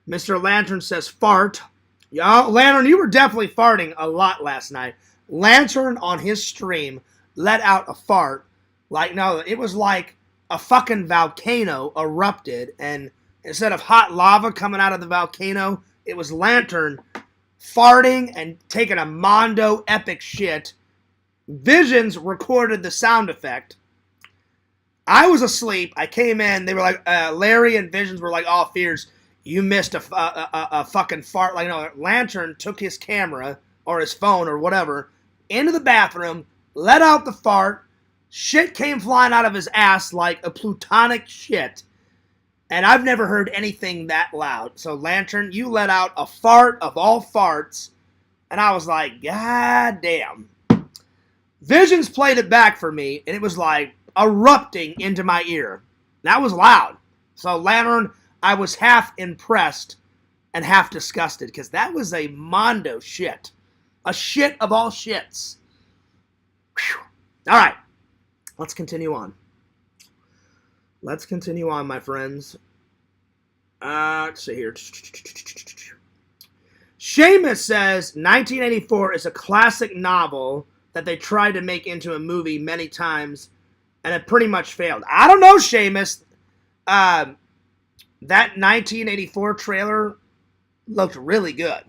Mr. Lantern says fart. Yeah, Lantern, you were definitely farting a lot last night. Lantern on his stream let out a fart. Like, no, it was like a fucking volcano erupted, and instead of hot lava coming out of the volcano, it was Lantern farting and taking a mondo epic shit. Visions recorded the sound effect. I was asleep. I came in. They were like, Larry and Visions were like, oh, Fears, you missed a fucking fart. Like, no, Lantern took his camera or his phone or whatever into the bathroom, let out the fart. Shit came flying out of his ass like a plutonic shit. And I've never heard anything that loud. So, Lantern, you let out a fart of all farts. And I was like, God damn. Visions played it back for me, and it was like erupting into my ear. That was loud. So, Lantern, I was half impressed and half disgusted, because that was a mondo shit. A shit of all shits. Whew. All right. Let's continue on. Let's continue on, my friends. Let's see here. Seamus says 1984 is a classic novel that they tried to make into a movie many times, and it pretty much failed. I don't know, Seamus. That 1984 trailer looked really good.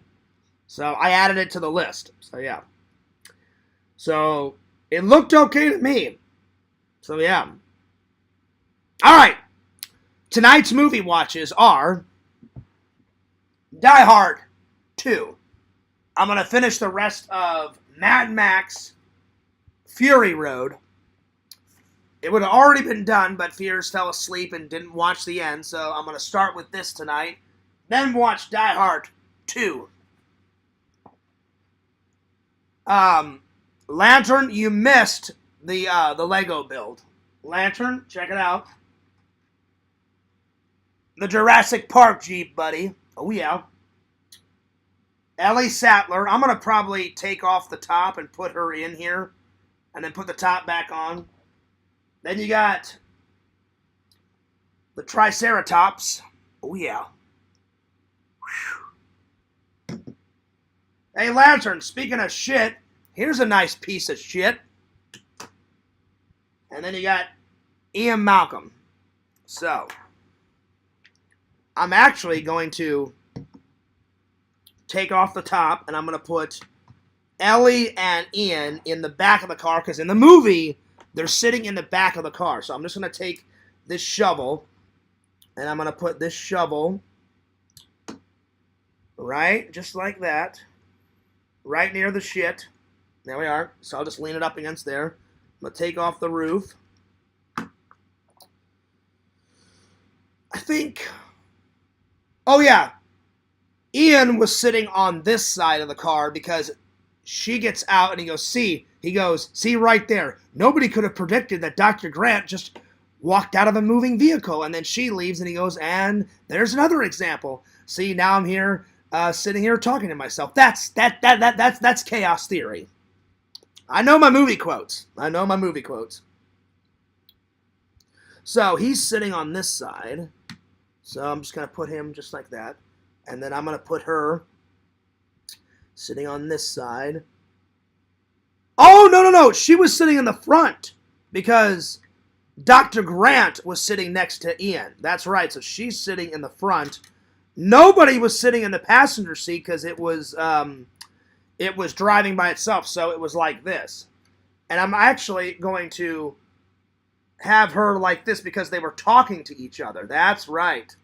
So I added it to the list. So, yeah. So, it looked okay to me. So, yeah. All right. Tonight's movie watches are Die Hard 2. I'm going to finish the rest of Mad Max Fury Road. It would have already been done, but Fears fell asleep and didn't watch the end, so I'm going to start with this tonight. Then watch Die Hard 2. Lantern, you missed the Lego build. Lantern, check it out. The Jurassic Park Jeep, buddy. Oh, yeah. Ellie Sattler. I'm going to probably take off the top and put her in here. And then put the top back on. Then you got the Triceratops. Oh, yeah. Whew. Hey, Lantern, speaking of shit, here's a nice piece of shit. And then you got Ian Malcolm. So, I'm actually going to take off the top, and I'm going to put Ellie and Ian in the back of the car, because in the movie, they're sitting in the back of the car. So I'm just going to take this shovel, and I'm going to put this shovel right, just like that, right near the shit. There we are. So I'll just lean it up against there. I'm going to take off the roof. I think... Oh, yeah. Ian was sitting on this side of the car because she gets out and he goes, see right there. Nobody could have predicted that Dr. Grant just walked out of a moving vehicle. And then she leaves and he goes, and there's another example. See, now I'm here, sitting here talking to myself. That's chaos theory. I know my movie quotes. So he's sitting on this side. So I'm just going to put him just like that. And then I'm going to put her sitting on this side. Oh, no. She was sitting in the front because Dr. Grant was sitting next to Ian. That's right. So she's sitting in the front. Nobody was sitting in the passenger seat because it was driving by itself. So it was like this. And I'm actually going to have her like this because they were talking to each other. That's right.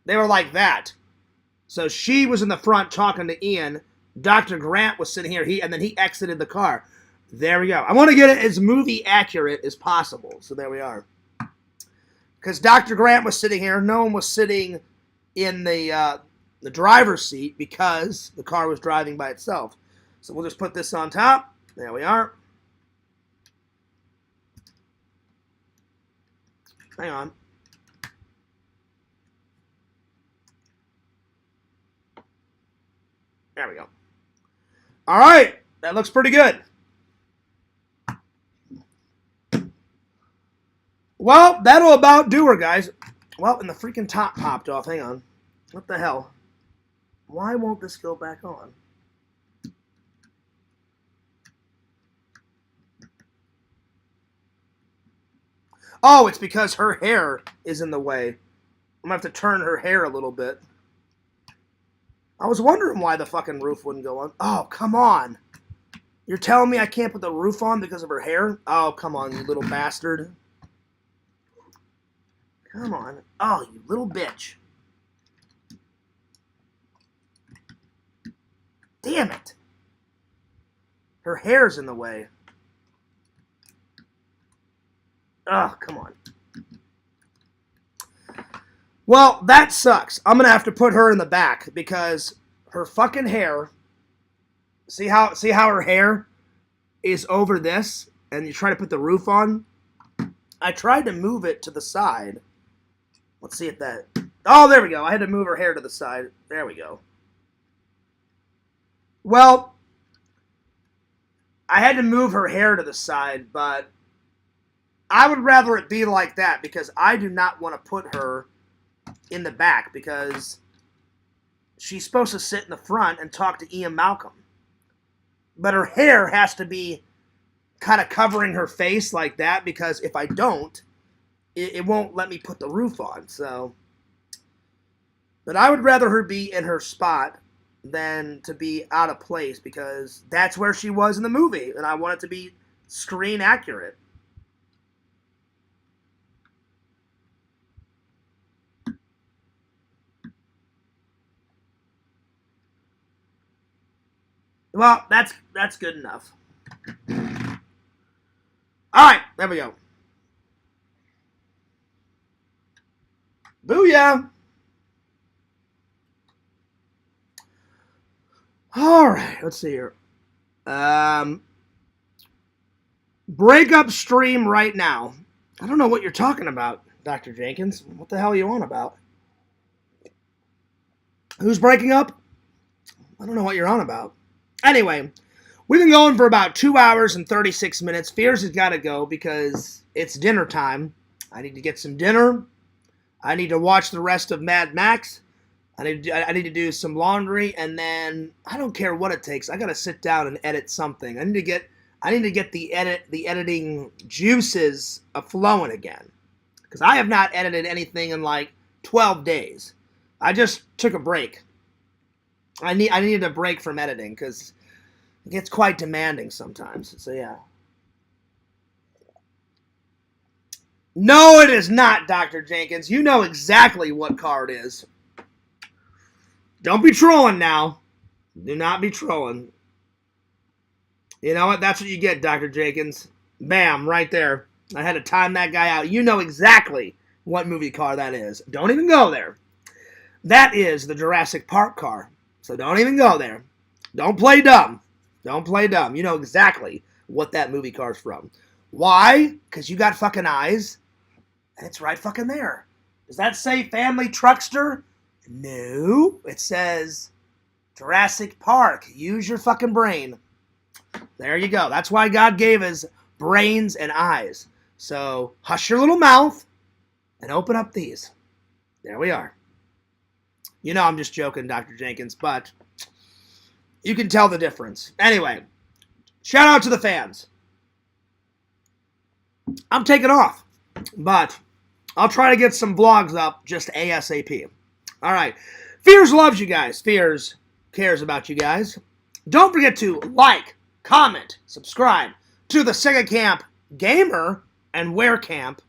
They were like that. So she was in the front talking to Ian. Dr. Grant was sitting here, and then he exited the car. There we go. I want to get it as movie accurate as possible. So there we are. Because Dr. Grant was sitting here. No one was sitting in the driver's seat because the car was driving by itself. So we'll just put this on top. There we are. Hang on. There we go. All right. That looks pretty good. Well, that'll about do her, guys. Well, and the freaking top popped off. Hang on. What the hell? Why won't this go back on? Oh, it's because her hair is in the way. I'm going to have to turn her hair a little bit. I was wondering why the fucking roof wouldn't go on. Oh, come on. You're telling me I can't put the roof on because of her hair? Oh, come on, you little bastard. Come on. Oh, you little bitch. Damn it. Her hair's in the way. Oh, come on. Well, that sucks. I'm going to have to put her in the back because her fucking hair, see how her hair is over this and you try to put the roof on? I tried to move it to the side. Let's see if that, oh, there we go. I had to move her hair to the side. There we go. Well, I had to move her hair to the side, but I would rather it be like that because I do not want to put her in the back because she's supposed to sit in the front and talk to Ian Malcolm. But her hair has to be kind of covering her face like that because if I don't, it won't let me put the roof on. So, but I would rather her be in her spot than to be out of place because that's where she was in the movie and I want it to be screen accurate. Well, that's good enough. All right, there we go. Booyah! All right, let's see here. Break up stream right now. I don't know what you're talking about, Dr. Jenkins. What the hell are you on about? Who's breaking up? I don't know what you're on about. Anyway, we've been going for about 2 hours and 36 minutes. Fears has got to go because it's dinner time. I need to get some dinner. I need to watch the rest of Mad Max. I need to do some laundry, and then I don't care what it takes. I gotta sit down and edit something. I need to get the editing juices flowing again, because I have not edited anything in like 12 days. I just took a break. I needed a break from editing because it gets quite demanding sometimes. So yeah. No, it is not, Dr. Jenkins. You know exactly what car it is. Don't be trolling now. Do not be trolling. You know what? That's what you get, Dr. Jenkins. Bam, right there. I had to time that guy out. You know exactly what movie car that is. Don't even go there. That is the Jurassic Park car. So don't even go there. Don't play dumb. Don't play dumb. You know exactly what that movie car's from. Why? Because you got fucking eyes. And it's right fucking there. Does that say Family Truckster? No. It says Jurassic Park. Use your fucking brain. There you go. That's why God gave us brains and eyes. So hush your little mouth and open up these. There we are. You know I'm just joking, Dr. Jenkins, but you can tell the difference. Anyway, shout out to the fans. I'm taking off, but I'll try to get some vlogs up just ASAP. All right. Fears loves you guys. Fears cares about you guys. Don't forget to like, comment, subscribe to the Sega Camp Gamer and Wear Camp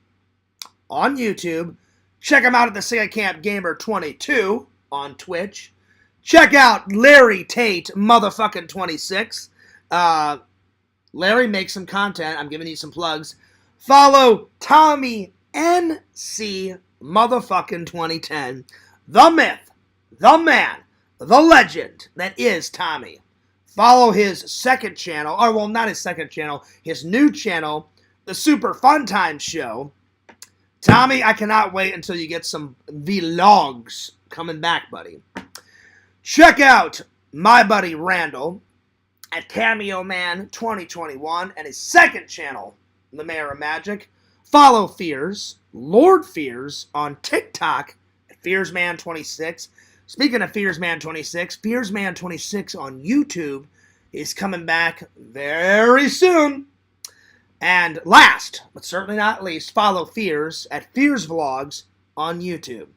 on YouTube. Check them out at the Sega Camp Gamer 22 on Twitch. Check out Larry Tate motherfucking 26. Larry makes some content. I'm giving you some plugs. Follow Tommy NC motherfucking 2010. The myth, the man, the legend that is Tommy. Follow his second channel, or well, not his second channel, his new channel, the Super Fun Time Show. Tommy, I cannot wait until you get some vlogs coming back, buddy. Check out my buddy Randall at Cameo Man 2021 and his second channel, The Mayor of Magic. Follow Fears, Lord Fears, on TikTok at FearsMan26. Speaking of FearsMan26, FearsMan26 on YouTube is coming back very soon. And last, but certainly not least, follow Fears at Fears Vlogs on YouTube.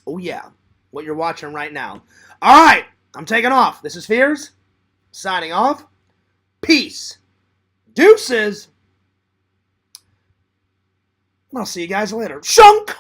Oh yeah, what you're watching right now. All right, I'm taking off. This is Fears, signing off. Peace. Deuces. I'll see you guys later. Shunk!